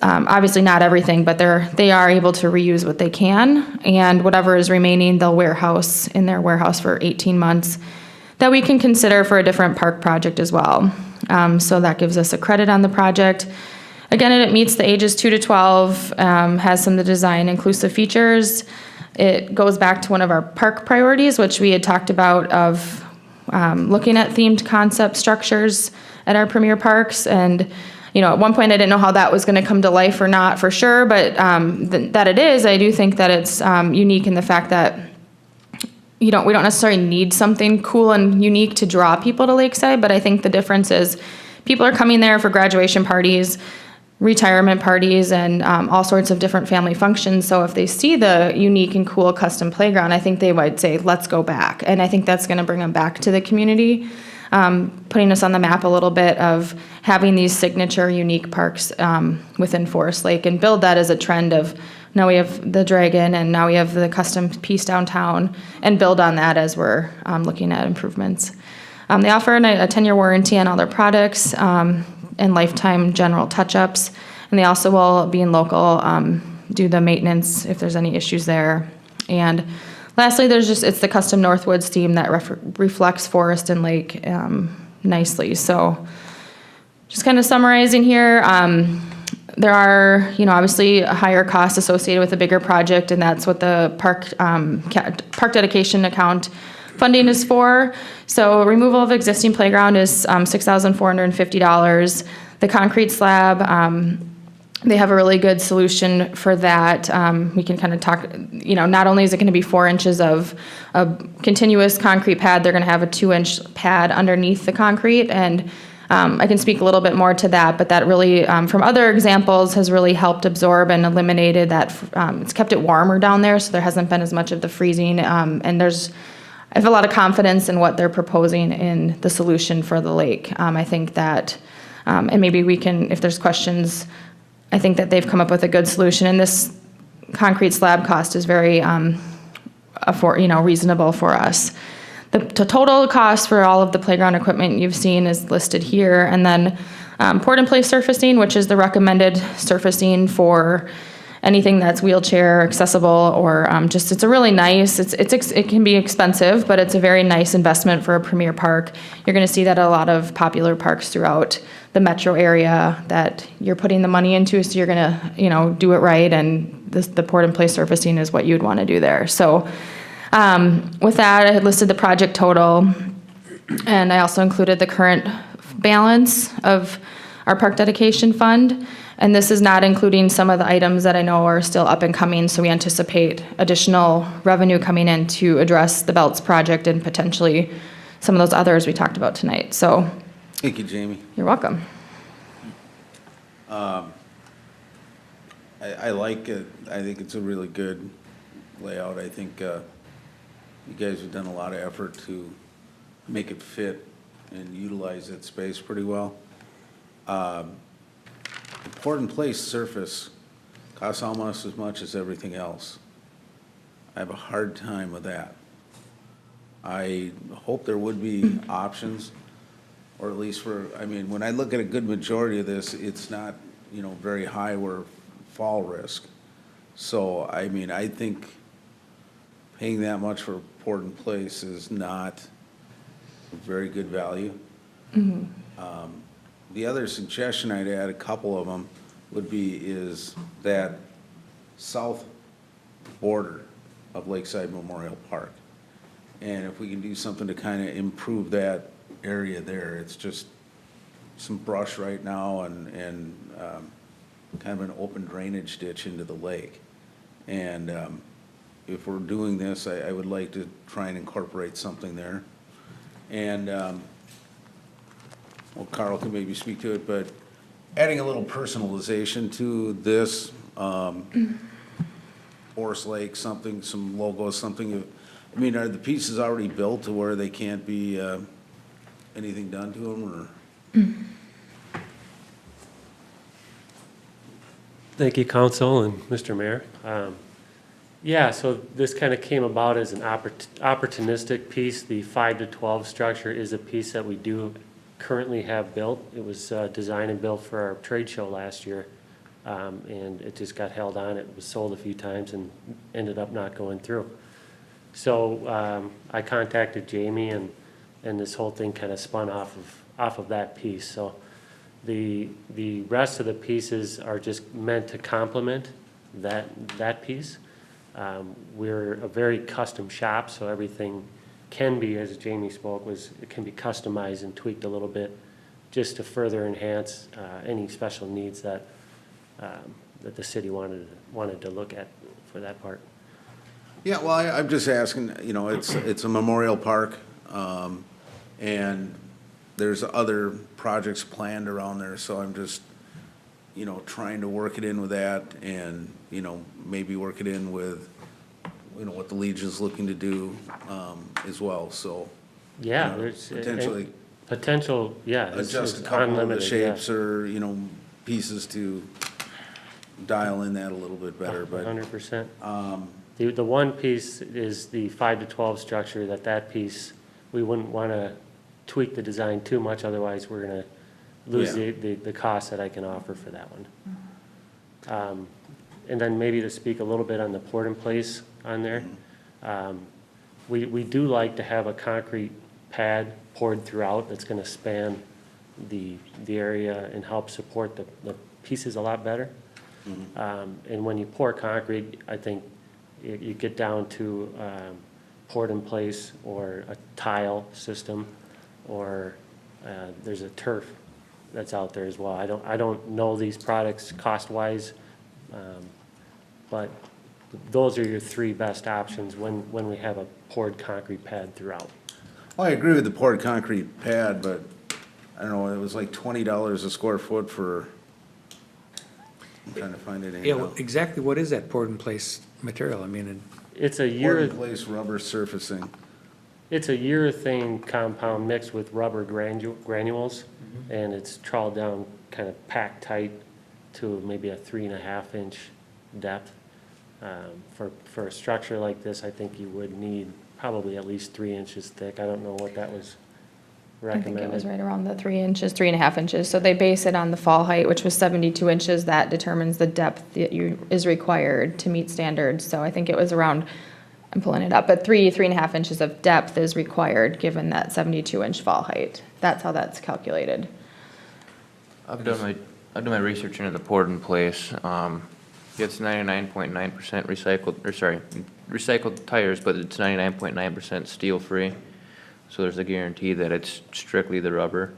Obviously not everything, but they are able to reuse what they can, and whatever is remaining, they'll warehouse in their warehouse for 18 months that we can consider for a different park project as well. So that gives us a credit on the project. Again, it meets the ages 2 to 12, has some of the design inclusive features. It goes back to one of our park priorities, which we had talked about of looking at themed concept structures at our premier parks. And at one point I didn't know how that was going to come to life or not for sure, but that it is, I do think that it's unique in the fact that we don't necessarily need something cool and unique to draw people to Lakeside, but I think the difference is people are coming there for graduation parties, retirement parties, and all sorts of different family functions. So if they see the unique and cool custom playground, I think they would say, let's go back. And I think that's going to bring them back to the community, putting us on the map a little bit of having these signature unique parks within Forest Lake, and build that as a trend of now we have the Dragon and now we have the custom piece downtown, and build on that as we're looking at improvements. They offer a 10-year warranty on all their products, and lifetime general touch-ups, and they also will, being local, do the maintenance if there's any issues there. And lastly, it's the custom Northwoods theme that reflects forest and lake nicely. So just kind of summarizing here, there are, obviously a higher cost associated with a bigger project, and that's what the park dedication account funding is for. So removal of existing playground is $6,450. The concrete slab, they have a really good solution for that. We can kind of talk, not only is it going to be 4 inches of a continuous concrete pad, they're going to have a 2-inch pad underneath the concrete. And I can speak a little bit more to that, but that really, from other examples, has really helped absorb and eliminated that. It's kept it warmer down there, so there hasn't been as much of the freezing. And I have a lot of confidence in what they're proposing in the solution for the lake. I think that, and maybe we can, if there's questions, I think that they've come up with a good solution. And this concrete slab cost is very reasonable for us. The total cost for all of the playground equipment you've seen is listed here. And then port and place surfacing, which is the recommended surfacing for anything that's wheelchair accessible, or it's a really nice, it can be expensive, but it's a very nice investment for a premier park. You're going to see that at a lot of popular parks throughout the metro area, that you're putting the money into, so you're going to, do it right, and the port and place surfacing is what you'd want to do there. So with that, I had listed the project total, and I also included the current balance of our park dedication fund. And this is not including some of the items that I know are still up and coming, so we anticipate additional revenue coming in to address the Belts project and potentially some of those others we talked about tonight. So Thank you, Jamie. you're welcome. I like it. I think it's a really good layout. I think you guys have done a lot of effort to make it fit and utilize that space pretty well. The poured in place surface costs almost as much as everything else. I have a hard time with that. I hope there would be options, or at least for, I mean, when I look at a good majority of this, it's not, you know, very high or fall risk. So, I mean, I think paying that much for poured in place is not a very good value. The other suggestion I'd add, a couple of them, would be is that south border of Lakeside Memorial Park. And if we can do something to kind of improve that area there, it's just some brush right now and kind of an open drainage ditch into the lake. And if we're doing this, I would like to try and incorporate something there. And, well, Carl can maybe speak to it, but adding a little personalization to this, Forest Lake, something, some logos, something. I mean, are the pieces already built to where they can't be anything done to them, or? Thank you, Council and Mr. Mayor. Yeah, so this kind of came about as an opportunistic piece. The 5 to 12 structure is a piece that we do currently have built. It was designed and built for our trade show last year, and it just got held on. It was sold a few times and ended up not going through. So I contacted Jamie, and this whole thing kind of spun off of that piece. So the rest of the pieces are just meant to complement that piece. We're a very custom shop, so everything can be, as Jamie spoke, it can be customized and tweaked a little bit just to further enhance any special needs that the city wanted to look at for that part. Yeah, well, I'm just asking, you know, it's a memorial park, and there's other projects planned around there, so I'm just, you know, trying to work it in with that and, you know, maybe work it in with, you know, what the Legion's looking to do as well, so. Yeah, you know, there's potentially. Potential, yeah. Adjust a couple of the shapes or, you know, pieces to dial in that a little bit better, but. 100%. The one piece is the 5 to 12 structure, that piece, we wouldn't want to tweak the design too much, otherwise we're going to lose the cost that I can offer for that one. And then maybe to speak a little bit on the poured in place on there. We do like to have a concrete pad poured throughout that's going to span the area and help support the pieces a lot better. And when you pour concrete, I think you get down to poured in place or a tile system, or there's a turf that's out there as well. I don't know these products cost-wise, but those are your three best options when we have a poured concrete pad throughout. Well, I agree with the poured concrete pad, but I don't know, it was like $20 a square foot for, I'm trying to find it. Yeah, well, exactly what is that poured in place material? I mean, it's a poured in place rubber surfacing. It's a urethane compound mixed with rubber granules, and it's trawled down, kind of packed tight to maybe a 3.5 inch depth. For a structure like this, I think you would need probably at least 3 inches thick. I don't know what that was recommended. I think it was right around the 3 inches, 3.5 inches. So they base it on the fall height, which was 72 inches. That determines the depth that is required to meet standards. So I think it was around, I'm pulling it up, but 3.5 inches of depth is required given that 72 inch fall height. That's how that's calculated. I've done my research into the poured in place. It's 99.9% recycled tires, but it's 99.9% steel free. So there's a guarantee that it's strictly the rubber.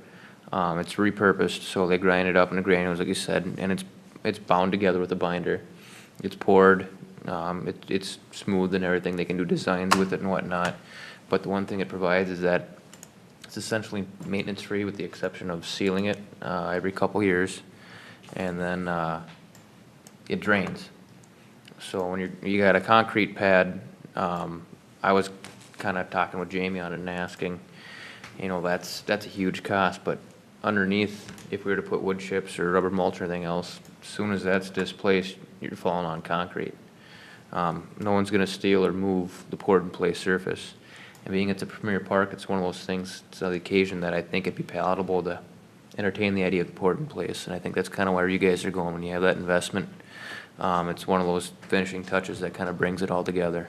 It's repurposed, so they grind it up into granules, like you said, and it's it's bound together with a binder. It's poured, it's smooth and everything. They can do designs with it and whatnot. But the one thing it provides is that it's essentially maintenance-free with the exception of sealing it every couple years. And then it drains. So when you got a concrete pad, I was kind of talking with Jamie on it and asking, you know, that's a huge cost, but underneath, if we were to put wood chips or rubber mulch or anything else, as soon as that's displaced, you're falling on concrete. No one's gonna steal or move the poured-in-place surface. And being it's a premier park, it's one of those things, it's on the occasion that I think it'd be palatable to entertain the idea of the poured-in-place, and I think that's kind of where you guys are going when you have that investment. It's one of those finishing touches that kind of brings it all together.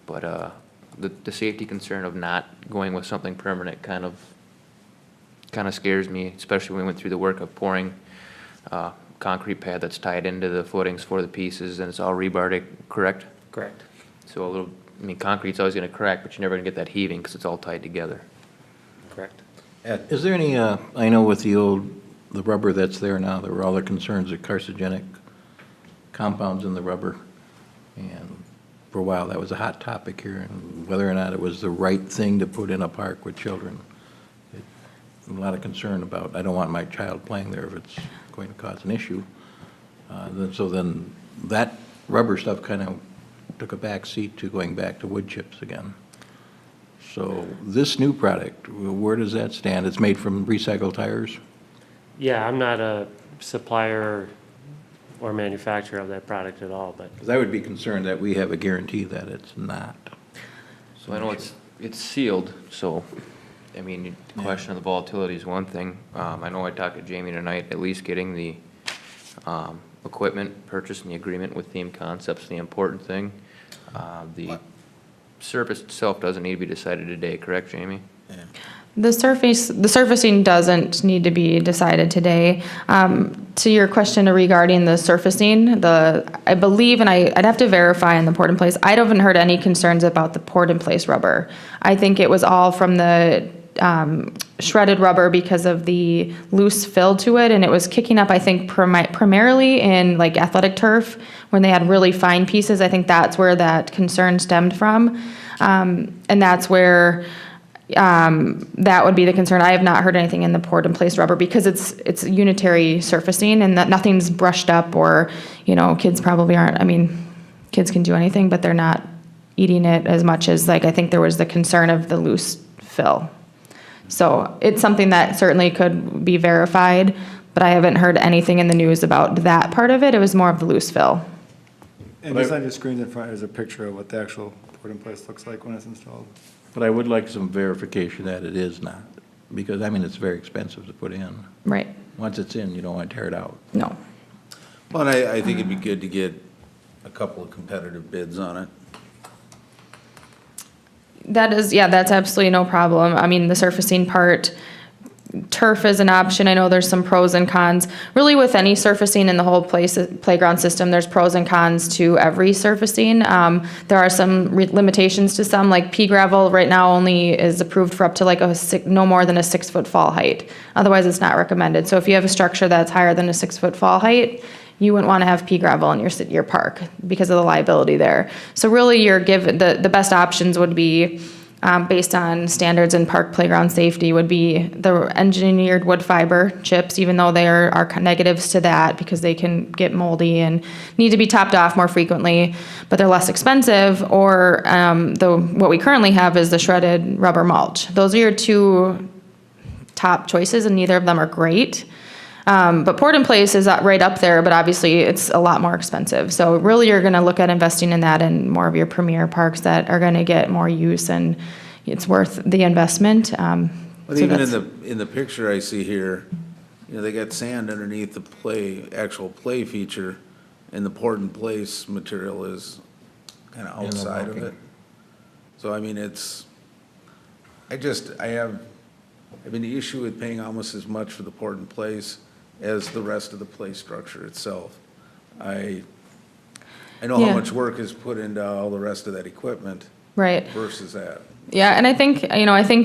But the safety concern of not going with something permanent kind of scares me, especially when we went through the work of pouring concrete pad that's tied into the footings for the pieces, and it's all rebarred, correct? Correct. So concrete's always gonna crack, but you're never gonna get that heaving because it's all tied together. Correct. Is there any, I know with the rubber that's there now, there were all the concerns of carcinogenic compounds in the rubber. And for a while, that was a hot topic here, and whether or not it was the right thing to put in a park with children. A lot of concern about, I don't want my child playing there if it's going to cause an issue. So then that rubber stuff kind of took a back seat to going back to wood chips again. So this new product, where does that stand? It's made from recycled tires? Yeah, I'm not a supplier or manufacturer of that product at all, but. Because I would be concerned that we have a guarantee that it's not. So I know it's sealed, so, I mean, the question of the volatility is one thing. I know I talked to Jamie tonight, at least getting the equipment purchase and the agreement with Theme Concepts, the important thing. The surface itself doesn't need to be decided today, correct, Jamie? Yeah. The surfacing doesn't need to be decided today. To your question regarding the surfacing, I believe, and I'd have to verify in the poured in place, I haven't heard any concerns about the poured in place rubber. I think it was all from the shredded rubber because of the loose fill to it, and it was kicking up, I think, primarily in like athletic turf when they had really fine pieces. I think that's where that concern stemmed from, and that's where that would be the concern. I have not heard anything in the poured in place rubber because it's unitary surfacing and that nothing's brushed up, or, you know, kids probably aren't, I mean, kids can do anything, but they're not eating it as much as, like, I think there was the concern of the loose fill. So it's something that certainly could be verified, but I haven't heard anything in the news about that part of it. It was more of the loose fill. And just on your screens in front is a picture of what the actual poured-in-place looks like when it's installed. But I would like some verification that it is not, because, I mean, it's very expensive to put in. Right. Once it's in, you don't want to tear it out. No. Well, and I think it'd be good to get a couple of competitive bids on it. That is, yeah, that's absolutely no problem. I mean, the surfacing part, turf is an option. I know there's some pros and cons. Really, with any surfacing in the whole playground system, there's pros and cons to every surfacing. There are some limitations to some, like pea gravel right now only is approved for up to like no more than a 6-foot fall height. Otherwise, it's not recommended. So if you have a structure that's higher than a 6-foot fall height, you wouldn't want to have pea gravel in your park because of the liability there. So really, you're given the best options would be, based on standards in park playground safety, would be the engineered wood fiber chips, even though there are negatives to that because they can get moldy and need to be topped off more frequently, but they're less expensive. Or what we currently have is the shredded rubber mulch. Those are your two top choices, and neither of them are great. But poured in place is right up there, but obviously it's a lot more expensive. So really you're going to look at investing in that in more of your premier parks that are going to get more use, and it's worth the investment. But even in the picture I see here, you know, they got sand underneath the actual play feature, and the poured in place material is kind of outside of it. So I mean, I have the issue with paying almost as much for the poured in place as the rest of the play structure itself. I know how much work is put into all the rest of that equipment. Right. Versus that. Yeah, and I think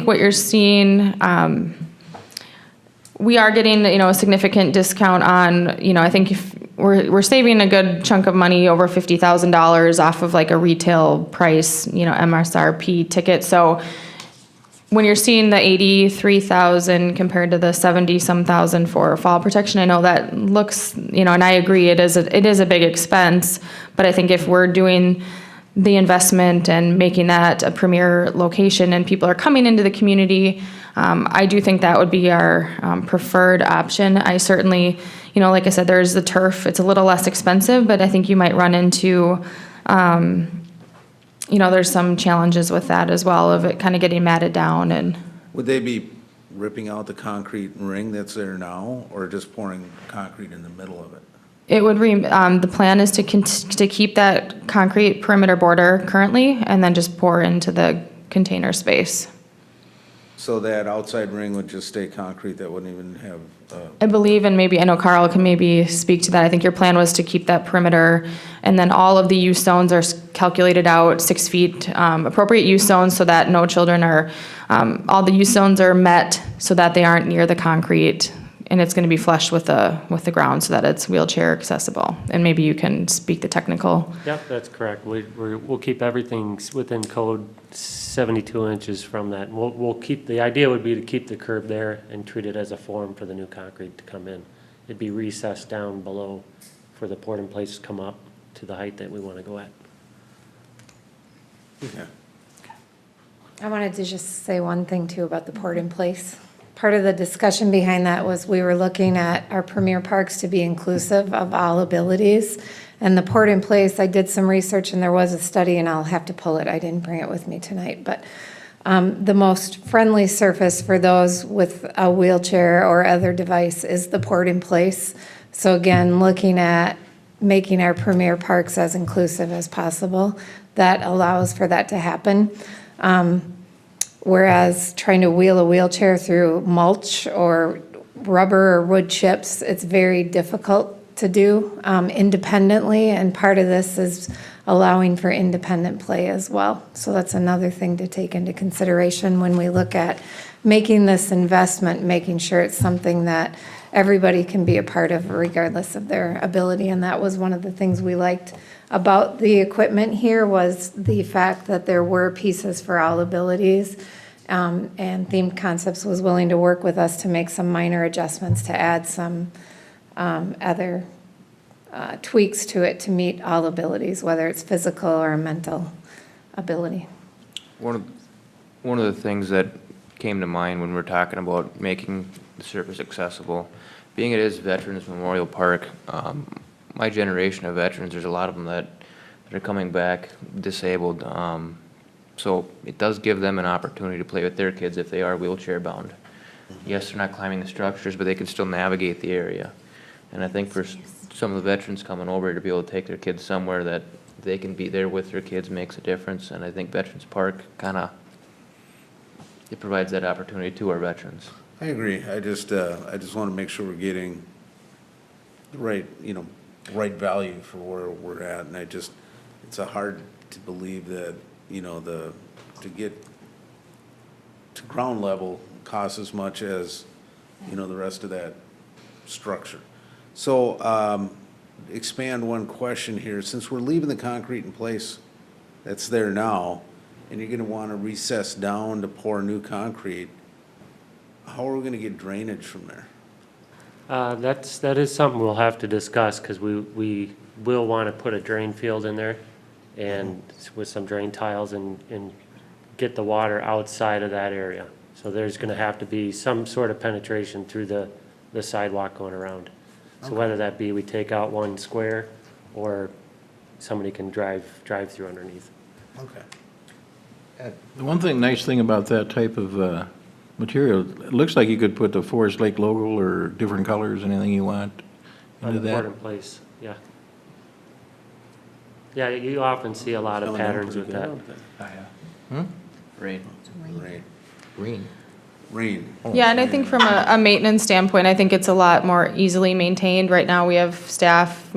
what you're seeing, we are getting, a significant discount on, I think we're saving a good chunk of money, over $50,000 off of like a retail price, MSRP ticket. So when you're seeing the 83,000 compared to the 70-some thousand for fall protection, I know that looks, and I agree, it is a big expense. But I think if we're doing the investment and making that a premier location and people are coming into the community, I do think that would be our preferred option. I certainly, like I said, there's the turf. It's a little less expensive, but I think you might run into, there's some challenges with that as well, of it kind of getting matted down. And Would they be ripping out the concrete ring that's there now, or just pouring concrete in the middle of it? it would, the plan is to keep that concrete perimeter border currently, and then just pour into the container space. So that outside ring would just stay concrete, that wouldn't even have, I believe, and maybe, I know Carl can maybe speak to that, I think your plan was to keep that perimeter, and then all of the use zones are calculated out 6 feet, appropriate use zones, so that no children are, all the use zones are met so that they aren't near the concrete, and it's gonna be flush with the ground so that it's wheelchair accessible. And maybe you can speak the technical. Yep, that's correct. We'll keep everything within code 72 inches from that. We'll keep, the idea would be to keep the curb there and treat it as a form for the new concrete to come in. It'd be recessed down below for the pour in place to come up to the height that we want to go at. yeah. I wanted to just say one thing too about the port in place. Part of the discussion behind that was we were looking at our premier parks to be inclusive of all abilities. And the port in place, I did some research and there was a study, and I'll have to pull it, I didn't bring it with me tonight, but the most friendly surface for those with a wheelchair or other device is the port in place. So again, looking at making our premier parks as inclusive as possible, that allows for that to happen. Whereas trying to wheel a wheelchair through mulch or rubber or wood chips, it's very difficult to do independently, and part of this is allowing for independent play as well. So that's another thing to take into consideration when we look at making this investment, making sure it's something that everybody can be a part of regardless of their ability. And that was one of the things we liked about the equipment here, was the fact that there were pieces for all abilities. And Themed Concepts was willing to work with us to make some minor adjustments to add some other tweaks to it to meet all abilities, whether it's physical or mental ability. One of the things that came to mind when we're talking about making the surface accessible, being it is Veterans Memorial Park, my generation of veterans, there's a lot of them that are coming back disabled. So it does give them an opportunity to play with their kids if they are wheelchair bound. Yes, they're not climbing the structures, but they can still navigate the area. And I think for some of the veterans coming over to be able to take their kids somewhere that they can be there with their kids makes a difference. And I think Veterans Park it provides that opportunity to our veterans. I agree. I just want to make sure we're getting the right value for where we're at. And it's hard to believe that, to get to ground level costs as much as, the rest of that structure. So, expand one question here. Since we're leaving the concrete in place that's there now, and you're gonna wanna recess down to pour new concrete, how are we gonna get drainage from there? That is something we'll have to discuss, because we will want to put a drain field in there and with some drain tiles and get the water outside of that area. So there's going to have to be some sort of penetration through the sidewalk going around. So whether that be we take out one square or somebody can drive through underneath. Okay. The nice thing about that type of material, it looks like you could put the Forest Lake logo or different colors, anything you want into that. In place, yeah. Yeah, you often see a lot of patterns with that. Green. Yeah, and I think from a maintenance standpoint, I think it's a lot more easily maintained. Right now, we have staff,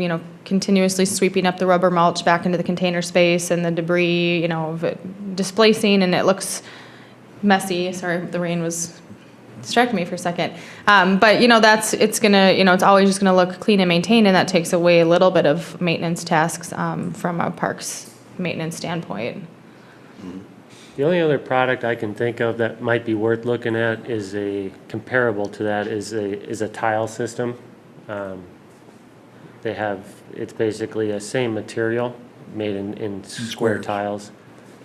continuously sweeping up the rubber mulch back into the container space and the debris, of it displacing, and it looks messy. Sorry, the rain was distracted me for a second. But, you know, it's gonna, you know, it's always just gonna look clean and maintained, and that takes away a little bit of maintenance tasks from a parks maintenance standpoint. The only other product I can think of that might be worth looking at is comparable to that is a tile system. It's basically a same material made in square tiles.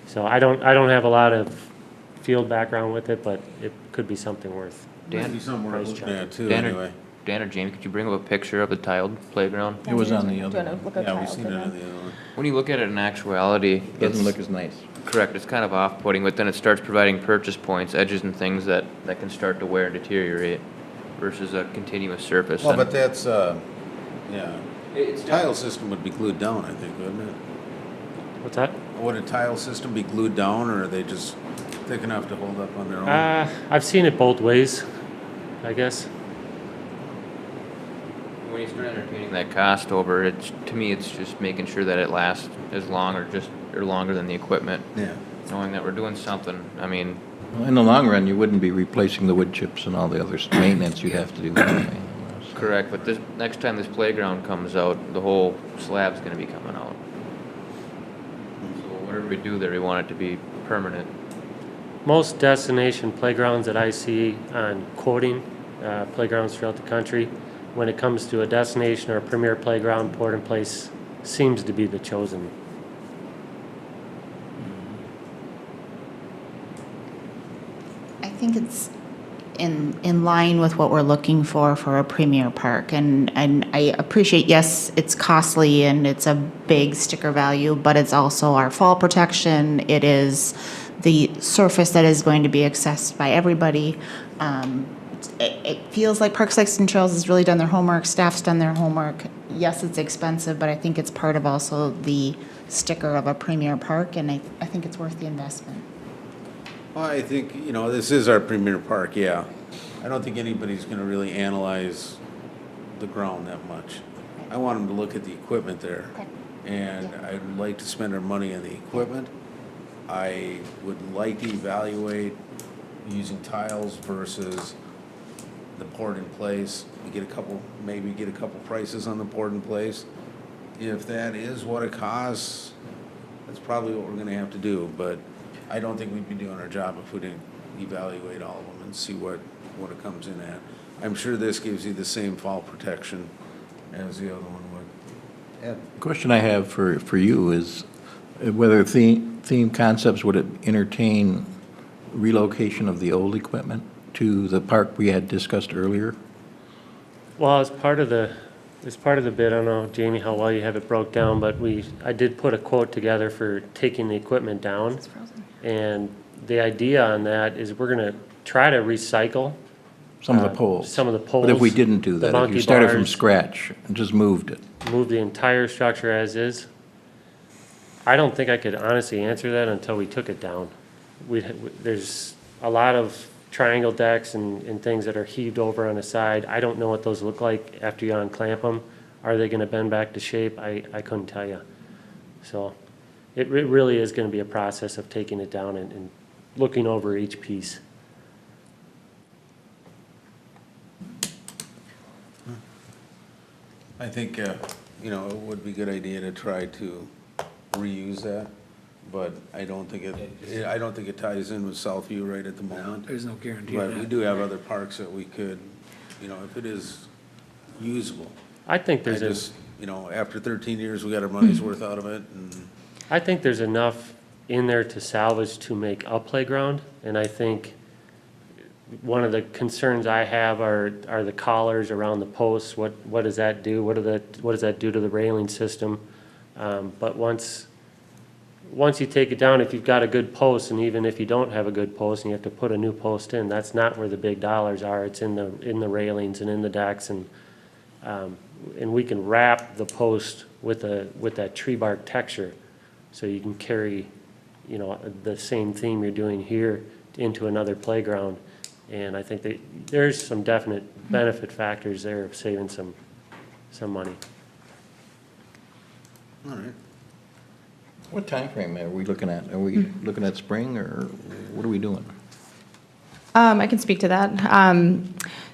So I don't have a lot of field background with it, but it could be something worth. Might be something worth looking at too, Dan anyway. Dan or Jamie, could you bring up a picture of the tiled playground? It was on the other Do you wanna one. look at Yeah, we've tile seen it on playground? the other one. When you look at it in actuality, Doesn't look as nice. correct, it's kind of off-putting, but then it starts providing purchase points, edges and things that can start to wear and deteriorate versus a continuous surface. Well, And but that's, yeah. Tile system would be glued down, I think, wouldn't it? What's that? Would a tile system be glued down, or are they just thick enough to hold up on their own? I've seen it both ways, I guess. When you start entertaining that cost over, to me, it's just making sure that it lasts as long or longer than the equipment. Yeah. Knowing that we're doing something, I mean, Well, in the long run, you wouldn't be replacing the wood chips and all the other maintenance you'd have to do anyway. correct, but next time this playground comes out, the whole slab's gonna be coming out. So whatever we do there, we want it to be permanent. Most destination playgrounds that I see on quoting, playgrounds throughout the country, when it comes to a destination or a premier playground, Port in Place seems to be the chosen. I think it's in line with what we're looking for a premier park. And I appreciate, yes, it's costly and it's a big sticker value, but it's also our fall protection. It is the surface that is going to be accessed by everybody. It feels like Parks, Lakes, and Trails has really done their homework, staff's done their homework. Yes, it's expensive, but I think it's part of also the sticker of a premier park, and I think it's worth the investment. Well, I think, you know, this is our premier park, yeah. I don't think anybody's gonna really analyze the ground that much. I want them to look at the equipment there. And I'd like to spend our money on the equipment. I would like to evaluate using tiles versus the poured in place. Maybe get a couple prices on the poured in place. If that is what it costs, that's probably what we're gonna have to do, but I don't think we'd be doing our job if we didn't evaluate all of them and see what it comes in at. I'm sure this gives you the same fall protection as the other one would. The question I have for you is whether theme concepts would entertain relocation of the old equipment to the park we had discussed earlier? Well, as part of the bid, I don't know, Jamie, how well you have it broke down, but I did put a quote together for taking the equipment down. And the idea on that is we're gonna try to recycle. Some of the poles. Some of the poles. But if we didn't do the that, if you monkey started from bars, scratch and just moved it, move the entire structure as is, I don't think I could honestly answer that until we took it down. There's a lot of triangle decks and things that are heaved over on the side. I don't know what those look like after you unclamp them. Are they gonna bend back to shape? I couldn't tell you. So it really is gonna be a process of taking it down and looking over each piece. I think, you know, it would be a good idea to try to reuse that, but I don't think it ties in with Southview right at the moment. There's no guarantee of But we that. do have other parks that we could, you know, if it is usable. I think there's a- just, you know, after 13 years, we got our money's worth out of it, and I think there's enough in there to salvage to make a playground, and I think one of the concerns I have are the collars around the posts. What does that do? What does that do to the railing system? But once you take it down, if you've got a good post, and even if you don't have a good post and you have to put a new post in, that's not where the big dollars are. It's in the railings and in the decks, and we can wrap the post with that tree bark texture, so you can carry, you know, the same theme you're doing here into another playground. And I think that there's some definite benefit factors there of saving some money. all right. what time frame are we looking at? Are we looking at spring, or what are we doing? I can speak to that.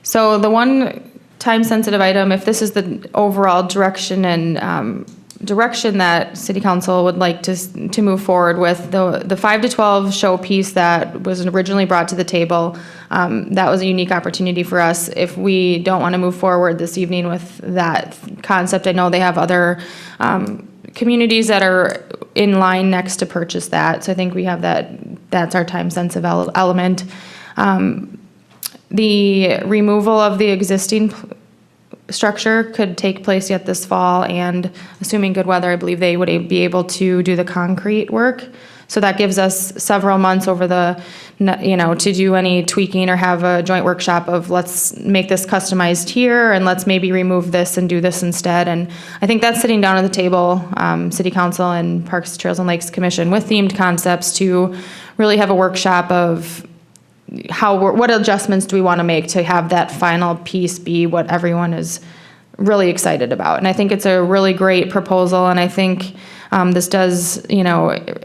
So the one time-sensitive item, if this is the overall direction and direction that City Council would like to move forward with, the 5 to 12 showpiece that was originally brought to the table, that was a unique opportunity for us. If we don't want to move forward this evening with that concept, I know they have other communities that are in line next to purchase that. So I think we have that's our time-sensitive element. The removal of the existing structure could take place yet this fall, and assuming good weather, I believe they would be able to do the concrete work. So that gives us several months over to do any tweaking or have a joint workshop of let's make this customized here and let's maybe remove this and do this instead. And I think that's sitting down at the table, City Council and Parks, Trails and Lakes Commission with themed concepts to really have a workshop of what adjustments do we want to make to have that final piece be what everyone is really excited about. And I think it's a really great proposal, and I think this does,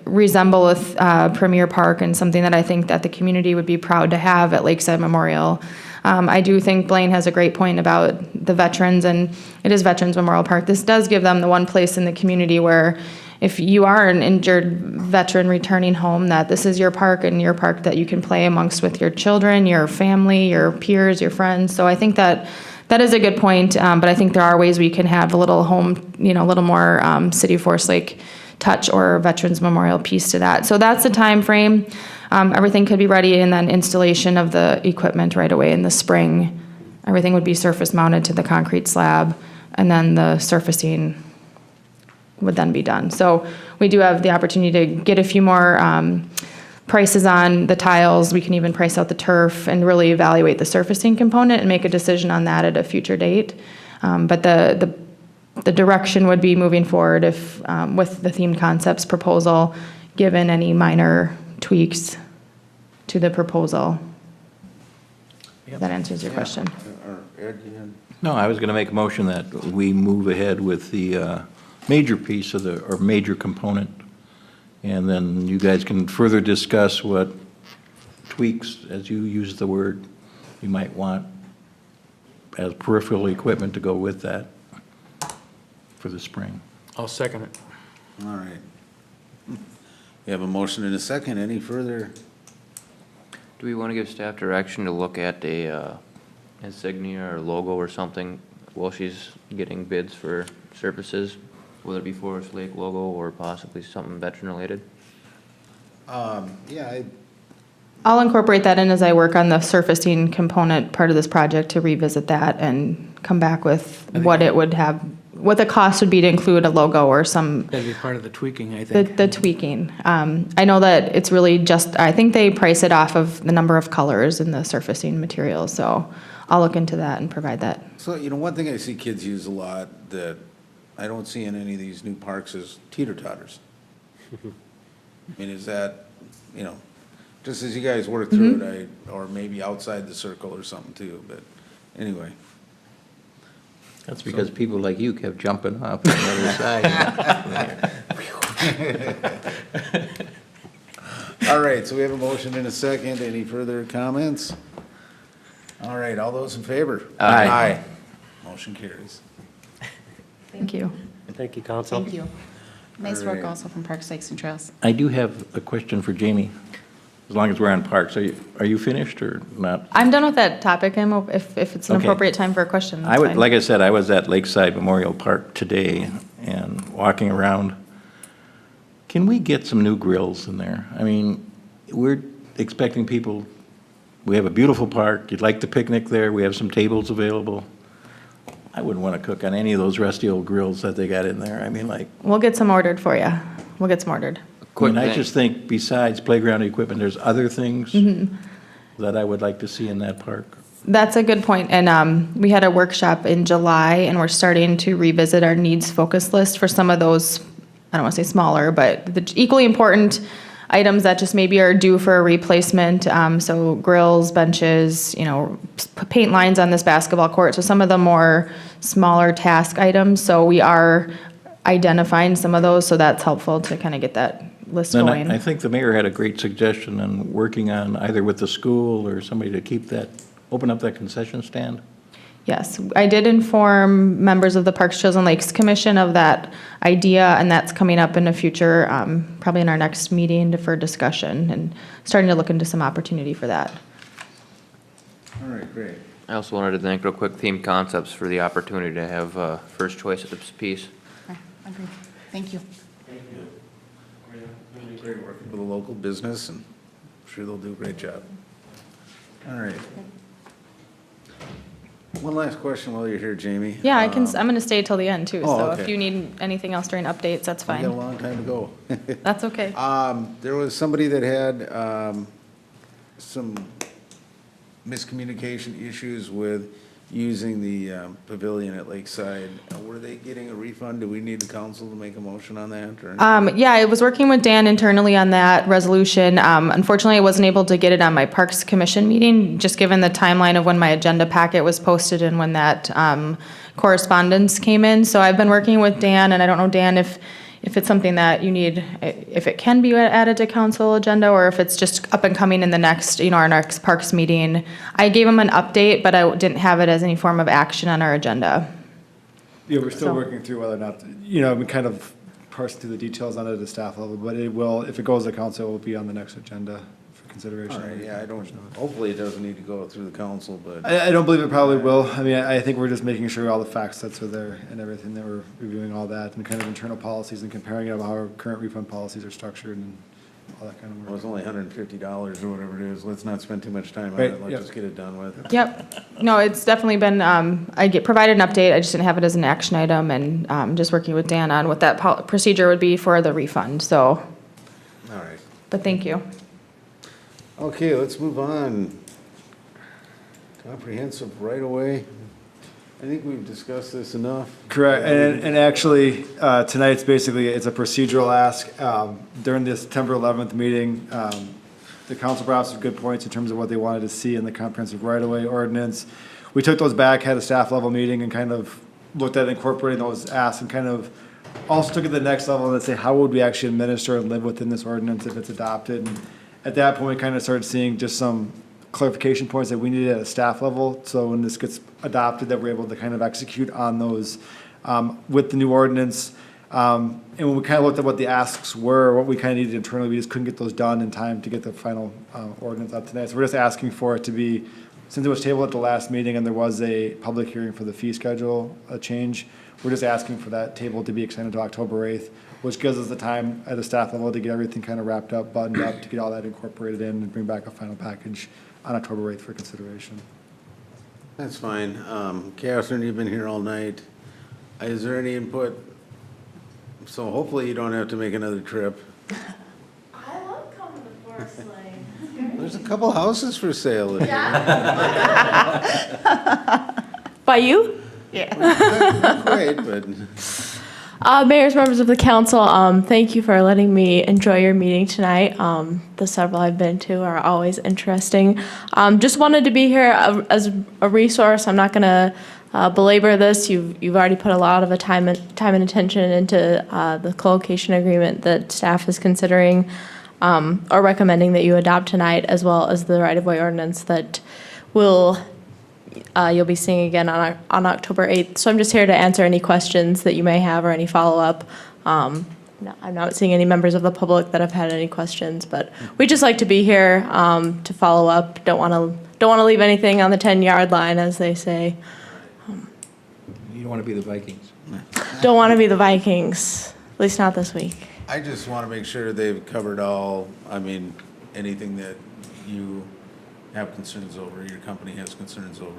resemble a Premier Park and something that I think that the community would be proud to have at Lakeside Memorial. I do think Blaine has a great point about the veterans, and it is Veterans Memorial Park. This does give them the one place in the community where if you are an injured veteran returning home, that this is your park and your park that you can play amongst with your children, your family, your peers, your friends. So I think that is a good point, but I think there are ways we can have a little home, a little more City of Forest Lake touch or Veterans Memorial piece to that. So that's the time frame. Everything could be ready, and then installation of the equipment right away in the spring. Everything would be surface mounted to the concrete slab, and then the surfacing would then be done. So we do have the opportunity to get a few more prices on the tiles. We can even price out the turf and really evaluate the surfacing component and make a decision on that at a future date. But the direction would be moving forward if with the themed concepts proposal, given any minor tweaks to the proposal. If that answers your question. No, I was going to make a motion that we move ahead with the major piece of or major component, and then you guys can further discuss what tweaks, as you use the word, you might want as peripheral equipment to go with that for the spring. I'll second it. All right. We have a motion and a second. Any further? Do we want to give staff direction to look at a insignia or logo or something while she's getting bids for surfaces, whether it be Forest Lake logo or possibly something veteran related? Yeah, I'll incorporate that in as I work on the surfacing component part of this project to revisit that and come back with what it would have, what the cost would be to include a logo or some. That'd be part of the tweaking, I think. The tweaking. I know that it's really I think they price it off of the number of colors in the surfacing material, so I'll look into that and provide that. So, one thing I see kids use a lot that I don't see in any of these new parks is teeter-totters. I mean, is that, just as you guys work through it, or maybe outside the circle or something too, but anyway. That's because people like you kept jumping off on the other side. All right, so we have a motion and a second. Any further comments? All right, all those in favor? Aye. Motion carries. Thank you. Thank you, Council. Thank you. Nice work also from Parks, Lakes, and Trails. I do have a question for Jamie, as long as we're on parks. Are you finished or not? I'm done with that topic, if it's an Okay. appropriate time for a question. I would, like I said, I was at Lakeside Memorial Park today and walking around. Can we get some new grills in there? I mean, we're expecting people, we have a beautiful park, you'd like to picnic there, we have some tables available. I wouldn't want to cook on any of those rusty old grills that they got in there. I mean, like. We'll get some ordered for you. We'll get some ordered. I just think besides playground equipment, there's other things that I would like to see in that park. That's a good point. And we had a workshop in July, and we're starting to revisit our needs focus list for some of those, I don't want to say smaller, but the equally important items that just maybe are due for a replacement. So grills, benches, paint lines on this basketball court. So some of the more smaller task items. So we are identifying some of those. So that's helpful to kind of get that list Then going. I think the mayor had a great suggestion on working on either with the school or somebody to keep that, open up that concession stand. Yes, I did inform members of the Parks, Trails, and Lakes Commission of that idea, and that's coming up in a future, probably in our next meeting for discussion, and starting to look into some opportunity for that. All right, great. I also wanted to thank real quick Theme Concepts for the opportunity to have first choice at this piece. Agreed. Thank you. Great working with a local business, and I'm sure they'll do a great job. All right. One last question while you're here, Jamie. Yeah, I'm going to stay till the end too, Oh, so okay. if you need anything else during updates, that's We got a fine. long time to go. That's okay. There was somebody that had some miscommunication issues with using the pavilion at Lakeside. Were they getting a refund? Do we need the council to make a motion on that? Or Yeah, I was working with Dan internally on that resolution. Unfortunately, I wasn't able to get it on my Parks Commission meeting, just given the timeline of when my agenda packet was posted and when that correspondence came in. So I've been working with Dan, and I don't know, Dan, if it's something that you need, if it can be added to council agenda, or if it's just up and coming in the next, our next Parks meeting. I gave him an update, but I didn't have it as any form of action on our agenda. Yeah, we're still So- working through whether or not, we kind of parsed through the details on it at the staff level, but it will, if it goes to council, it will be on the next agenda for consideration. All right, yeah, hopefully it doesn't need to go through the council, but. I don't believe it probably will. I mean, I think we're just making sure all the fact sets are there and everything, that we're reviewing all that and kind of internal policies and comparing it to how our current refund policies are structured and all that kind of Well, work. it's only $150 or whatever it is. Let's not spend too much time on Right, it. Let's yep. just get it done with. Yep. No, it's definitely been, provided an update, I just didn't have it as an action item, and just working with Dan on what that procedure would be for the refund, so, All right. but thank you. Okay, let's move on. Comprehensive right-of-way. I think we've discussed this enough. Correct, and actually, tonight's basically, it's a procedural ask. During the September 11th meeting, the council brought up some good points in terms of what they wanted to see in the comprehensive right-of-way ordinance. We took those back, had a staff level meeting, and kind of looked at incorporating those asks, and kind of also took it to the next level and say, how would we actually administer and live within this ordinance if it's adopted? And at that point, we kind of started seeing just some clarification points that we needed at a staff level, so when this gets adopted, that we're able to kind of execute on those with the new ordinance. And when we kind of looked at what the asks were, what we kind of needed internally, we just couldn't get those done in time to get the final ordinance up tonight. So we're just asking for it to be, since it was tabled at the last meeting and there was a public hearing for the fee schedule change, we're just asking for that table to be extended to October 8th, which gives us the time at a staff level to get everything kind of wrapped up, buttoned up, to get all that incorporated in and bring back a final package on October 8th for consideration. That's fine. Catherine, you've been here all night. Is there any input? So hopefully you don't have to make another trip. I love coming to Forest Lake. There's a couple houses for sale. in here. By you? Not quite, but. Mayors, members of the council, thank you for letting me enjoy your meeting tonight. The several I've been to are always interesting. Just wanted to be here as a resource. I'm not going to belabor this. You've already put a lot of time and attention into the co-location agreement that staff is considering or recommending that you adopt tonight, as well as the right-of-way ordinance that you'll be seeing again on October 8th. So I'm just here to answer any questions that you may have or any follow-up. I'm not seeing any members of the public that have had any questions, but we just like to be here to follow up. Don't want to leave anything on the 10-yard line, as they say. You don't want to be the Vikings. Don't want to be the Vikings, at least not this week. I just want to make sure they've covered anything that you have concerns over, your company has concerns over.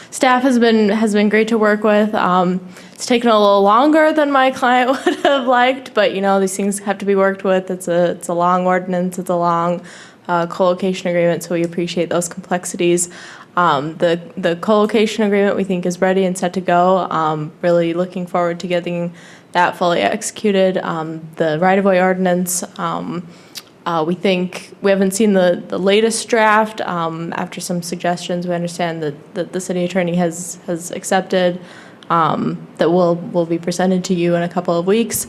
Staff has been great to work with. It's taken a little longer than my client would have liked, but these things have to be worked with. It's a long ordinance. It's a long co-location agreement, so we appreciate those complexities. The co-location agreement we think is ready and set to go. Really looking forward to getting that fully executed. The right-of-way ordinance. We think, we haven't seen the latest draft. After some suggestions, we understand that the city attorney has accepted, that will be presented to you in a couple of weeks.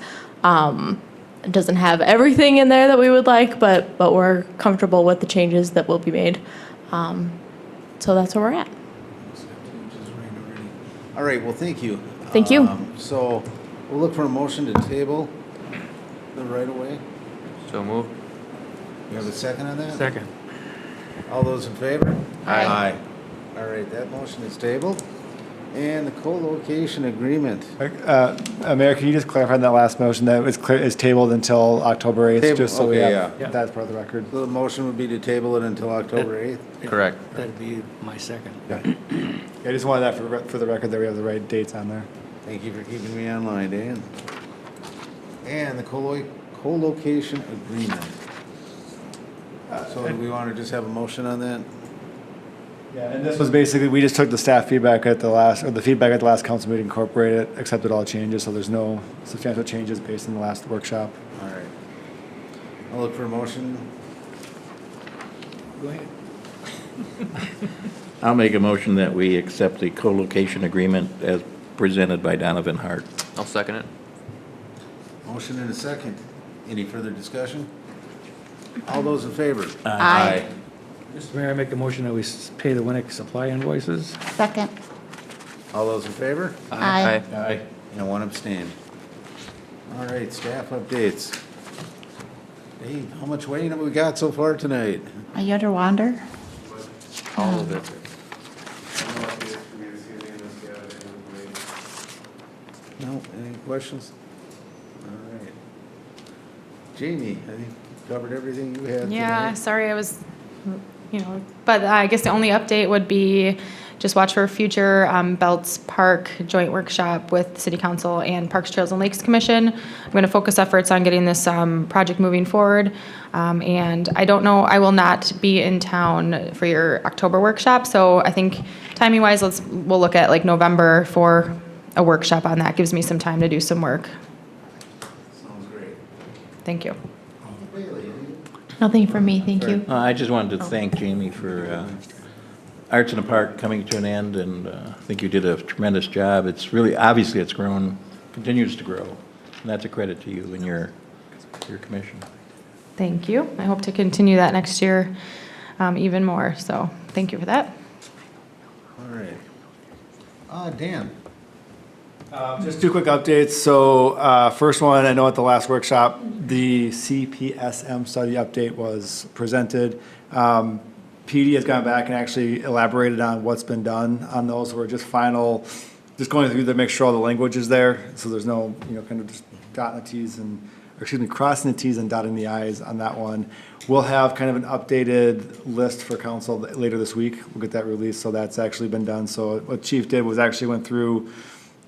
It doesn't have everything in there that we would like, but we're comfortable with the changes that will be made. So that's where we're at. All right, well, thank you. Thank you. So we'll look for a motion to table the right-of-way. So moved. You have a second on that? Second. All those in favor? Aye. All right, that motion is tabled. And the co-location agreement. Mayor, can you just clarify that last motion that is tabled until October 8th? Table- Just so we okay, have, yeah. that's part of the record. The motion would be to table it until October 8th? Correct. That'd be my second. Yeah, I just wanted that for the record that we have the right dates on there. Thank you for keeping me online, Dan. And the co-location agreement. So do we want to just have a motion on that? Yeah, and this was basically, we just took the staff feedback at the last, or the feedback at the last council meeting, incorporated it, accepted all changes, so there's no substantial changes based on the last workshop. All right. I'll look for a motion. Go ahead. I'll make a motion that we accept the co-location agreement as presented by Donovan Hart. I'll second it. Motion and a second. Any further discussion? All those in favor? Aye. Mr. Mayor, I make a motion that we pay the Winnick supply invoices. Second. All those in favor? Aye. Aye. And one abstain. All right, staff updates. Dave, how much waiting have we got so far tonight? Are you under wander? All of it. No, any questions? All right. Jamie, I think you covered everything you had tonight. Yeah, sorry, I was, but I guess the only update would be just watch for future Belts Park joint workshop with City Council and Parks, Trails, and Lakes Commission. I'm going to focus efforts on getting this project moving forward. And I don't know, I will not be in town for your October workshop, so I think timing-wise, we'll look at like November for a workshop on that. Gives me some time to do some work. Sounds great. Thank you. Nothing from me, thank you. I just wanted to thank Jamie for Arts in the Park coming to an end, and I think you did a tremendous job. It's really, obviously, it's grown, continues to grow, and that's a credit to you and your commission. Thank you. I hope to continue that next year even more, so thank you for that. All right. Dan. Just two quick updates. So first one, I know at the last workshop, the CPSM study update was presented. PD has gone back and actually elaborated on what's been done on those. We're just going through to make sure all the language is there. So there's no, kind of just dotting the T's crossing the T's and dotting the I's on that one. We'll have kind of an updated list for council later this week. We'll get that released. So that's actually been done. So what Chief did was actually went through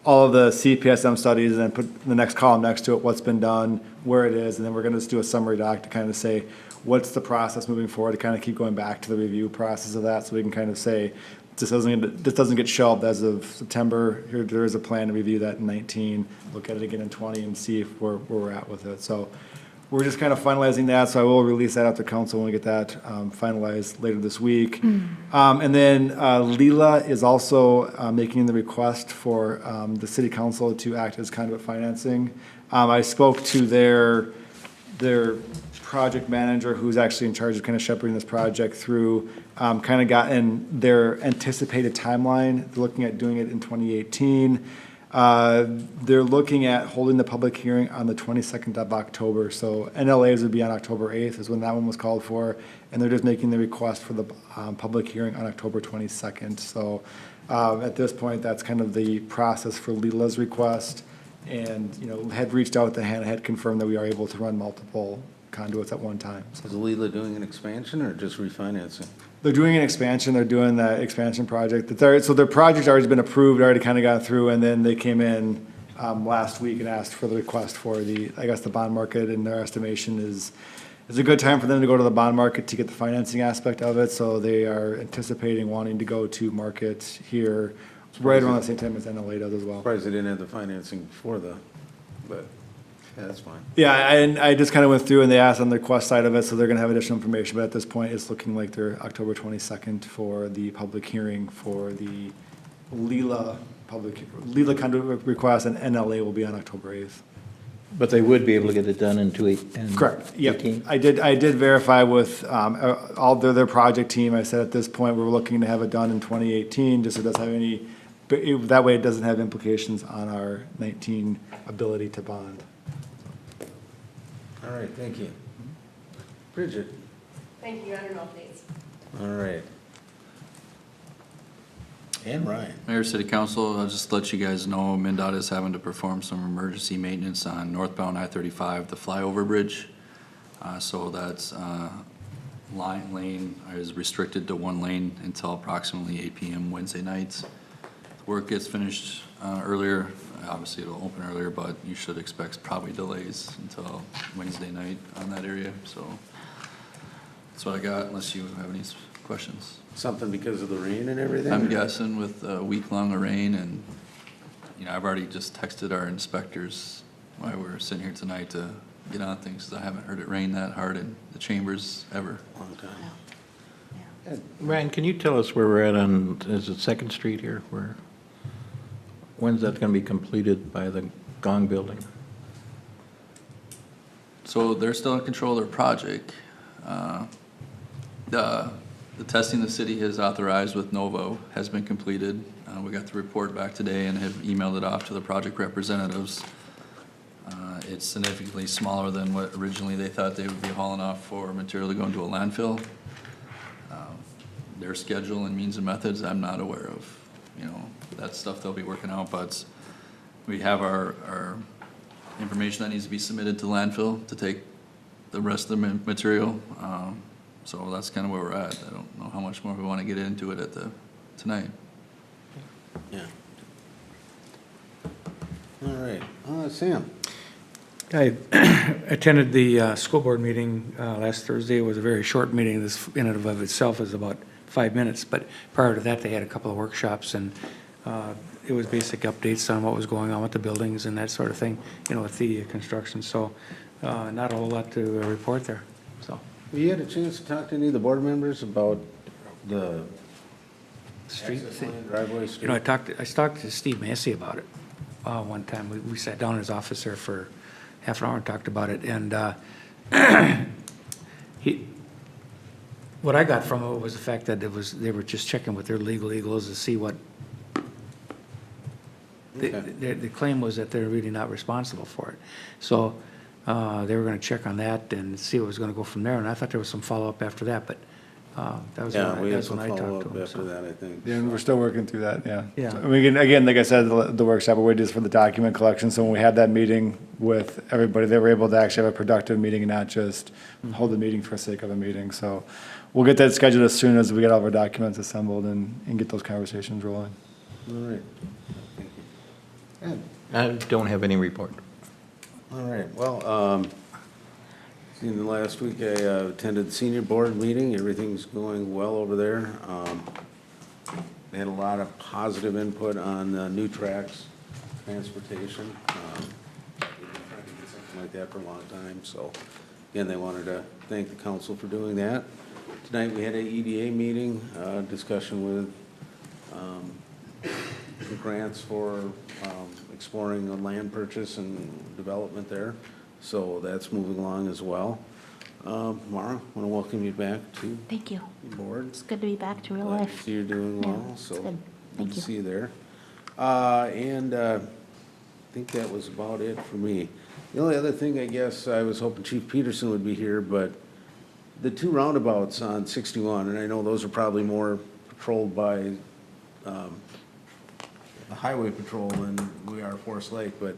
all of the CPSM studies and then put the next column next to it, what's been done, where it is, and then we're going to just do a summary doc to kind of say what's the process moving forward, to kind of keep going back to the review process of that, so we can kind of say this doesn't get shelved as of September. Here, there is a plan to review that in 19, look at it again in 20, and see if where we're at with it. So we're just kind of finalizing that, so I will release that out to council when we get that finalized later this week. And then Leela is also making the request for the city council to act as conduit financing. I spoke to their project manager, who's actually in charge of kind of shepherding this project through, kind of gotten their anticipated timeline. They're looking at doing it in 2018. They're looking at holding the public hearing on the 22nd of October. So NLAs would be on October 8th is when that one was called for. And they're just making the request for the public hearing on October 22nd. So at this point, that's kind of the process for Leela's request. And, had reached out to Hannah, had confirmed that we are able to run multiple conduits at one time. Is Leela doing an expansion or just refinancing? They're doing an expansion. They're doing that expansion project. So their project's already been approved, already kind of got through, and then they came in last week and asked for the request for the bond market, and their estimation is a good time for them to go to the bond market to get the financing aspect of it. So they are anticipating wanting to go to market here right around the same time as NLA does as well. Surprised they didn't have the financing for but yeah, that's fine. Yeah, and I just kind of went through and they asked on the request side of it, so they're going to have additional information. But at this point, it's looking like they're October 22nd for the public hearing for the Leela conduit request, and NLA will be on October 8th. But they would be able to get it done in Correct, yep. I did verify with all their project team. I said at this point, we're looking to have it done in 2018, just so it doesn't have any, that way it doesn't have implications on our 19 ability to bond. All right, thank you. Bridget? Thank you, under no updates. All right. And Ryan? Mayor, City Council, I'll just let you guys know, MnDOT is having to perform some emergency maintenance on northbound I-35, the flyover bridge. So that's lane is restricted to one lane until approximately 8 p.m. Wednesday nights. Work gets finished earlier. Obviously, it'll open earlier, but you should expect probably delays until Wednesday night on that area. So that's what I got, unless you have any questions. Something because of the rain and everything? I'm guessing with a week-long of rain, and, you know, I've already just texted our inspectors while we're sitting here tonight to get on things, because I haven't heard it rain that hard in the chambers ever. Long time. Ryan, can you tell us where we're at on, is it 2nd Street here? When's that going to be completed by the Gong Building? So they're still in control of their project. The testing the city has authorized with Novo has been completed. We got the report back today and have emailed it off to the project representatives. It's significantly smaller than what originally they thought they would be hauling off for material to go into a landfill. Their schedule and means and methods, I'm not aware of. You know, that's stuff they'll be working out, but we have our information that needs to be submitted to landfill to take the rest of the material. So that's kind of where we're at. I don't know how much more we want to get into it tonight. Yeah. All right, Sam? I attended the school board meeting last Thursday. It was a very short meeting. This in and of itself is about 5 minutes, but prior to that, they had a couple of workshops, and it was basic updates on what was going on with the buildings and that sort of thing, you know, with the construction. So not a whole lot to report there, so. Have you had a chance to talk to any of the board members about the Street access thing? lane, driveway, street? You know, I talked to Steve Massey about it one time. We sat down in his office there for half an hour and talked about it, and what I got from it was the fact that they were just checking with their legal eagles to see what the claim was, that they're really not responsible for it. So they were going to check on that and see what was going to go from there. And I thought there was some follow-up after that, but that was we had some when I talked to follow-up him. after that, I think. Yeah, and we're still working through that, yeah. Yeah. So, I mean, again, like I said, the workshop, we're waiting just for the document collection. So when we had that meeting with everybody, they were able to actually have a productive meeting and not just hold a meeting for the sake of a meeting. So we'll get that scheduled as soon as we get all of our documents assembled and get those conversations rolling. All right. Thank you. Ed? I don't have any report. All right, well, in the last week, I attended the senior board meeting. Everything's going well over there. They had a lot of positive input on new tracks, transportation. We've been trying to get something like that for a long time. So, again, they wanted to thank the council for doing that. Tonight, we had an EDA meeting, discussion with the grants for exploring a land purchase and development there. So that's moving along as well. Mara, I want to welcome you back to Thank you. the board. It's good to be back to real Glad to life. see you're doing Yeah, well, it's so good. good Thank to you. see you there. I think that was about it for me. The only other thing, I guess, I was hoping Chief Peterson would be here, but the two roundabouts on 61, and I know those are probably more patrolled by the highway patrol than we are Forest Lake, but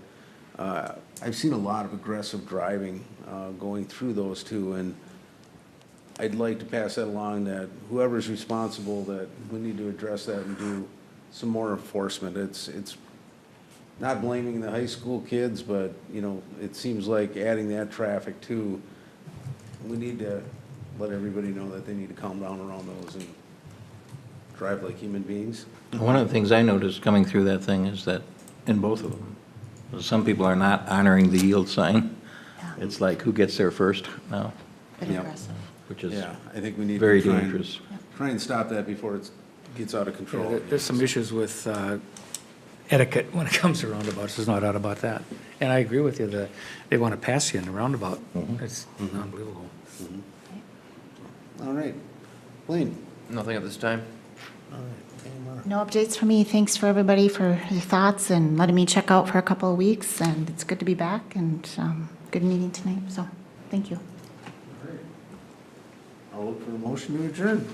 I've seen a lot of aggressive driving going through those two, and I'd like to pass that along, that whoever's responsible, that we need to address that and do some more enforcement. It's not blaming the high school kids, but, you know, it seems like adding that traffic too, we need to let everybody know that they need to calm down around those and drive like human beings. One of the things I noticed coming through that thing is that, in both of them, some people are not honoring the yield sign. It's like, who gets there first now? Pretty Yep. aggressive. Which is Yeah, I think we need very to try dangerous. try and stop that before it gets out of Yeah, control. there's some issues with etiquette when it comes to roundabouts, there's no doubt about that. And I agree with you, they want to pass you in the roundabout. It's unbelievable. All right. Blaine? Nothing at this time. No updates for me. Thanks for everybody for your thoughts and letting me check out for a couple of weeks. And it's good to be back and good meeting tonight. So thank you. I'll look for a motion to adjourn.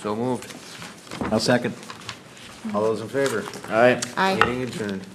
So moved. I'll second. All those in favor? Aye. Aye. Meeting adjourned.